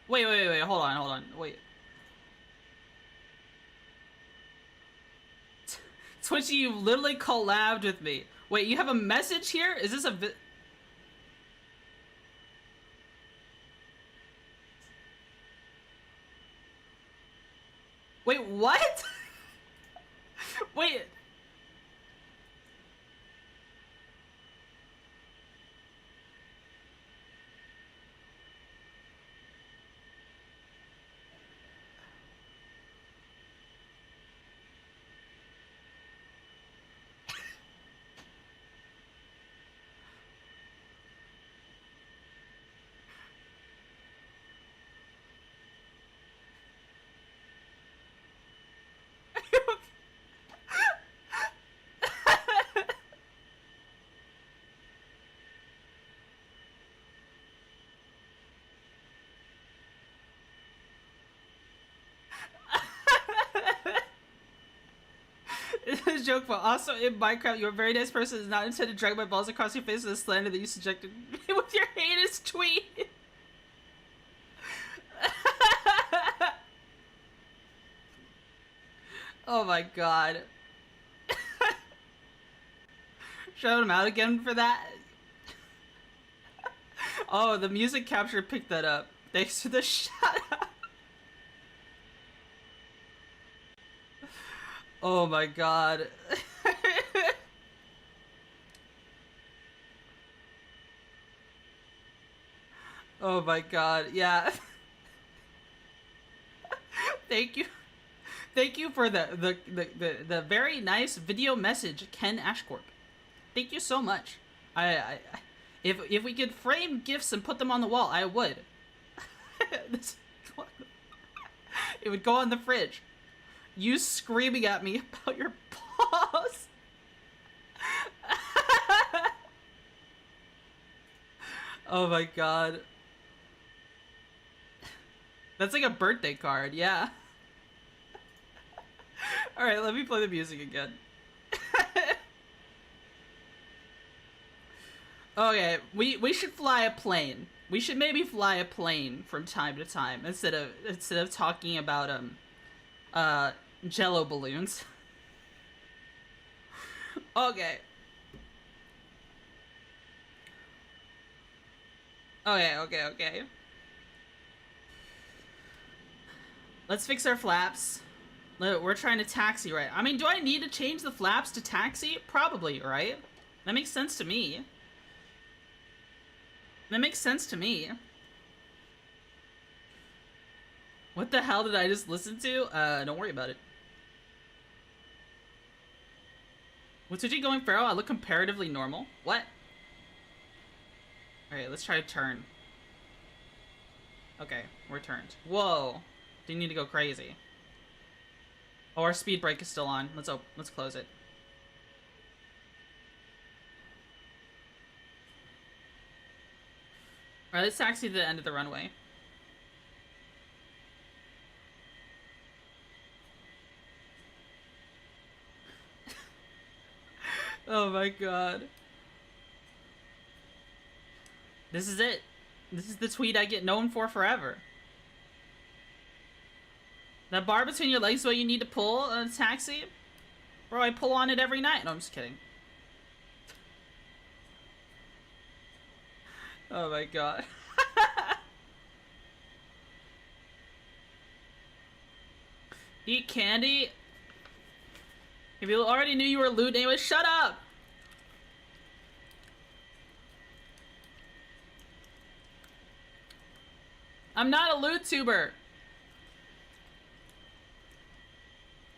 Speaker 1: Wait, hold on, wait. Twitchy, you literally collabed with me. Wait, you have a message here? Is this a Wait, what? Wait. It's a joke, but also in Minecraft, you're a very nice person. It's not intended to drag my balls across your face with a slander that you subjected me with your heinous tweet. Oh my god. Shout him out again for that. Oh, the music capture picked that up. Thanks for the shout out. Oh my god. Oh my god, yeah. Thank you. Thank you for the very nice video message, Ken Ashcorp. Thank you so much. If we could frame gifts and put them on the wall, I would. It would go on the fridge. You screaming at me about your paws. Oh my god. That's like a birthday card, yeah. Alright, let me play the music again. Okay, we should fly a plane. We should maybe fly a plane from time to time instead of talking about Jello balloons. Okay. Okay. Let's fix our flaps. We're trying to taxi, right? I mean, do I need to change the flaps to taxi? Probably, right? That makes sense to me. That makes sense to me. What the hell did I just listen to? Don't worry about it. Was Twitchy going feral? I look comparatively normal. What? Alright, let's try to turn. Okay, we're turned. Whoa. Didn't need to go crazy. Oh, our speed brake is still on. Let's close it. Alright, let's taxi to the end of the runway. Oh my god. This is it. This is the tweet I get known for forever. That bar between your legs is what you need to pull on a taxi? Bro, I pull on it every night. No, I'm just kidding. Oh my god. Eat candy? If you already knew you were loot anyway, shut up! I'm not a loot tuber.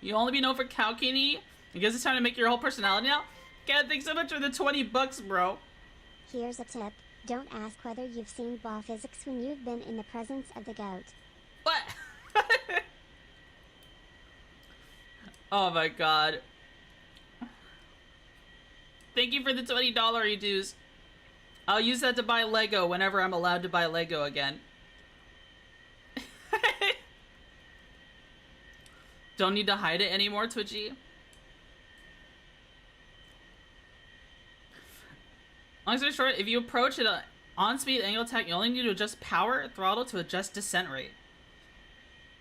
Speaker 1: You only be known for Kalkini? I guess it's time to make your whole personality now? God, thanks so much for the 20 bucks, bro.
Speaker 3: Here's a tip. Don't ask whether you've seen ball physics when you've been in the presence of the goat.
Speaker 1: What? Oh my god. Thank you for the $20 reduce. I'll use that to buy Lego whenever I'm allowed to buy Lego again. Don't need to hide it anymore, Twitchy. Long story short, if you approach at an on-speed angle attack, you only need to adjust power throttle to adjust descent rate.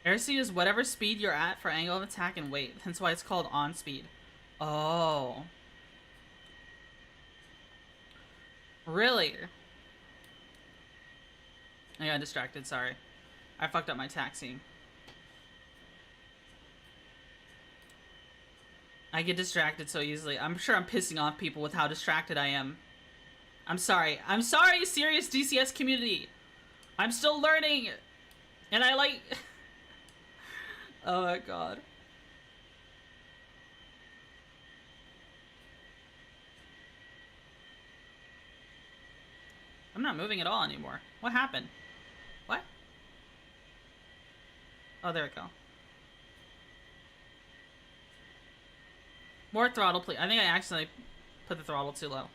Speaker 1: Airspeed is whatever speed you're at for angle of attack and weight. Hence why it's called on-speed. Oh. Really? I got distracted, sorry. I fucked up my taxiing. I get distracted so easily. I'm sure I'm pissing off people with how distracted I am. I'm sorry. I'm sorry, serious DCS community. I'm still learning. And I like... Oh my god. I'm not moving at all anymore. What happened? What? Oh, there we go. More throttle, please. I think I accidentally put the throttle too low.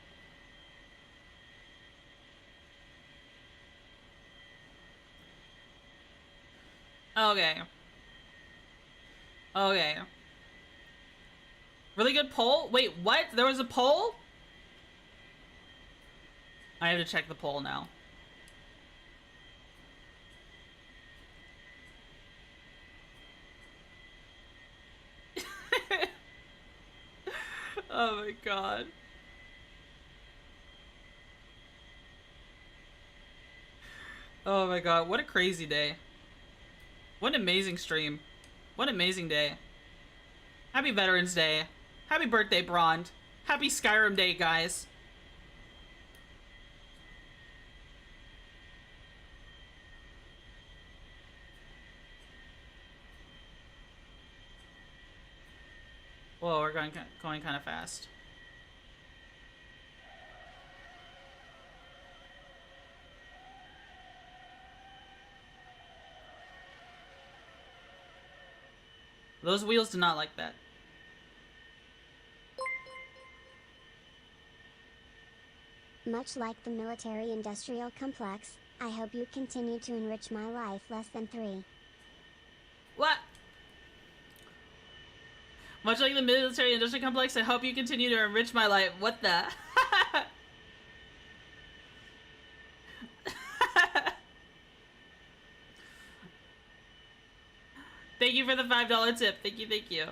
Speaker 1: Okay. Okay. Really good poll? Wait, what? There was a poll? I have to check the poll now. Oh my god. Oh my god, what a crazy day. What an amazing stream. What an amazing day. Happy Veterans Day. Happy birthday, Brond. Happy Skyrim Day, guys. Whoa, we're going kind of fast. Those wheels do not like that.
Speaker 3: Much like the military-industrial complex, I hope you continue to enrich my life less than 3.
Speaker 1: What? Much like the military industrial complex, I hope you continue to enrich my life. What the? Thank you for the $5 tip. Thank you, thank you.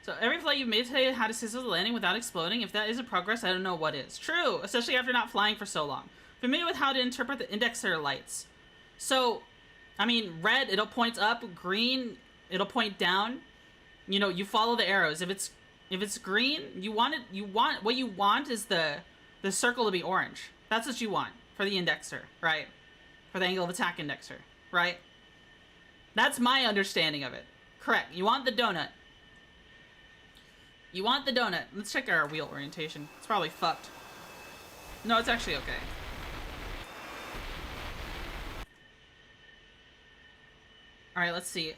Speaker 1: So every flight you've made today had to sizzle the landing without exploding. If that isn't progress, I don't know what is. True, especially after not flying for so long. Familiar with how to interpret the indexer lights. So, I mean, red, it'll point up. Green, it'll point down. You know, you follow the arrows. If it's green, what you want is the circle to be orange. That's what you want for the indexer, right? For the angle of attack indexer, right? That's my understanding of it. Correct. You want the donut. You want the donut. Let's check our wheel orientation. It's probably fucked. No, it's actually okay. Alright, let's see.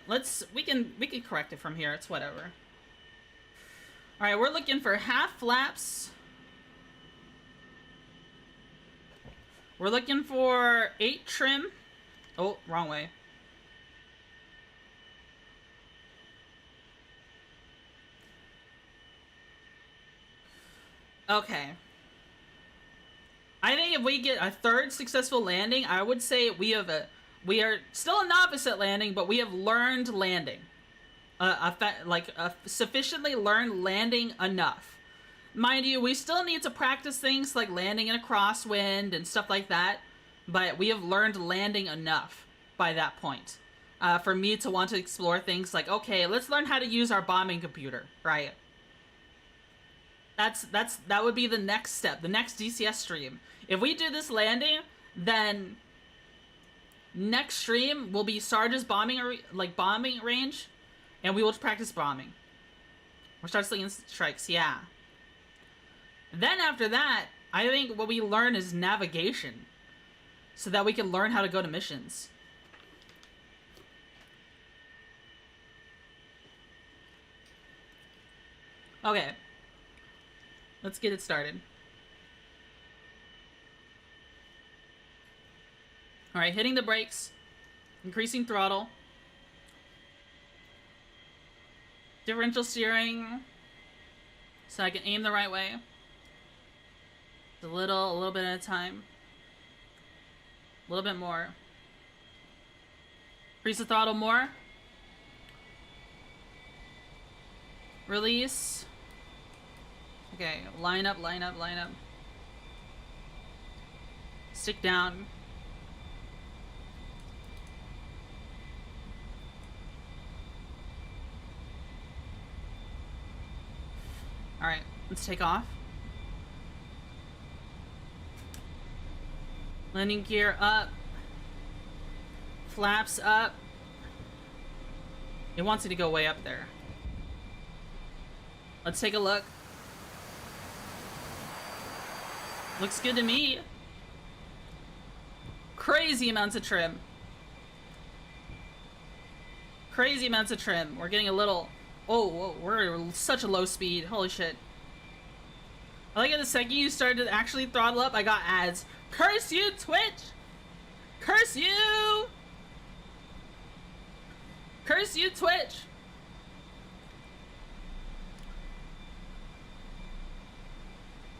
Speaker 1: We can correct it from here. It's whatever. Alright, we're looking for half flaps. We're looking for 8 trim. Oh, wrong way. Okay. I think if we get a third successful landing, I would say we are still a novice at landing, but we have learned landing. Sufficiently learned landing enough. Mind you, we still need to practice things like landing in a crosswind and stuff like that, but we have learned landing enough by that point. For me to want to explore things like, okay, let's learn how to use our bombing computer, right? That would be the next step, the next DCS stream. If we do this landing, then next stream will be Sarge's bombing range, and we will practice bombing. We'll start slinging strikes, yeah. Then after that, I think what we learn is navigation, so that we can learn how to go to missions. Okay. Let's get it started. Alright, hitting the brakes. Increasing throttle. Differential steering. So I can aim the right way. A little bit at a time. A little bit more. Increase the throttle more. Release. Okay, line up, line up, line up. Stick down. Alright, let's take off. Landing gear up. Flaps up. It wants you to go way up there. Let's take a look. Looks good to me. Crazy amounts of trim. Crazy amounts of trim. We're getting a little... Oh, whoa, we're such a low speed. Holy shit. I like it the second you started to actually throttle up, I got ads. Curse you, Twitch! Curse you! Curse you, Twitch!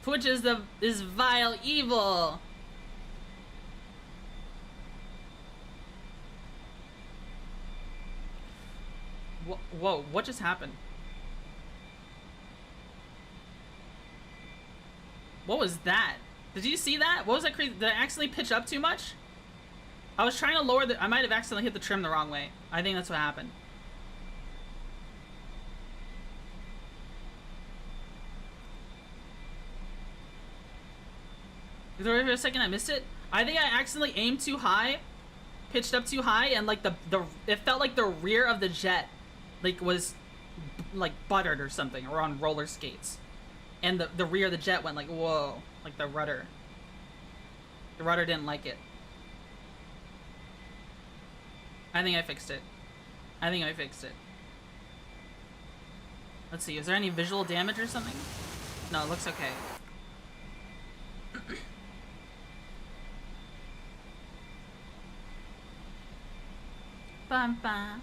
Speaker 1: Twitch is vile evil. Whoa, what just happened? What was that? Did you see that? What was that crazy? Did I accidentally pitch up too much? I was trying to lower the... I might have accidentally hit the trim the wrong way. I think that's what happened. For a second I missed it. I think I accidentally aimed too high, pitched up too high, and like it felt like the rear of the jet like was like buttered or something, or on roller skates, and the rear of the jet went like whoa, like the rudder didn't like it. I think I fixed it. Let's see, is there any visual damage or something? No, it looks okay. Bum, bum.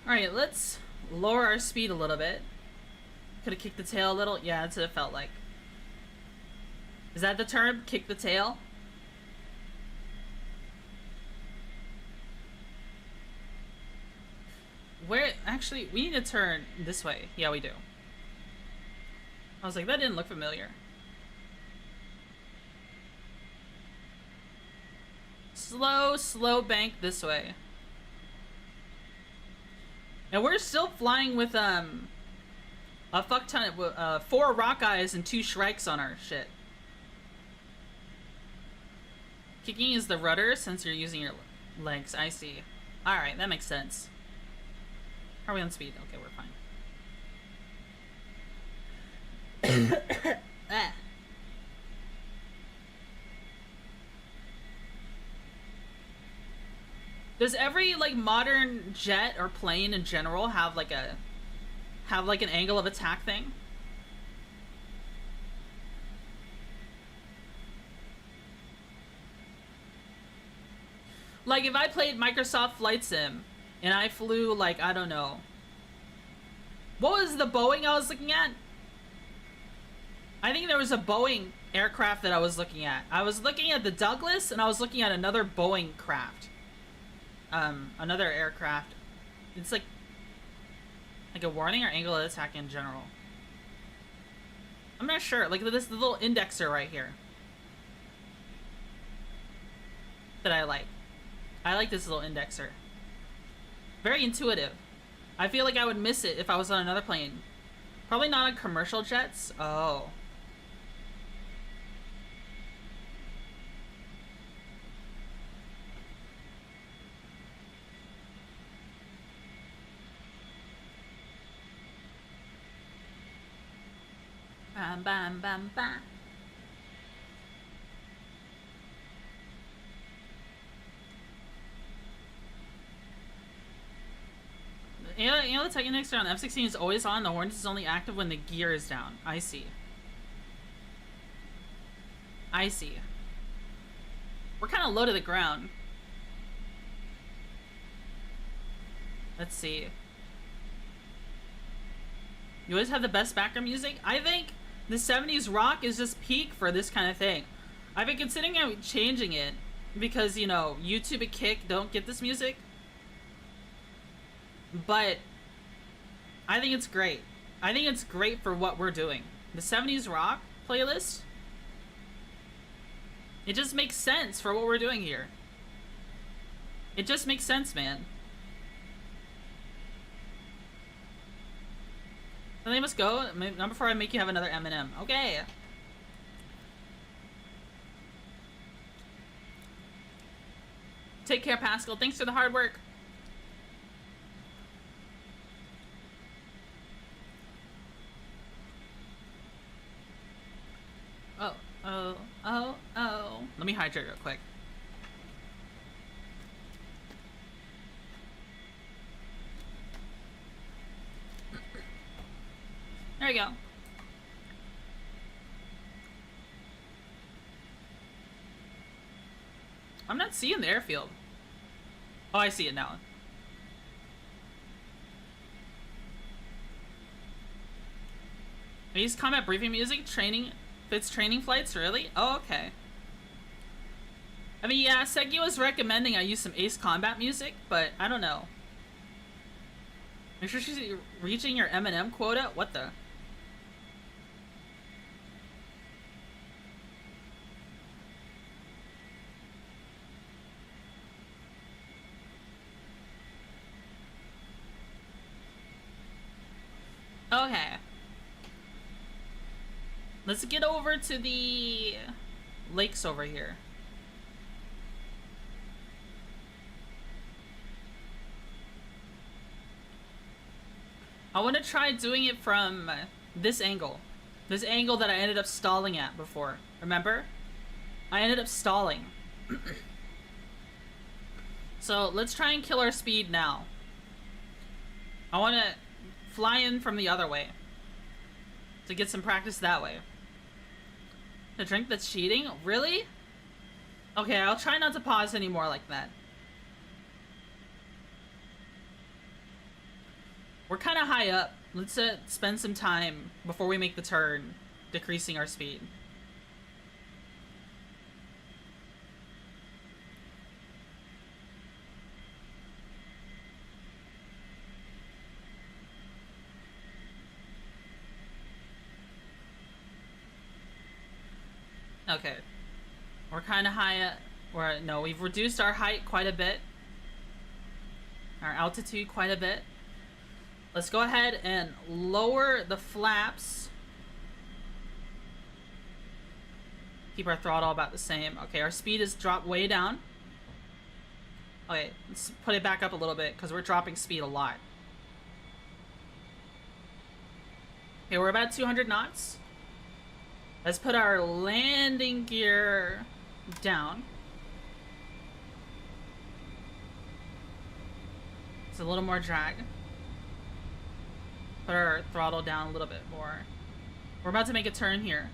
Speaker 1: Alright, let's lower our speed a little bit. Could have kicked the tail a little. Yeah, that's what it felt like. Is that the term? Kick the tail? Where, actually, we need to turn this way. Yeah, we do. I was like, that didn't look familiar. Slow bank this way. And we're still flying with, a fuck ton of, 4 rock eyes and 2 shrikes on our shit. Kicking is the rudder since you're using your legs. I see. Alright, that makes sense. How are we on speed? Okay, we're fine. Ah. Does every like modern jet or plane in general have like an angle of attack thing? Like, if I played Microsoft Flight Sim, and I flew, like, I don't know. What was the Boeing I was looking at? I think there was a Boeing aircraft that I was looking at. I was looking at the Douglas, and I was looking at another Boeing craft. Another aircraft. It's like a warning or angle of attack in general. I'm not sure. Like, this little indexer right here. That I like. I like this little indexer. Very intuitive. I feel like I would miss it if I was on another plane. Probably not on commercial jets. Oh. Bam, bam, bam, bam. You know the tech index on F-16 is always on, the Hornets is only active when the gear is down. I see. I see. We're kind of low to the ground. Let's see. You always have the best background music? I think the 70s rock is just peak for this kind of thing. I've been considering changing it because, you know, YouTube and Kick don't get this music. But I think it's great. I think it's great for what we're doing. The 70s rock playlist, it just makes sense for what we're doing here. It just makes sense, man. And they must go. Not before I make you have another M&M. Okay. Take care, Pascal. Thanks for the hard work. Oh. Let me hydrate real quick. There you go. I'm not seeing the airfield. Oh, I see it now. Ace combat briefing music training fits training flights, really? Oh, okay. I mean, yeah, Segi was recommending I use some Ace Combat music, but I don't know. Make sure she's reaching your M&M quota? What the? Okay. Let's get over to the lakes over here. I want to try doing it from this angle. This angle that I ended up stalling at before. Remember? I ended up stalling. So let's try and kill our speed now. I want to fly in from the other way to get some practice that way. The drink that's cheating? Really? Okay, I'll try not to pause anymore like that. We're kind of high up. Let's spend some time before we make the turn, decreasing our speed. Okay. We're kind of high up. No, we've reduced our height quite a bit. Our altitude quite a bit. Let's go ahead and lower the flaps. Keep our throttle about the same. Okay, our speed is dropped way down. Okay, let's put it back up a little bit because we're dropping speed a lot. Okay, we're about 200 knots. Let's put our landing gear down. It's a little more drag. Put our throttle down a little bit more. We're about to make a turn here.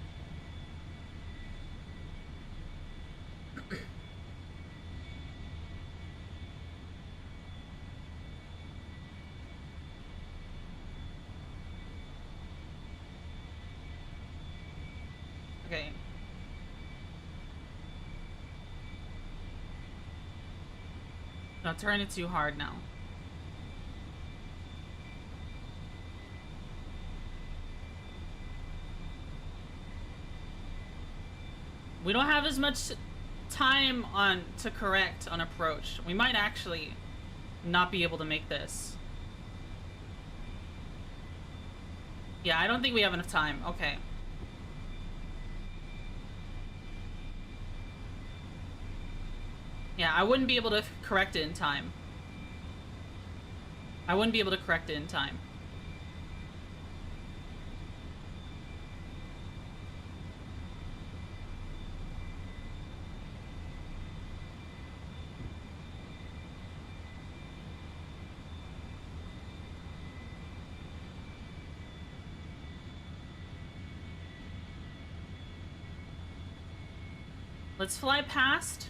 Speaker 1: Okay. Don't turn it too hard now. We don't have as much time to correct on approach. We might actually not be able to make this. Yeah, I don't think we have enough time. Okay. Yeah, I wouldn't be able to correct it in time. I wouldn't be able to correct it in time. Let's fly past.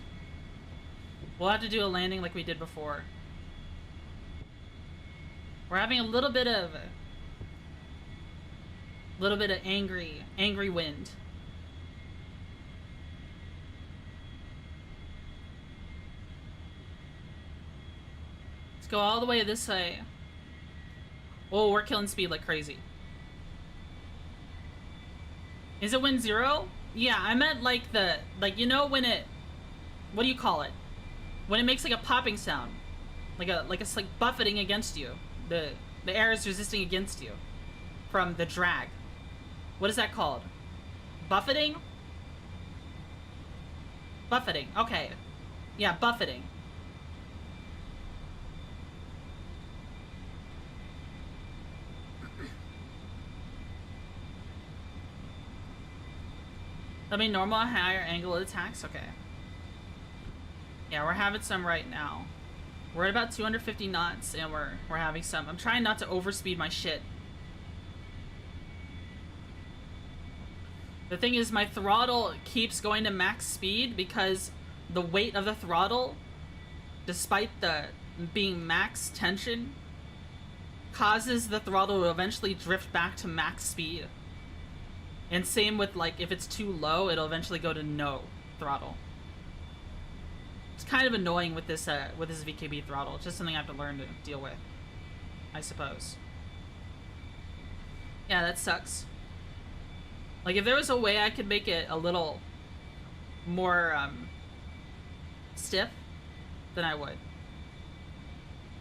Speaker 1: We'll have to do a landing like we did before. We're having a little bit of angry wind. Let's go all the way this way. Oh, we're killing speed like crazy. Is it wind 0? Yeah, I meant like you know when it, what do you call it? When it makes like a popping sound. Like it's like buffeting against you. The air is resisting against you from the drag. What is that called? Buffeting? Buffeting. Okay. Yeah, buffeting. I mean, normal, higher angle attacks? Okay. Yeah, we're having some right now. We're at about 250 knots, and we're having some. I'm trying not to overspeed my shit. The thing is, my throttle keeps going to max speed because the weight of the throttle, despite the being max tension, causes the throttle to eventually drift back to max speed. And same with, like, if it's too low, it'll eventually go to no throttle. It's kind of annoying with this VKB throttle. It's just something I have to learn to deal with, I suppose. Yeah, that sucks. Like, if there was a way I could make it a little more, stiff, then I would.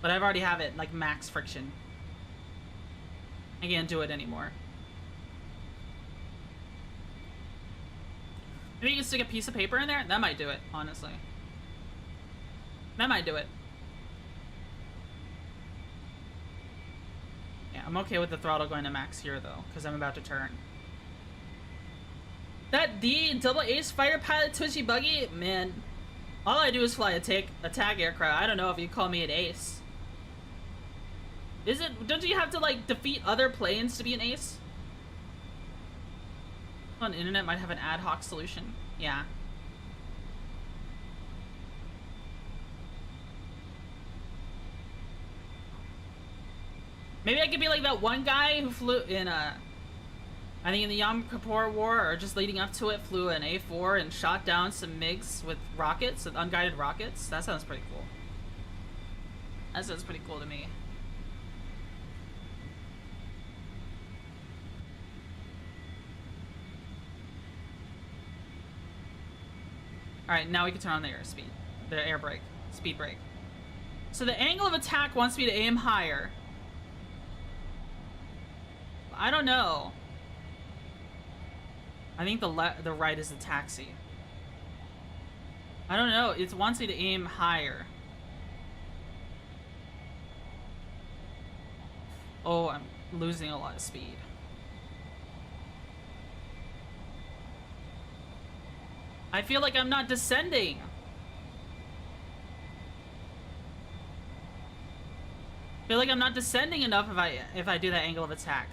Speaker 1: But I've already have it, like, max friction. I can't do it anymore. Maybe you can stick a piece of paper in there? That might do it, honestly. That might do it. Yeah, I'm okay with the throttle going to max here, though, because I'm about to turn. That D double ace fighter pilot Twitchy buggy? Man, all I do is fly attack aircraft. I don't know if you call me an ace. Is it? Don't you have to, like, defeat other planes to be an ace? On the internet might have an ad hoc solution. Yeah. Maybe I could be like that one guy who flew in I think in the Yom Kippur War, or just leading up to it, flew an A4 and shot down some MiGs with rockets, with unguided rockets. That sounds pretty cool. That sounds pretty cool to me. Alright, now we can turn on the airspeed. The air brake. Speed brake. So the angle of attack wants me to aim higher. I don't know. I think the right is the taxi. I don't know. It wants me to aim higher. Oh, I'm losing a lot of speed. I feel like I'm not descending. I feel like I'm not descending enough if I do that angle of attack.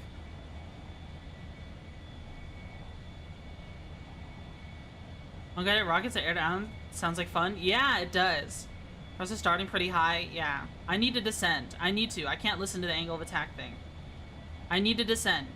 Speaker 1: Unguided rockets that air down sounds like fun. Yeah, it does. Also starting pretty high. Yeah, I need to descend. I need to. I can't listen to the angle of attack thing. I need to descend.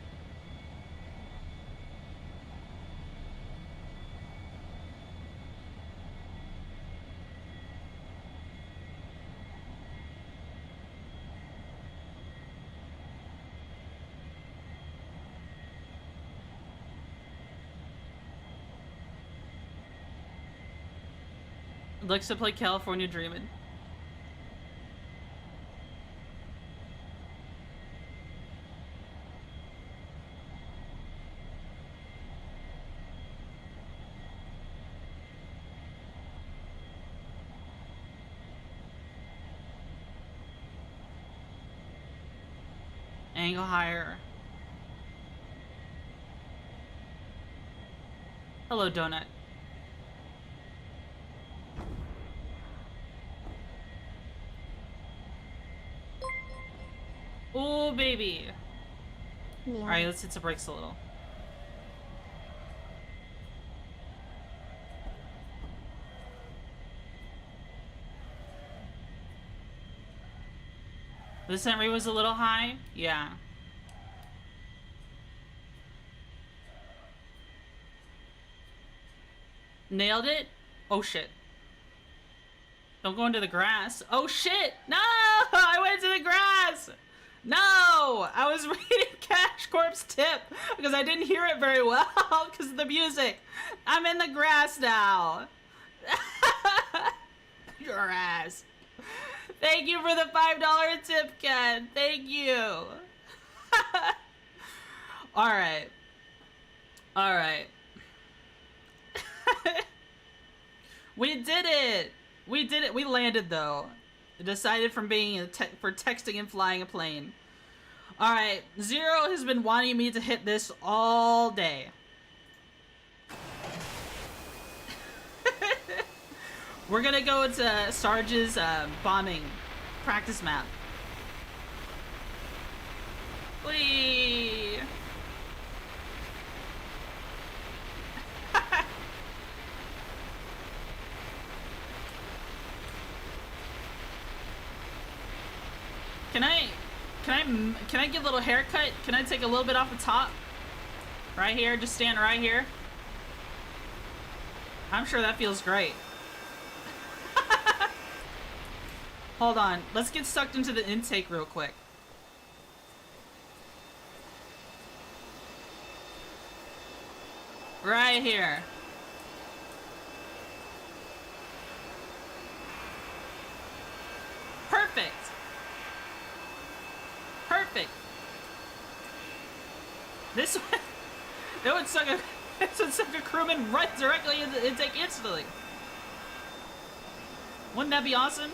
Speaker 1: Likes to play California Dreamin'. Angle higher. Hello, Donut. Oh, baby. Alright, let's hit the brakes a little. The descent rate was a little high? Yeah. Nailed it? Oh shit. Don't go into the grass. Oh shit! No! I went into the grass! No! I was reading Cash Corp's tip because I didn't hear it very well because of the music. I'm in the grass now. Your ass. Thank you for the $5 tip, Ken. Thank you. Alright. Alright. We did it! We did it. We landed, though. Decided from being for texting and flying a plane. Alright. Zero has been wanting me to hit this all day. We're gonna go into Sarge's bombing practice map. Whee! Can I get a little haircut? Can I take a little bit off the top? Right here, just stand right here. I'm sure that feels great. Hold on, let's get sucked into the intake real quick. Right here. Perfect. Perfect. This one, it would suck a crewman right directly into the intake instantly. Wouldn't that be awesome?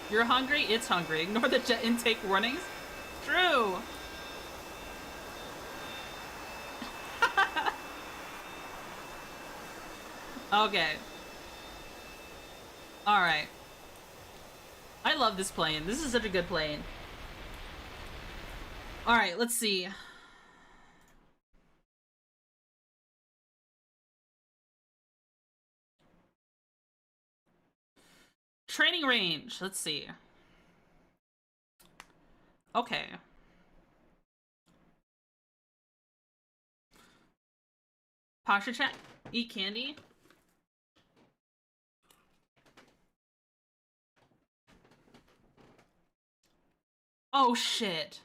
Speaker 1: You're hungry? It's hungry. Ignore the jet intake warnings. True. Okay. Alright. I love this plane. This is such a good plane. Alright, let's see. Training range. Let's see. Okay. Posture check. Eat candy. Oh shit.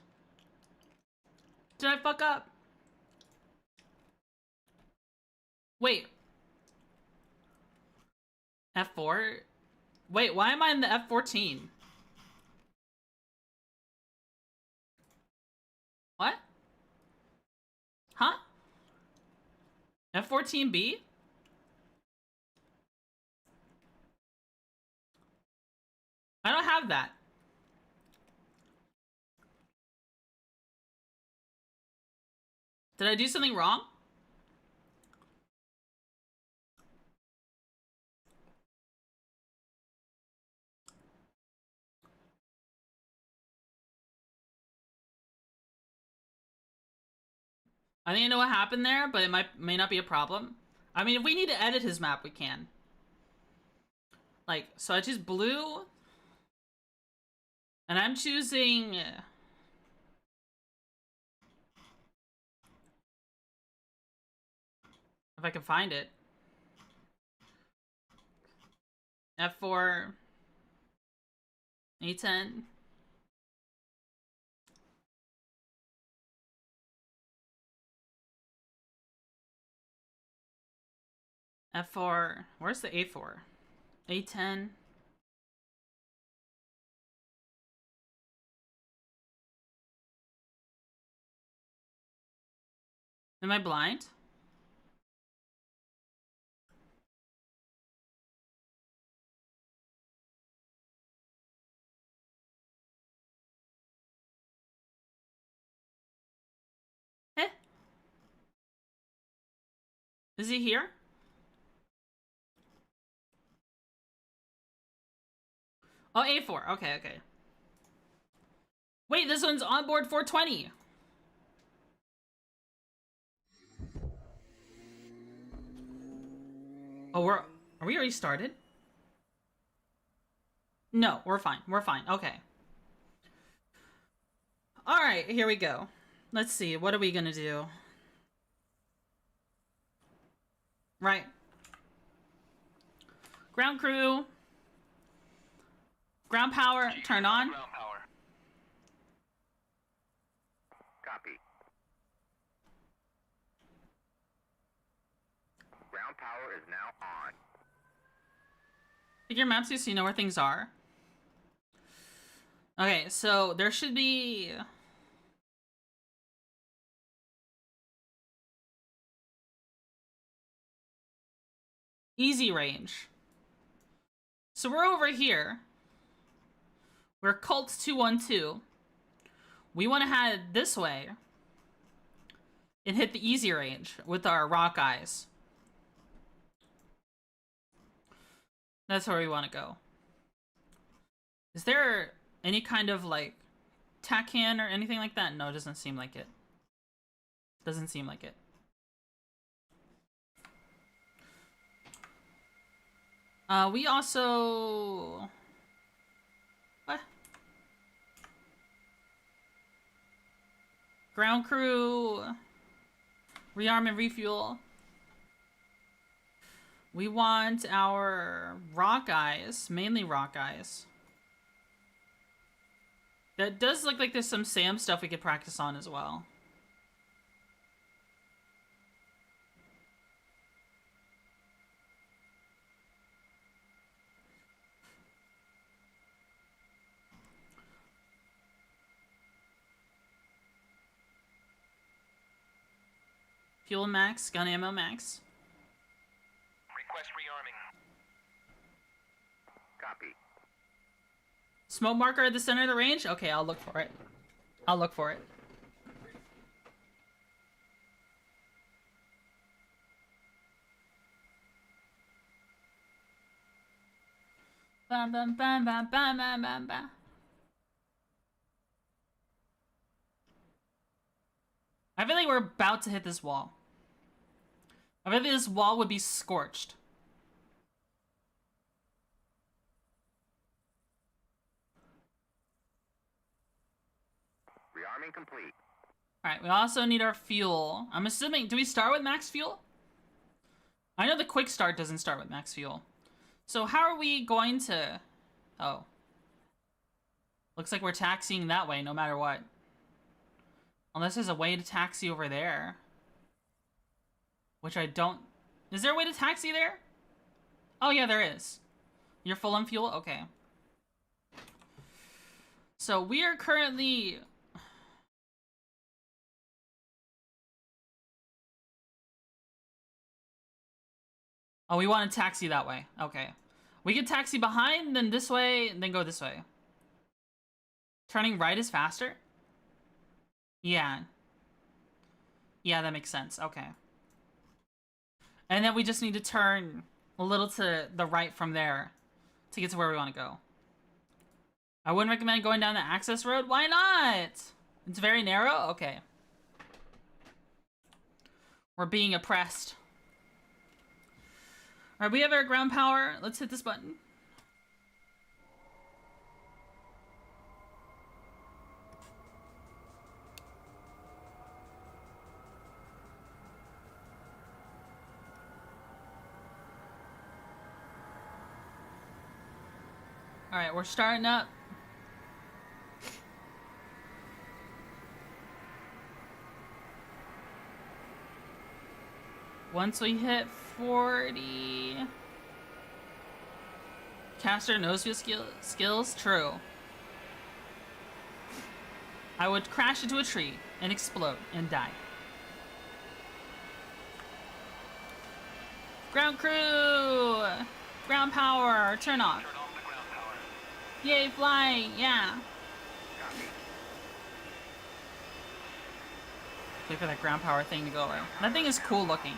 Speaker 1: Did I fuck up? Wait. F4? Wait, why am I in the F14? What? Huh? F14B? I don't have that. Did I do something wrong? I think I know what happened there, but it may not be a problem. I mean, if we need to edit his map, we can. Like, so I choose blue. And I'm choosing... if I can find it. F4. A10. F4. Where's the A4? A10. Am I blind? Eh? Is he here? Oh, A4. Okay, okay. Wait, this one's onboard 420. Oh, are we already started? No, we're fine. We're fine. Okay. All right, here we go. Let's see. What are we gonna do? Right. Ground crew. Ground power, turn on.
Speaker 2: Ground power. Copy. Ground power is now on.
Speaker 1: Pick your map so you know where things are. Okay, so there should be... easy range. So we're over here. We're Cult 212. We want to head this way and hit the easy range with our rock eyes. That's where we want to go. Is there any kind of like tack-hand or anything like that? No, it doesn't seem like it. Doesn't seem like it. We also... What? Ground crew. Rearm and refuel. We want our rock eyes. Mainly rock eyes. That does look like there's some SAM stuff we could practice on as well. Fuel max, gun ammo max.
Speaker 2: Request rearming. Copy.
Speaker 1: Smoke marker at the center of the range? Okay, I'll look for it. I'll look for it. Bam bam bam bam bam bam bam bam. I feel like we're about to hit this wall. I feel like this wall would be scorched.
Speaker 2: Rearming complete.
Speaker 1: Alright, we also need our fuel. I'm assuming, do we start with max fuel? I know the quick start doesn't start with max fuel. So how are we going to... Oh. Looks like we're taxiing that way no matter what. Unless there's a way to taxi over there. Which I don't... Is there a way to taxi there? Oh yeah, there is. You're full on fuel? Okay. So we are currently... Oh, we want to taxi that way. Okay. We can taxi behind, then this way, then go this way. Turning right is faster? Yeah. Yeah, that makes sense. Okay. And then we just need to turn a little to the right from there to get to where we want to go. I wouldn't recommend going down the access road. Why not? It's very narrow? Okay. We're being oppressed. Alright, we have our ground power. Let's hit this button. Alright, we're starting up. Once we hit 40... Caster knows his skills? True. I would crash into a tree and explode and die. Ground crew! Ground power, turn off.
Speaker 2: Turn off the ground power.
Speaker 1: Yay, flying, yeah.
Speaker 2: Copy.
Speaker 1: Wait for that ground power thing to go away. That thing is cool looking.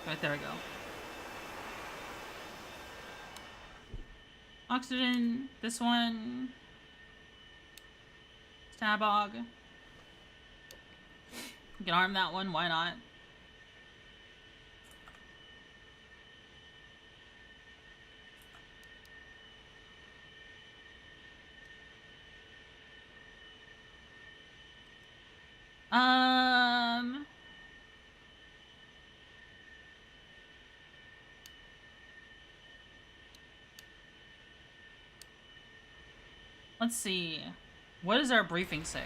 Speaker 1: Right, there we go. Oxygen, this one. Stabog. We can arm that one, why not? Let's see. What does our briefing say?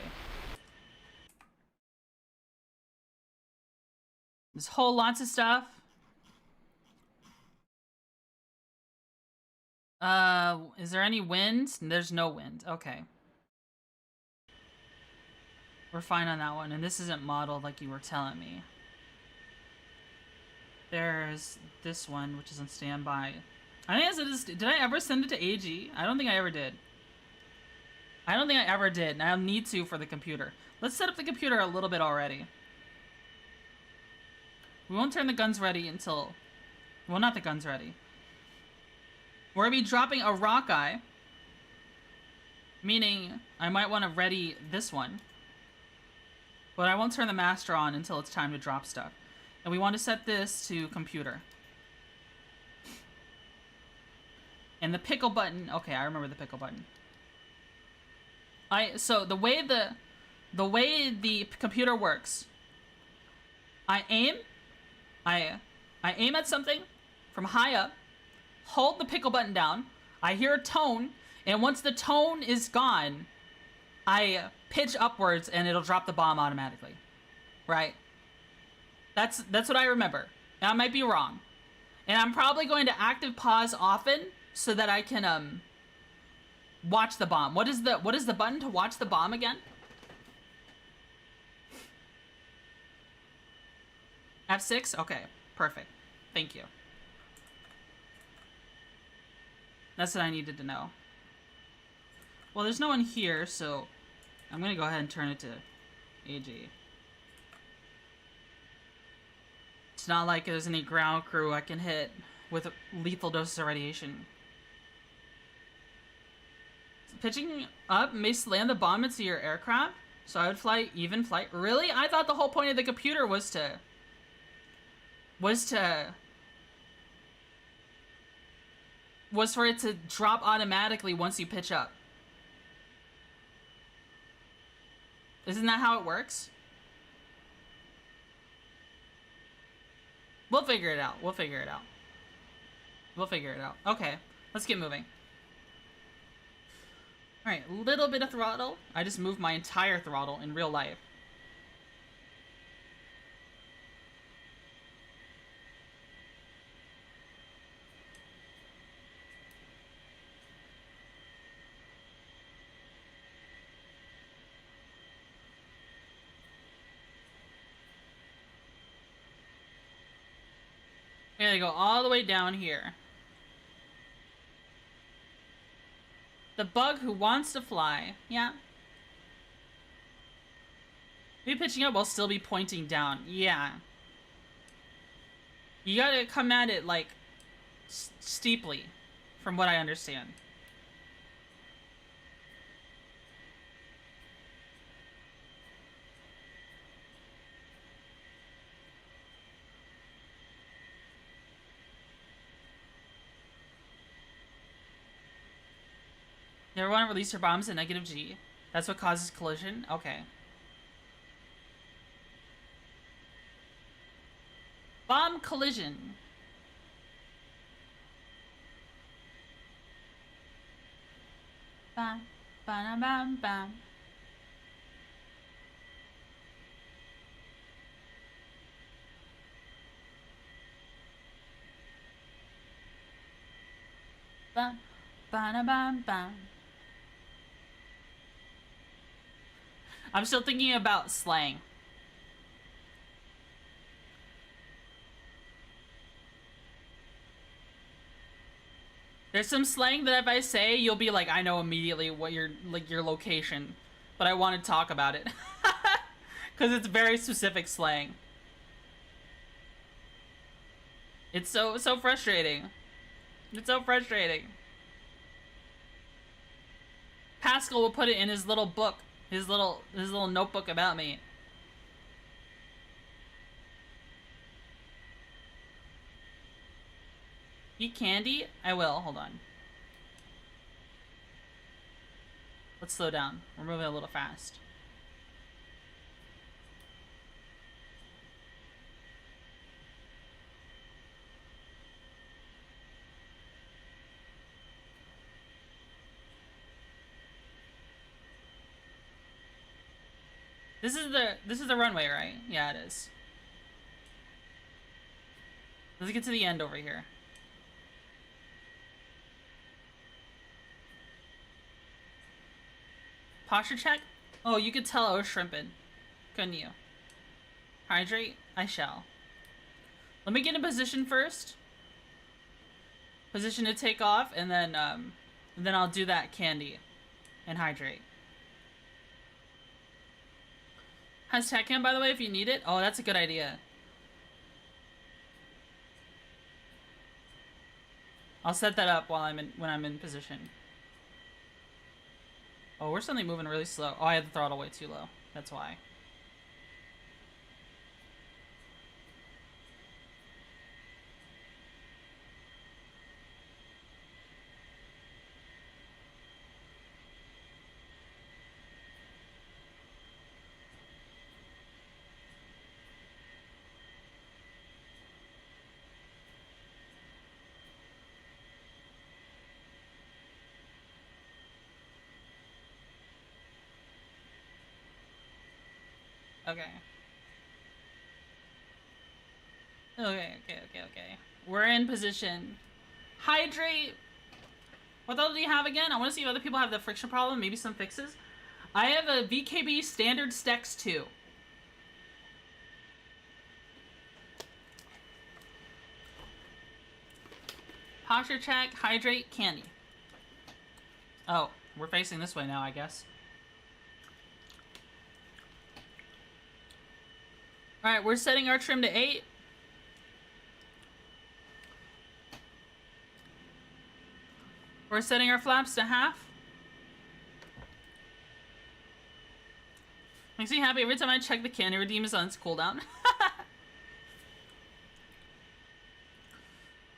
Speaker 1: There's whole lots of stuff. Is there any wind? There's no wind. Okay. We're fine on that one, and this isn't modeled like you were telling me. There's this one, which is on standby. I think it's did I ever send it to AG? I don't think I ever did. I don't think I ever did, and I'll need to for the computer. Let's set up the computer a little bit already. We won't turn the guns ready until... Well, not the guns ready. We're gonna be dropping a rock eye. Meaning, I might want to ready this one. But I won't turn the master on until it's time to drop stuff. And we want to set this to computer. And the pickle button... Okay, I remember the pickle button. So the way the computer works, I aim at something from high up, hold the pickle button down, I hear a tone, and once the tone is gone, I pitch upwards and it'll drop the bomb automatically. Right? That's what I remember. And I might be wrong. And I'm probably going to active pause often so that I can watch the bomb. What is the button to watch the bomb again? F6? Okay, perfect. Thank you. That's what I needed to know. Well, there's no one here, so I'm gonna go ahead and turn it to AG. It's not like there's any ground crew I can hit with lethal doses of radiation. Pitching up may slam the bomb into your aircraft, so I would fly even flight. Really? I thought the whole point of the computer was for it to drop automatically once you pitch up. Isn't that how it works? We'll figure it out. We'll figure it out. We'll figure it out. Okay, let's get moving. Alright, a little bit of throttle. I just moved my entire throttle in real life. Here they go, all the way down here. The bug who wants to fly. Yeah. Maybe pitching up will still be pointing down. Yeah. You gotta come at it, like, steeply, from what I understand. You ever want to release your bombs at negative G? That's what causes collision? Okay. Bomb collision. Bam, bam, bam, bam. Ba, ba-da-bam-bam. I'm still thinking about slang. There's some slang that if I say, you'll be like, I know immediately what your location, but I want to talk about it. Because it's very specific slang. It's so frustrating. It's so frustrating. Pascal will put it in his little book, his little notebook about me. Eat candy? I will. Hold on. Let's slow down. We're moving a little fast. This is the runway, right? Yeah, it is. Let's get to the end over here. Posture check? Oh, you could tell I was shrimping. Couldn't you? Hydrate? I shall. Let me get in position first. Position to take off, and then I'll do that candy and hydrate. Has tech cam, by the way, if you need it. Oh, that's a good idea. I'll set that up while when I'm in position. Oh, we're suddenly moving really slow. Oh, I had the throttle way too low. That's why. Okay. Okay. We're in position. Hydrate. What else do you have again? I want to see if other people have the friction problem. Maybe some fixes. I have a VKB standard Stex 2. Posture check, hydrate, candy. Oh, we're facing this way now, I guess. Alright, we're setting our trim to 8. We're setting our flaps to half. Makes me happy every time I check the candy redeem is on its cooldown.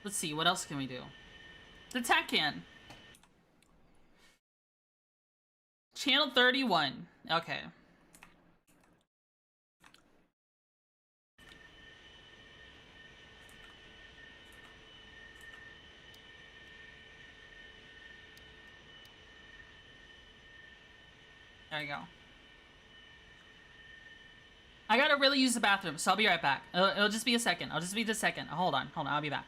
Speaker 1: Let's see, what else can we do? The tech can. Channel 31. Okay. There you go. I gotta really use the bathroom, so I'll be right back. It'll just be a second. I'll just be a second. Hold on, I'll be back.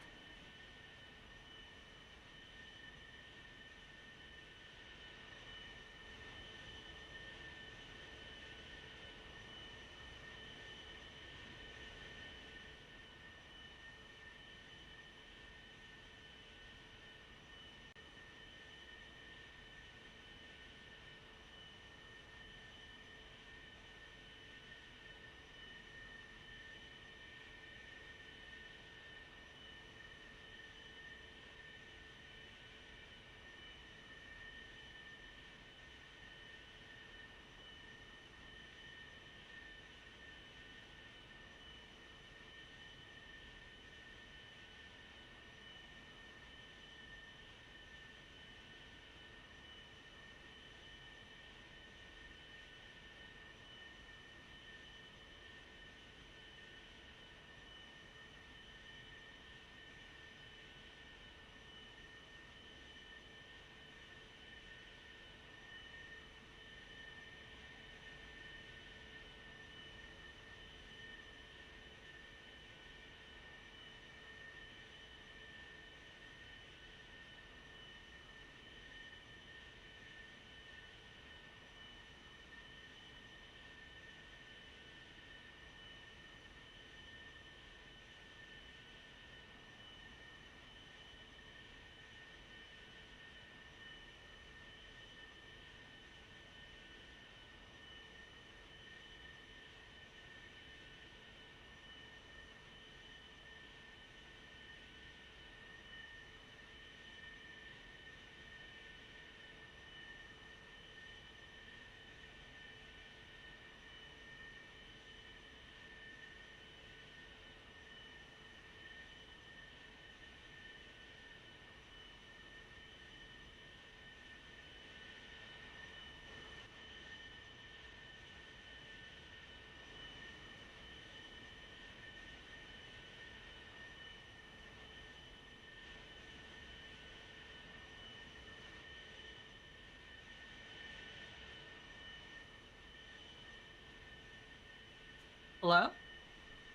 Speaker 1: Hello?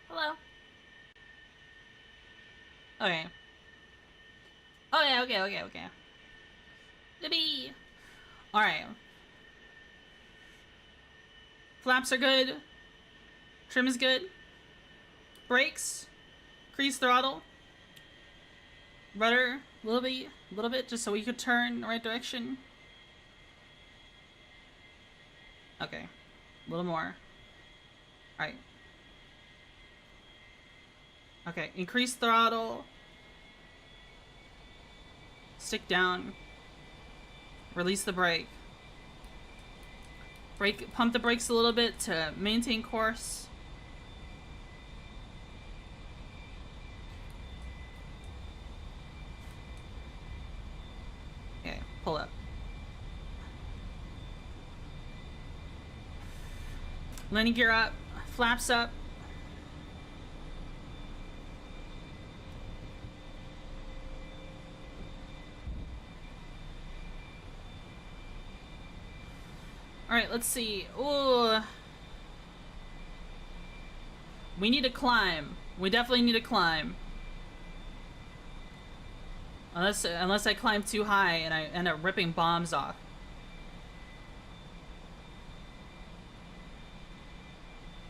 Speaker 1: Hello? Okay. Okay. Yippee! Alright. Flaps are good. Trim is good. Brakes. Increase throttle. Rudder. A little bit, just so we could turn in the right direction. Okay. A little more. Alright. Okay, increase throttle. Stick down. Release the brake. Pump the brakes a little bit to maintain course. Okay, pull up. Landing gear up. Flaps up. Alright, let's see. Ooh. We need to climb. We definitely need to climb. Unless I climb too high and I end up ripping bombs off.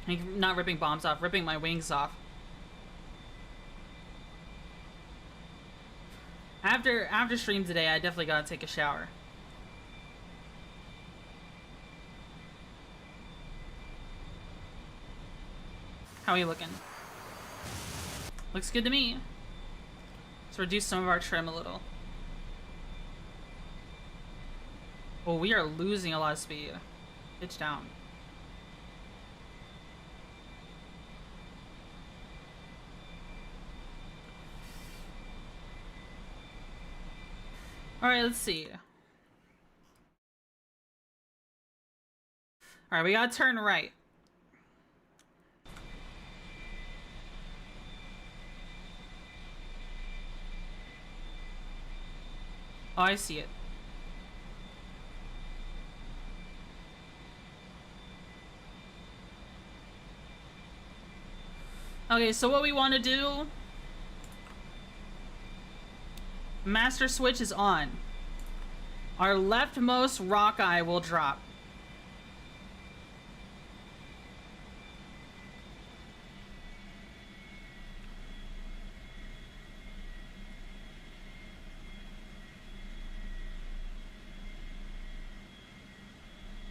Speaker 1: Not ripping bombs off, ripping my wings off. After stream today, I definitely gotta take a shower. How are you looking? Looks good to me. Let's reduce some of our trim a little. Oh, we are losing a lot of speed. Pitch down. Alright, let's see. Alright, we gotta turn right. Oh, I see it. Okay, so what we want to do... Master switch is on. Our leftmost rock eye will drop.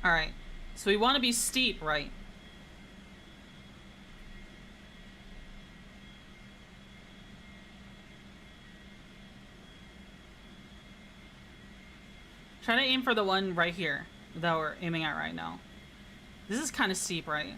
Speaker 1: Alright. So we want to be steep, right? Try to aim for the one right here that we're aiming at right now. This is kind of steep, right?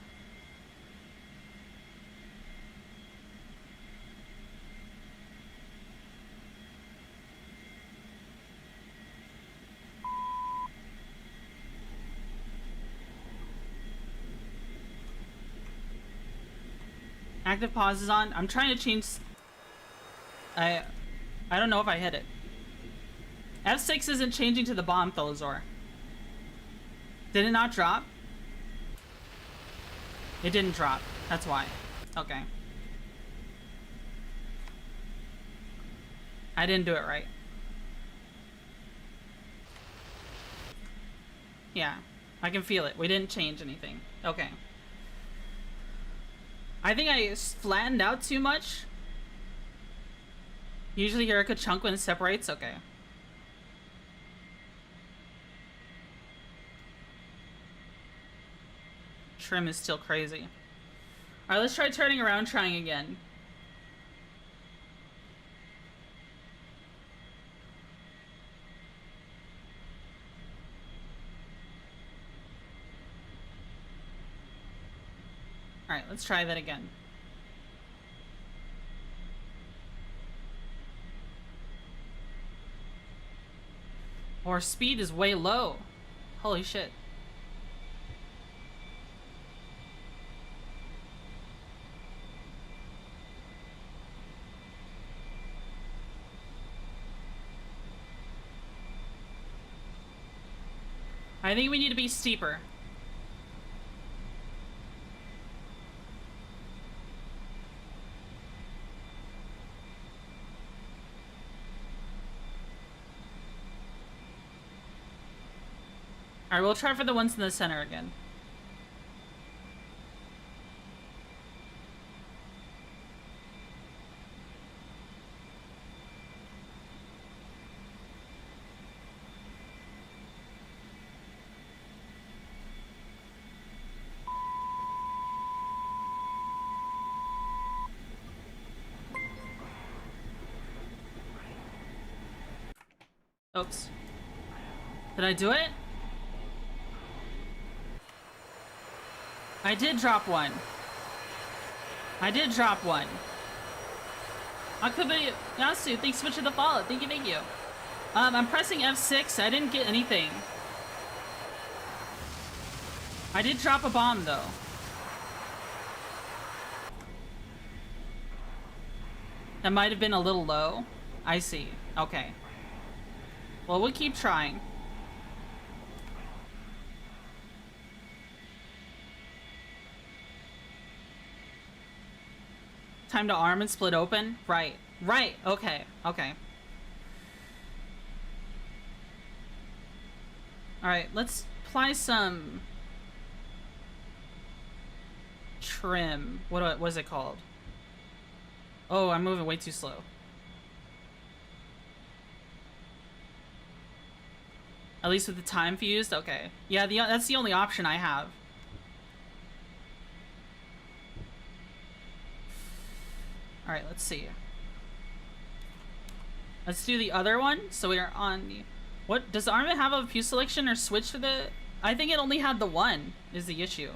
Speaker 1: Active pause is on. I'm trying to change... I don't know if I hit it. F6 isn't changing to the bomb, Tholazor. Did it not drop? It didn't drop. That's why. Okay. I didn't do it right. Yeah. I can feel it. We didn't change anything. Okay. I think I flattened out too much. Usually hear a chunk when it separates. Okay. Trim is still crazy. Alright, let's try turning around, trying again. Alright, let's try that again. Our speed is way low. Holy shit. I think we need to be steeper. Alright, we'll try for the ones in the center again. Oops. Did I do it? I did drop one. I did drop one. Akuba Yasu, thanks so much for the follow. Thank you, thank you. I'm pressing F6. I didn't get anything. I did drop a bomb, though. That might have been a little low. I see. Okay. Well, we'll keep trying. Time to arm and split open? Right. Right. Okay. Okay. Alright, let's apply some trim. What is it called? Oh, I'm moving way too slow. At least with the time fused? Okay. Yeah, that's the only option I have. Alright, let's see. Let's do the other one. So we are on the... What? Does Armin have a fuse selection or switch for the... I think it only had the one, is the issue.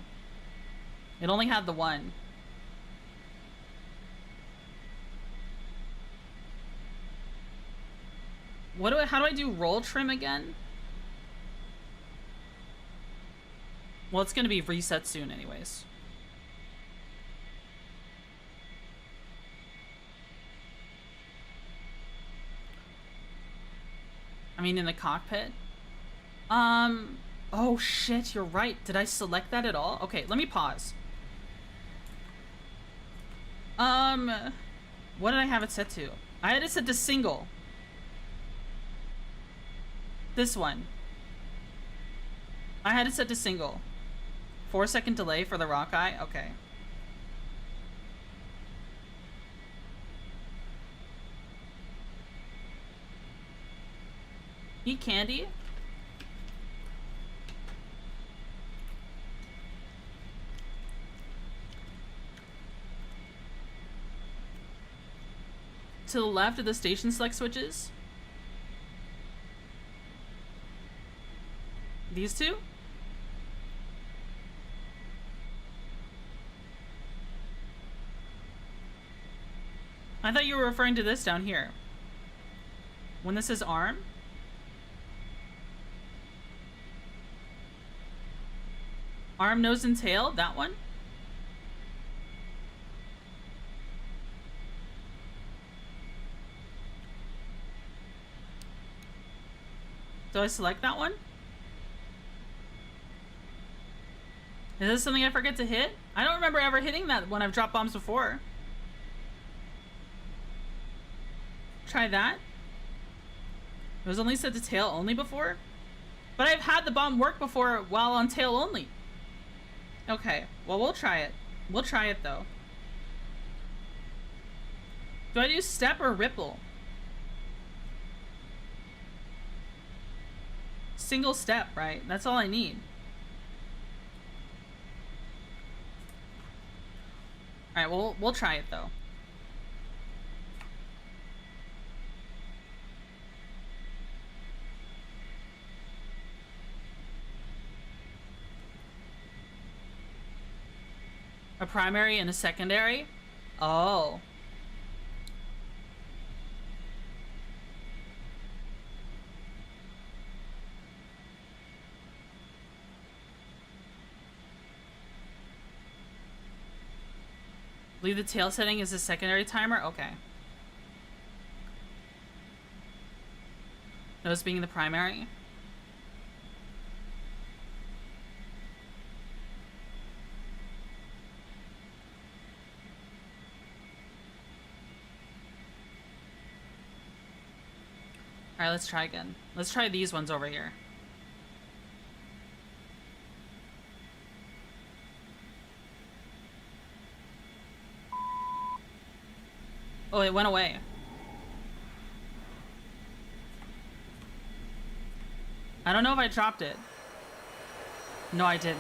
Speaker 1: It only had the one. How do I do roll trim again? Well, it's gonna be reset soon anyways. I mean, in the cockpit? Oh shit, you're right. Did I select that at all? Okay, let me pause. What did I have it set to? I had it set to single. This one. I had it set to single. 4-second delay for the rock eye? Okay. Eat candy? To the left of the station select switches? These two? I thought you were referring to this down here. When this is arm? Arm, nose, and tail? That one? Do I select that one? Is this something I forget to hit? I don't remember ever hitting that when I've dropped bombs before. Try that. It was only set to tail only before? But I've had the bomb work before while on tail only. Okay, well, we'll try it. We'll try it, though. Do I do step or ripple? Single step, right? That's all I need. Alright, we'll try it, though. A primary and a secondary? Oh. Leave the tail setting as a secondary timer? Okay. Nose being the primary? Alright, let's try again. Let's try these ones over here. Oh, it went away. I don't know if I dropped it. No, I didn't.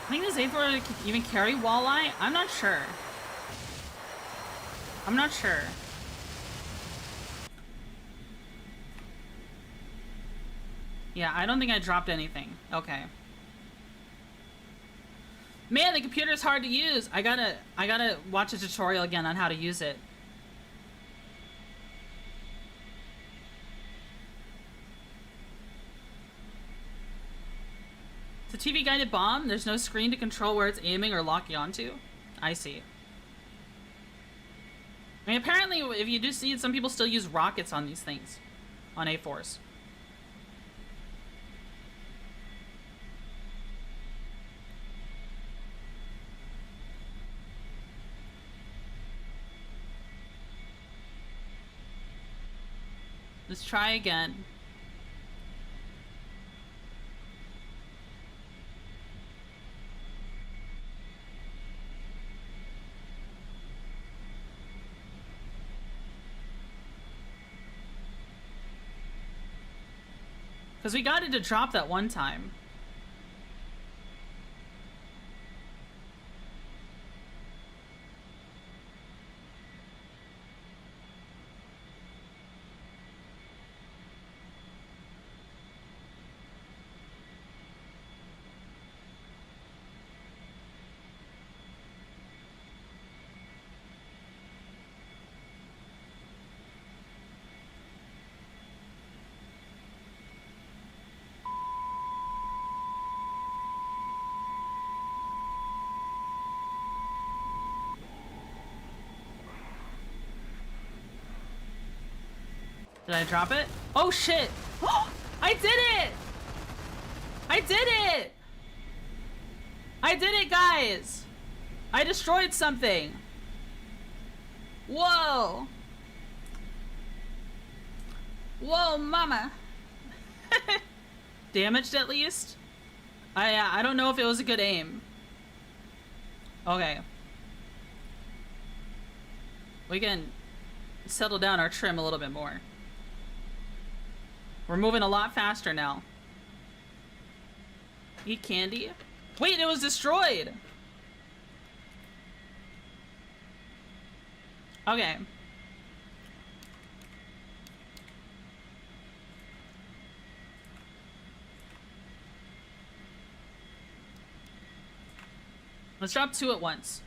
Speaker 1: I think this A4 can even carry walleye? I'm not sure. I'm not sure. Yeah, I don't think I dropped anything. Okay. Man, the computer's hard to use. I gotta watch a tutorial again on how to use it. It's a TV guided bomb. There's no screen to control where it's aiming or locking onto. I see. I mean, apparently, if you do see it, some people still use rockets on these things, on A4s. Let's try again. Because we got it to drop that one time. Did I drop it? Oh shit! I did it! I did it! I did it, guys! I destroyed something! Whoa! Whoa, mama! Damaged at least? I don't know if it was a good aim. Okay. We can settle down our trim a little bit more. We're moving a lot faster now. Eat candy? Wait, it was destroyed! Okay. Let's drop 2 at once.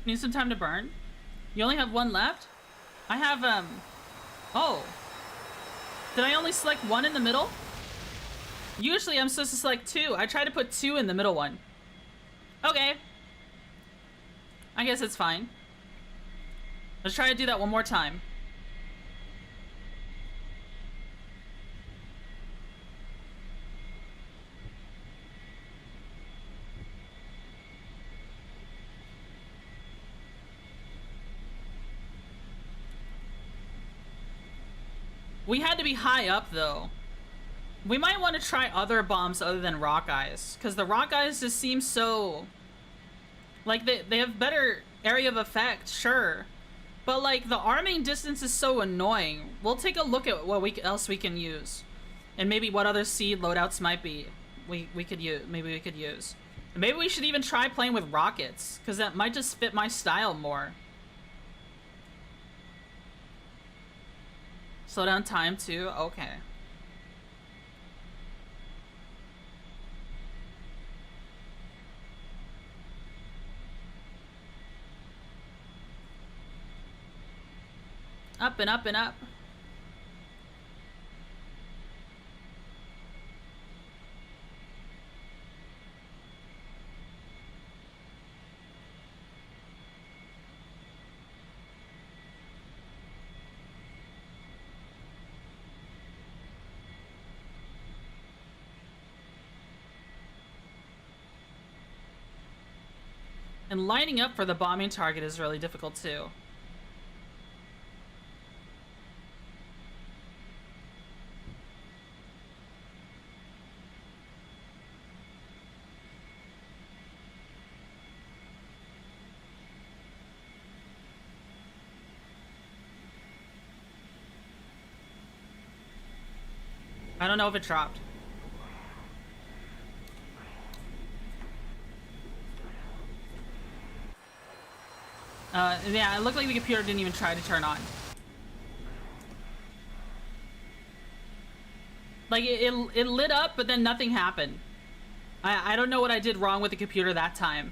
Speaker 1: Need some time to burn? You only have 1 left? I have, oh. Did I only select 1 in the middle? Usually I'm supposed to select 2. I tried to put 2 in the middle one. Okay. I guess it's fine. Let's try to do that one more time. We had to be high up, though. We might want to try other bombs other than rock eyes, because the rock eyes just seem so... Like, they have better area of effect, sure. But, like, the arming distance is so annoying. We'll take a look at what else we can use. And maybe what other seed loadouts might be we could use. Maybe we could use. And maybe we should even try playing with rockets, because that might just fit my style more. Slow down time too? Okay. Up and up and up. And lining up for the bombing target is really difficult too. I don't know if it dropped. Yeah, it looked like the computer didn't even try to turn on. Like, it lit up, but then nothing happened. I don't know what I did wrong with the computer that time.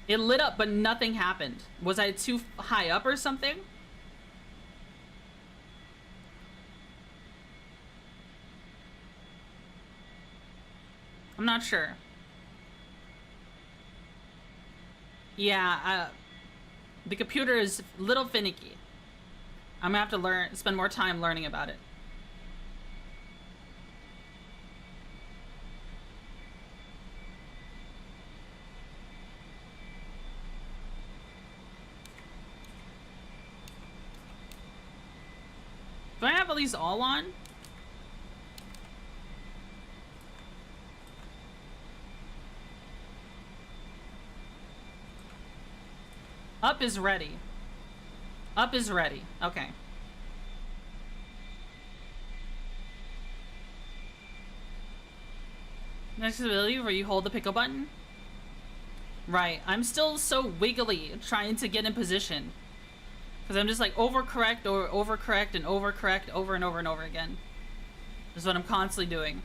Speaker 1: It lit up, but nothing happened. Was I too high up or something? I'm not sure. Yeah, the computer is a little finicky. I'm gonna have to spend more time learning about it. Do I have at least all on? Up is ready. Up is ready. Okay. Next ability where you hold the pickle button? Right. I'm still so wiggly trying to get in position. Because I'm just like overcorrect or overcorrect and overcorrect over and over and over again. This is what I'm constantly doing.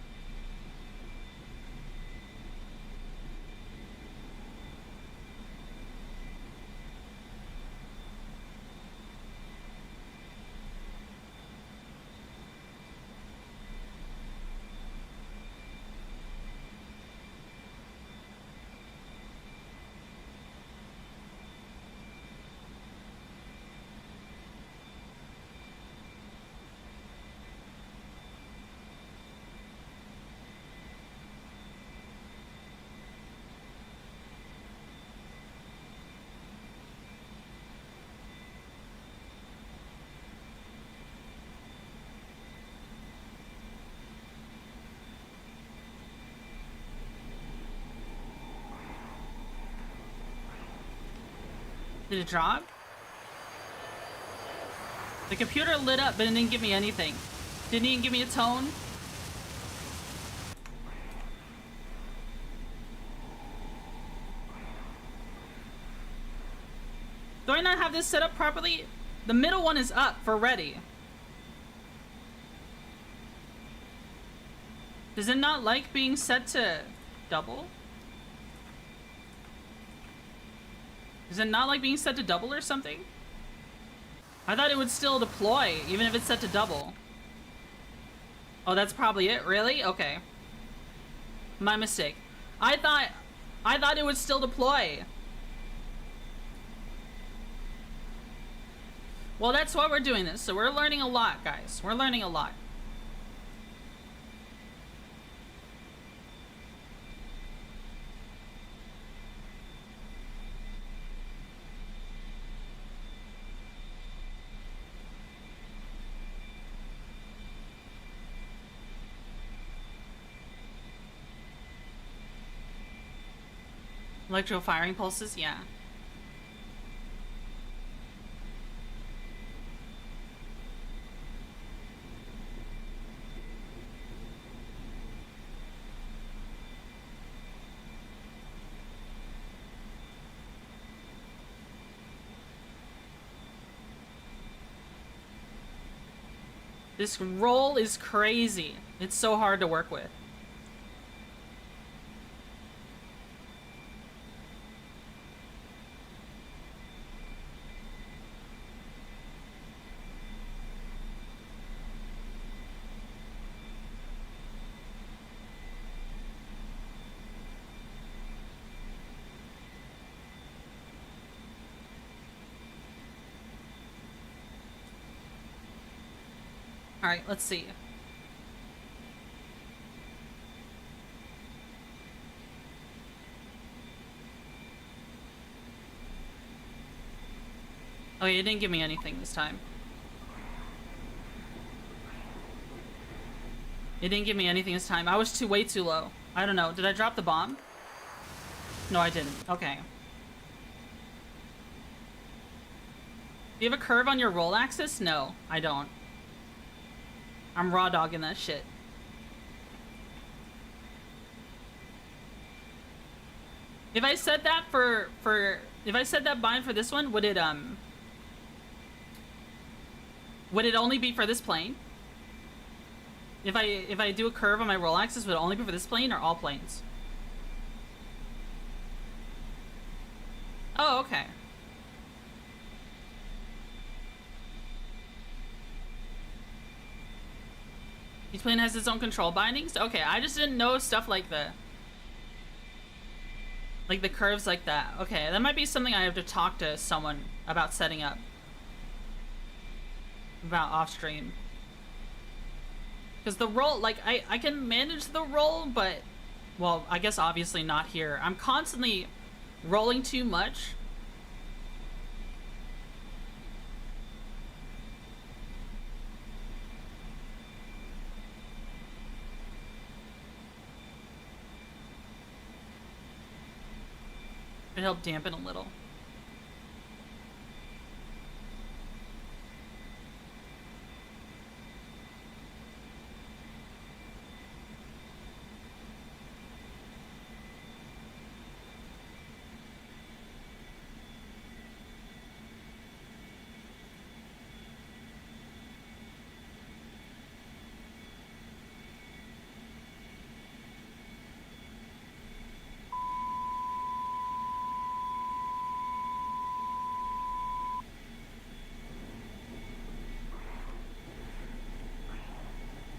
Speaker 1: Did it drop? The computer lit up, but it didn't give me anything. Didn't even give me a tone. Do I not have this set up properly? The middle one is up for ready. Does it not like being set to double? Is it not like being set to double or something? I thought it would still deploy, even if it's set to double. Oh, that's probably it? Really? Okay. My mistake. I thought it would still deploy. Well, that's why we're doing this. So we're learning a lot, guys. We're learning a lot. Electro firing pulses? Yeah. This roll is crazy. It's so hard to work with. Alright, let's see. Oh, it didn't give me anything this time. It didn't give me anything this time. I was way too low. I don't know. Did I drop the bomb? No, I didn't. Okay. Do you have a curve on your roll axis? No, I don't. I'm raw dogging that shit. If I said that if I said that bind for this one, would it only be for this plane? If I do a curve on my roll axis, would it only be for this plane or all planes? Oh, okay. Each plane has its own control bindings? Okay, I just didn't know stuff like the curves like that. Okay, that might be something I have to talk to someone about setting up. About off stream. Because the roll, like, I can manage the roll, but, well, I guess obviously not here. I'm constantly rolling too much. It helped dampen a little.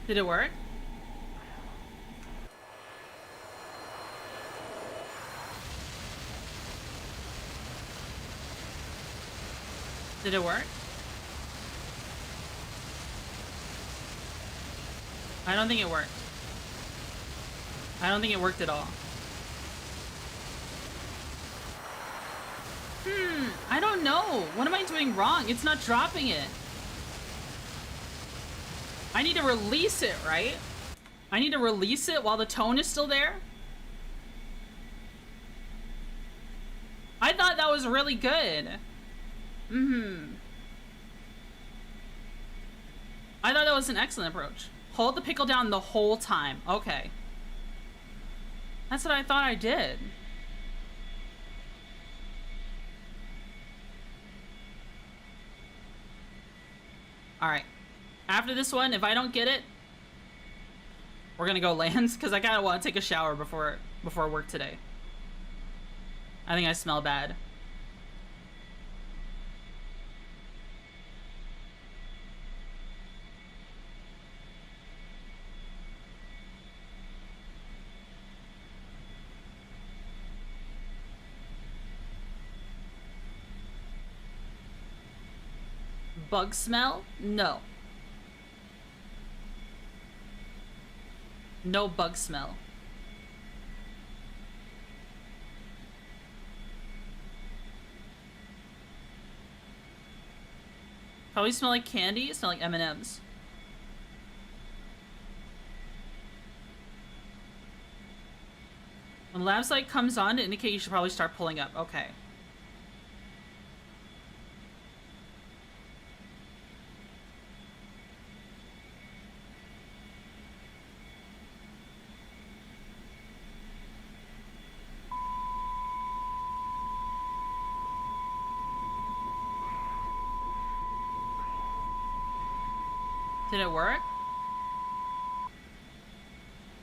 Speaker 1: Did it work? Did it work? I don't think it worked. I don't think it worked at all. I don't know. What am I doing wrong? It's not dropping it. I need to release it, right? I need to release it while the tone is still there? I thought that was really good. I thought that was an excellent approach. Hold the pickle down the whole time. Okay. That's what I thought I did. Alright. After this one, if I don't get it, we're gonna go lands, because I kinda want to take a shower before work today. I think I smell bad. Bug smell? No. No bug smell. Probably smell like candy, smell like M&Ms. When lab site comes on to indicate you should probably start pulling up. Okay. Did it work?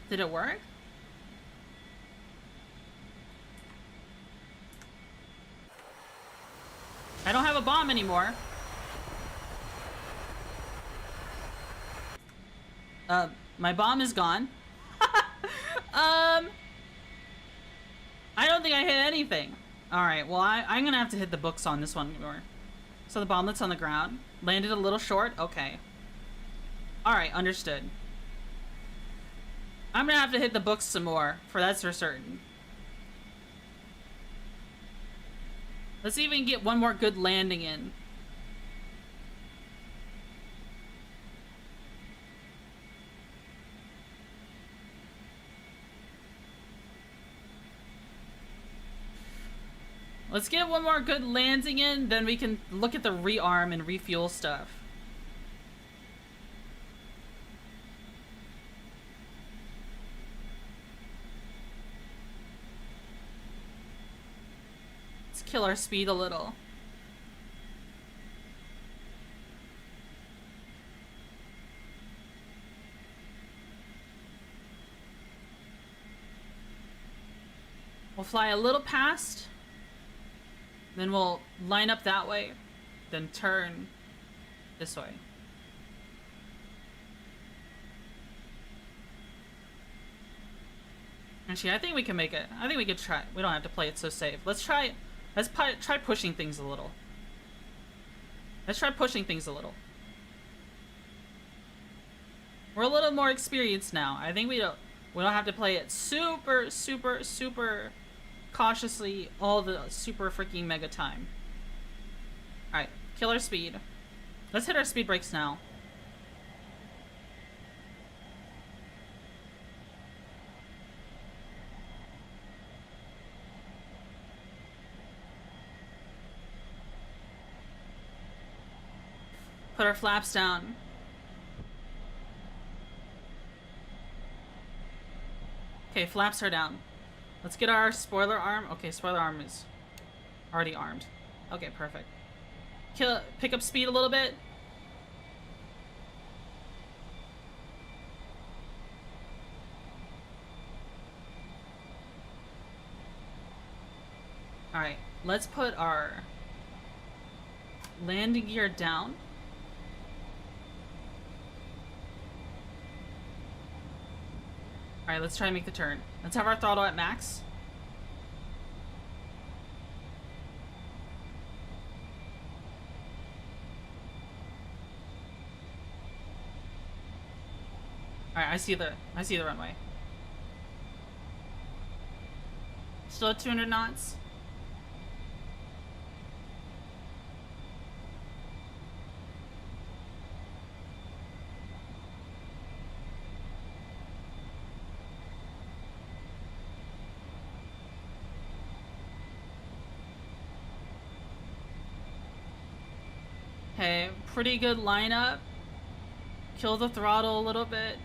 Speaker 1: Did it work? I don't have a bomb anymore. My bomb is gone. I don't think I hit anything. Alright, well, I'm gonna have to hit the books on this one more. So the bomblet's on the ground. Landed a little short? Okay. Alright, understood. I'm gonna have to hit the books some more, that's for certain. Let's see if we can get one more good landing in. Let's get one more good landing in, then we can look at the rearm and refuel stuff. Let's kill our speed a little. We'll fly a little past, then we'll line up that way, then turn this way. Actually, I think we can make it. I think we could try. We don't have to play it so safe. Let's try. Let's try pushing things a little. Let's try pushing things a little. We're a little more experienced now. I think we don't have to play it super cautiously all the super freaking mega time. Alright, kill our speed. Let's hit our speed brakes now. Put our flaps down. Okay, flaps are down. Let's get our spoiler arm. Okay, spoiler arm is already armed. Okay, perfect. Pick up speed a little bit. Alright, let's put our landing gear down. Alright, let's try and make the turn. Let's have our throttle at max. Alright, I see the runway. Still at 200 knots. Okay, pretty good lineup. Kill the throttle a little bit.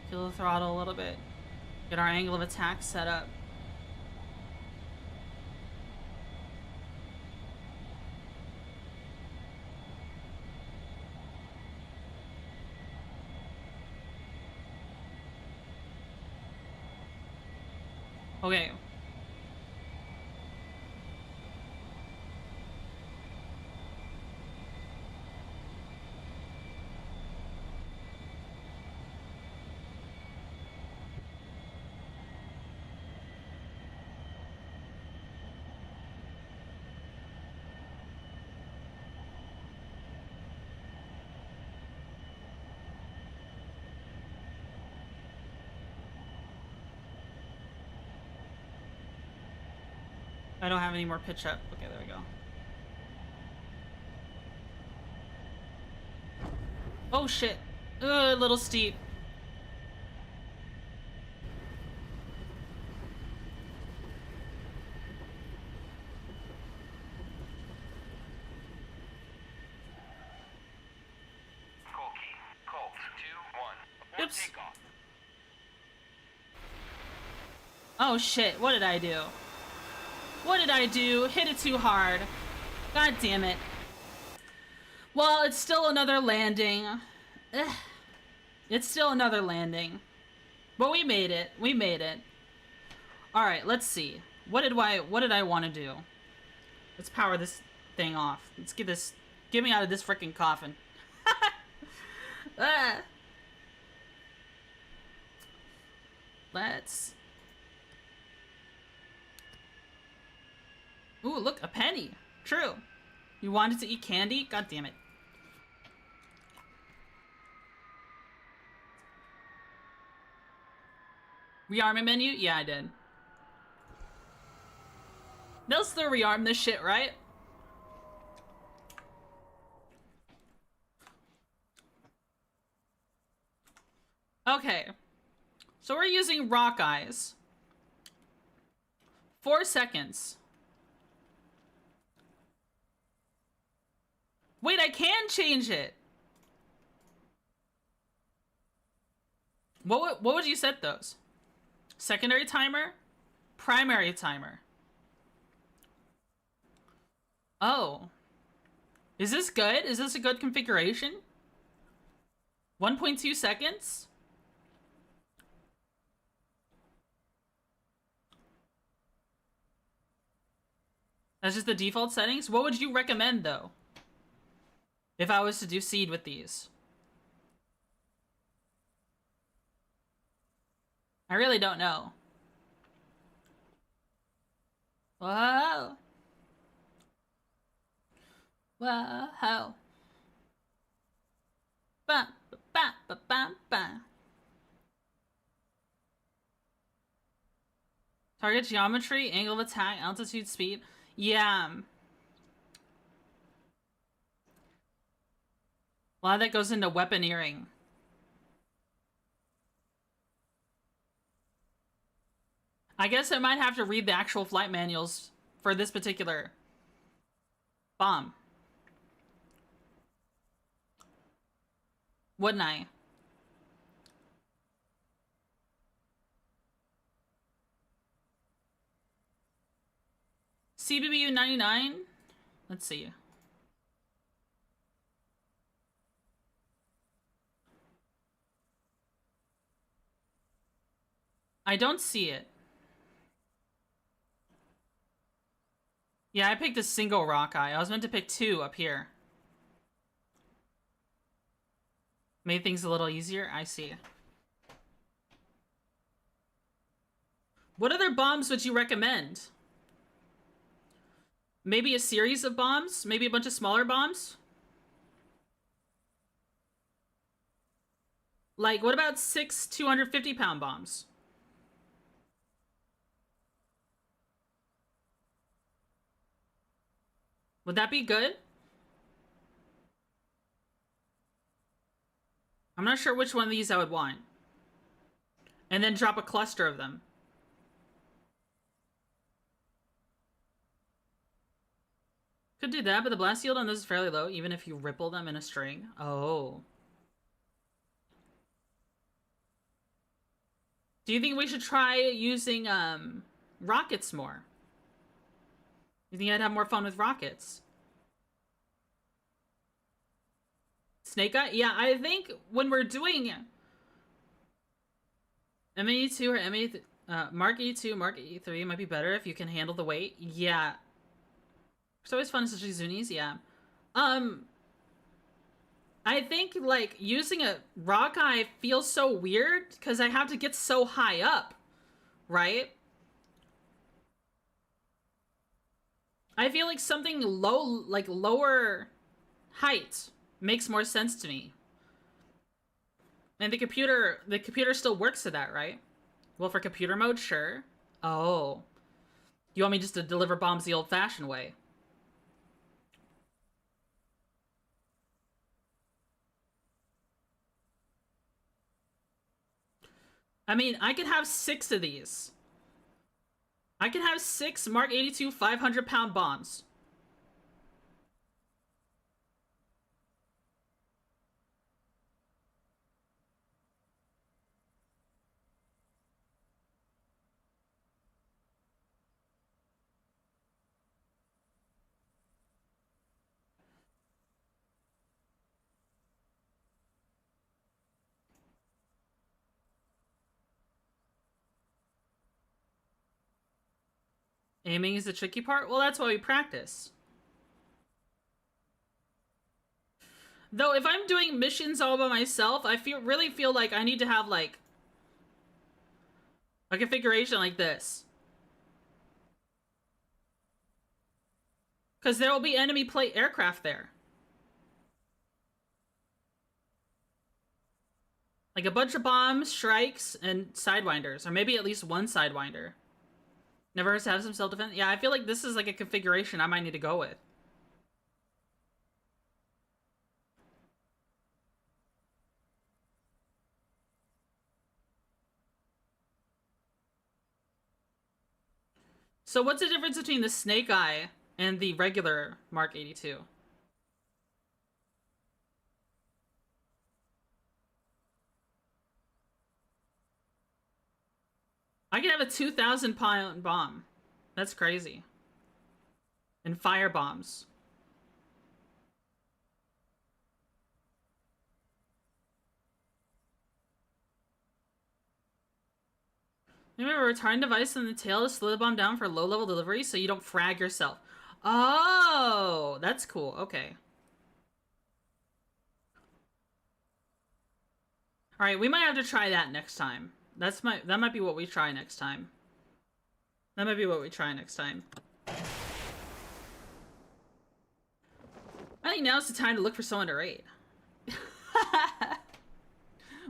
Speaker 1: Kill the throttle a little bit. Get our angle of attack set up. Okay. I don't have any more pitch up. Okay, there we go. Oh shit. Ugh, a little steep.
Speaker 2: Cold key. Cold. 2, 1. Abort
Speaker 1: Oops.
Speaker 2: takeoff.
Speaker 1: Oh shit, what did I do? What did I do? Hit it too hard. God damn it. Well, it's still another landing. Ugh. It's still another landing. But we made it. We made it. Alright, let's see. What did I want to do? Let's power this thing off. Let's get me out of this freaking coffin. Ah. Let's... Ooh, look, a penny. True. You wanted to eat candy? God damn it. Rearming menu? Yeah, I did. They'll still rearm this shit, right? Okay. So we're using rock eyes. 4 seconds. Wait, I can change it. What would you set those? Secondary timer? Primary timer. Oh. Is this good? Is this a good configuration? 1.2 seconds? That's just the default settings? What would you recommend, though? If I was to do seed with these? I really don't know. Whoa. Whoa. Ba, ba, ba, ba, ba, ba. Target geometry, angle of attack, altitude, speed. Yeah. A lot of that goes into weaponeering. I guess I might have to read the actual flight manuals for this particular bomb. Wouldn't I? CBBU 99? Let's see. I don't see it. Yeah, I picked a single rock eye. I was meant to pick two up here. Made things a little easier? I see. What other bombs would you recommend? Maybe a series of bombs? Maybe a bunch of smaller bombs? Like, what about 6 250-pound bombs? Would that be good? I'm not sure which one of these I would want. And then drop a cluster of them. Could do that, but the blast yield on those is fairly low, even if you ripple them in a string. Oh. Do you think we should try using rockets more? You think I'd have more fun with rockets? Snake Eye? Yeah, I think when we're doing M82 or M8, Mark E2, Mark E3 might be better if you can handle the weight. Yeah. It's always fun, especially Zunis, yeah. I think, like, using a rock eye feels so weird because I have to get so high up, right? I feel like something low, like, lower height makes more sense to me. And the computer still works to that, right? Well, for computer mode, sure. Oh. You want me just to deliver bombs the old-fashioned way? I mean, I could have 6 of these. I could have 6 Mark 82 500-pound bombs. Aiming is the tricky part? Well, that's why we practice. Though, if I'm doing missions all by myself, I really feel like I need to have, like, a configuration like this. Because there will be enemy plate aircraft there. Like a bunch of bombs, strikes, and sidewinders. Or maybe at least one sidewinder. Never has to have some self-defense. Yeah, I feel like this is like a configuration I might need to go with. So what's the difference between the Snake Eye and the regular Mark 82? I can have a 2,000-pound bomb. That's crazy. And fire bombs. Remember a retarding device in the tail to slow the bomb down for low-level delivery so you don't frag yourself. Oh, that's cool. Okay. All right, we might have to try that next time. That might be what we try next time. That might be what we try next time. I think now's the time to look for someone to raid.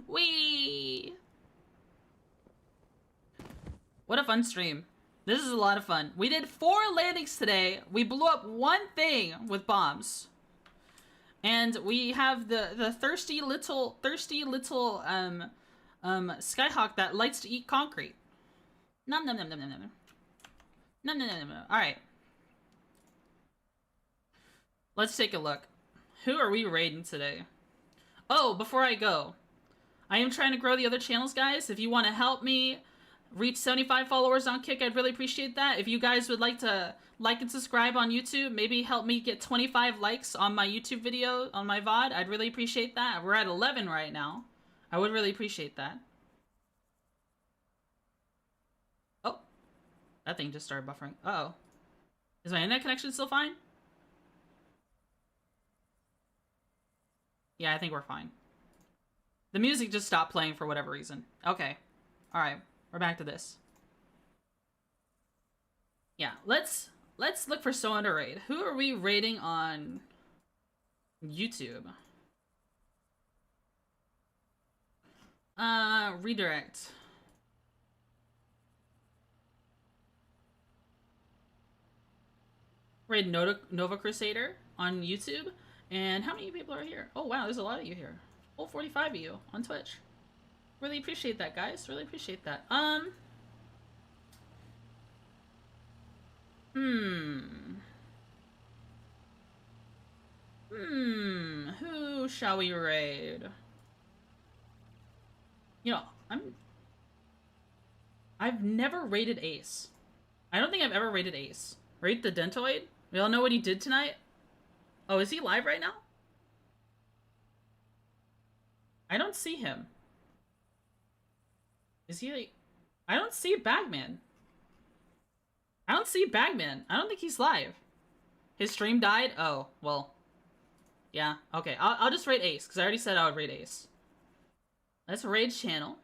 Speaker 1: Wee! What a fun stream. This is a lot of fun. We did 4 landings today. We blew up 1 thing with bombs. And we have the thirsty little skyhawk that likes to eat concrete. Nom nom nom nom nom nom. Nom nom nom nom. Alright. Let's take a look. Who are we raiding today? Oh, before I go. I am trying to grow the other channels, guys. If you want to help me reach 75 followers on Kick, I'd really appreciate that. If you guys would like to like and subscribe on YouTube, maybe help me get 25 likes on my YouTube video, on my VOD, I'd really appreciate that. We're at 11 right now. I would really appreciate that. Oh. That thing just started buffering. Uh-oh. Is my internet connection still fine? Yeah, I think we're fine. The music just stopped playing for whatever reason. Okay. Alright. We're back to this. Yeah, let's look for someone to raid. Who are we raiding on YouTube? Redirect. Raid Nova Crusader on YouTube. And how many people are here? Oh wow, there's a lot of you here. Oh, 45 of you on Twitch. Really appreciate that, guys. Really appreciate that. Who shall we raid? You know, I've never raided Ace. I don't think I've ever raided Ace. Raid the Dentoid? We all know what he did tonight? Oh, is he live right now? I don't see him. Is he like... I don't see Bagman. I don't see Bagman. I don't think he's live. His stream died? Oh, well. Yeah, okay. I'll just raid Ace, because I already said I would raid Ace. Let's raid channel.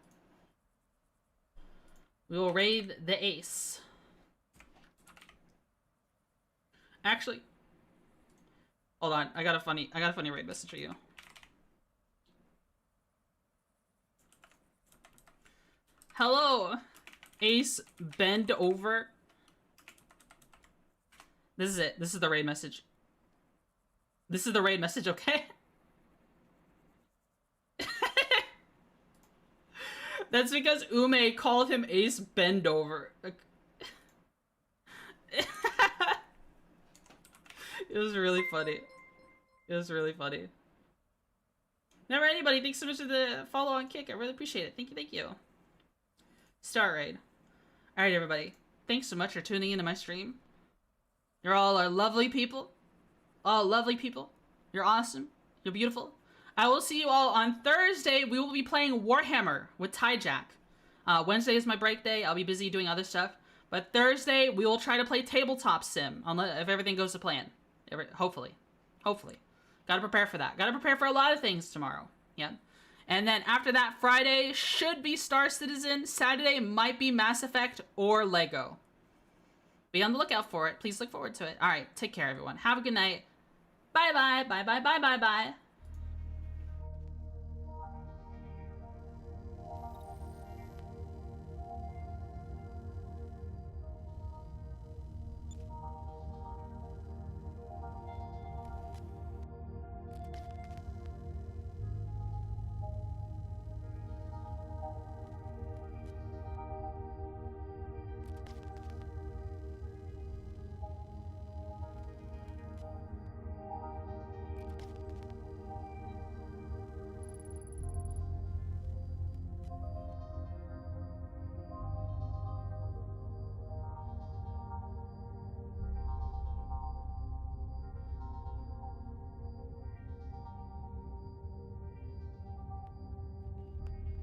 Speaker 1: We will raid the Ace. Actually... Hold on, I got a funny raid message for you. Hello, Ace, bend over. This is it. This is the raid message. This is the raid message, okay? That's because Ume called him Ace bend over. It was really funny. It was really funny. Never anybody, thanks so much for the follow on Kick. I really appreciate it. Thank you, thank you. Star raid. Alright, everybody. Thanks so much for tuning into my stream. You're all our lovely people. All lovely people. You're awesome. You're beautiful. I will see you all on Thursday. We will be playing Warhammer with Tyjack. Wednesday is my break day. I'll be busy doing other stuff. But Thursday, we will try to play Tabletop Sim. If everything goes to plan. Hopefully. Hopefully. Gotta prepare for that. Gotta prepare for a lot of things tomorrow. Yeah. And then after that, Friday should be Star Citizen. Saturday might be Mass Effect or Lego. Be on the lookout for it. Please look forward to it. Alright, take care, everyone. Have a good night. Bye-bye. Bye-bye. Bye-bye. Bye.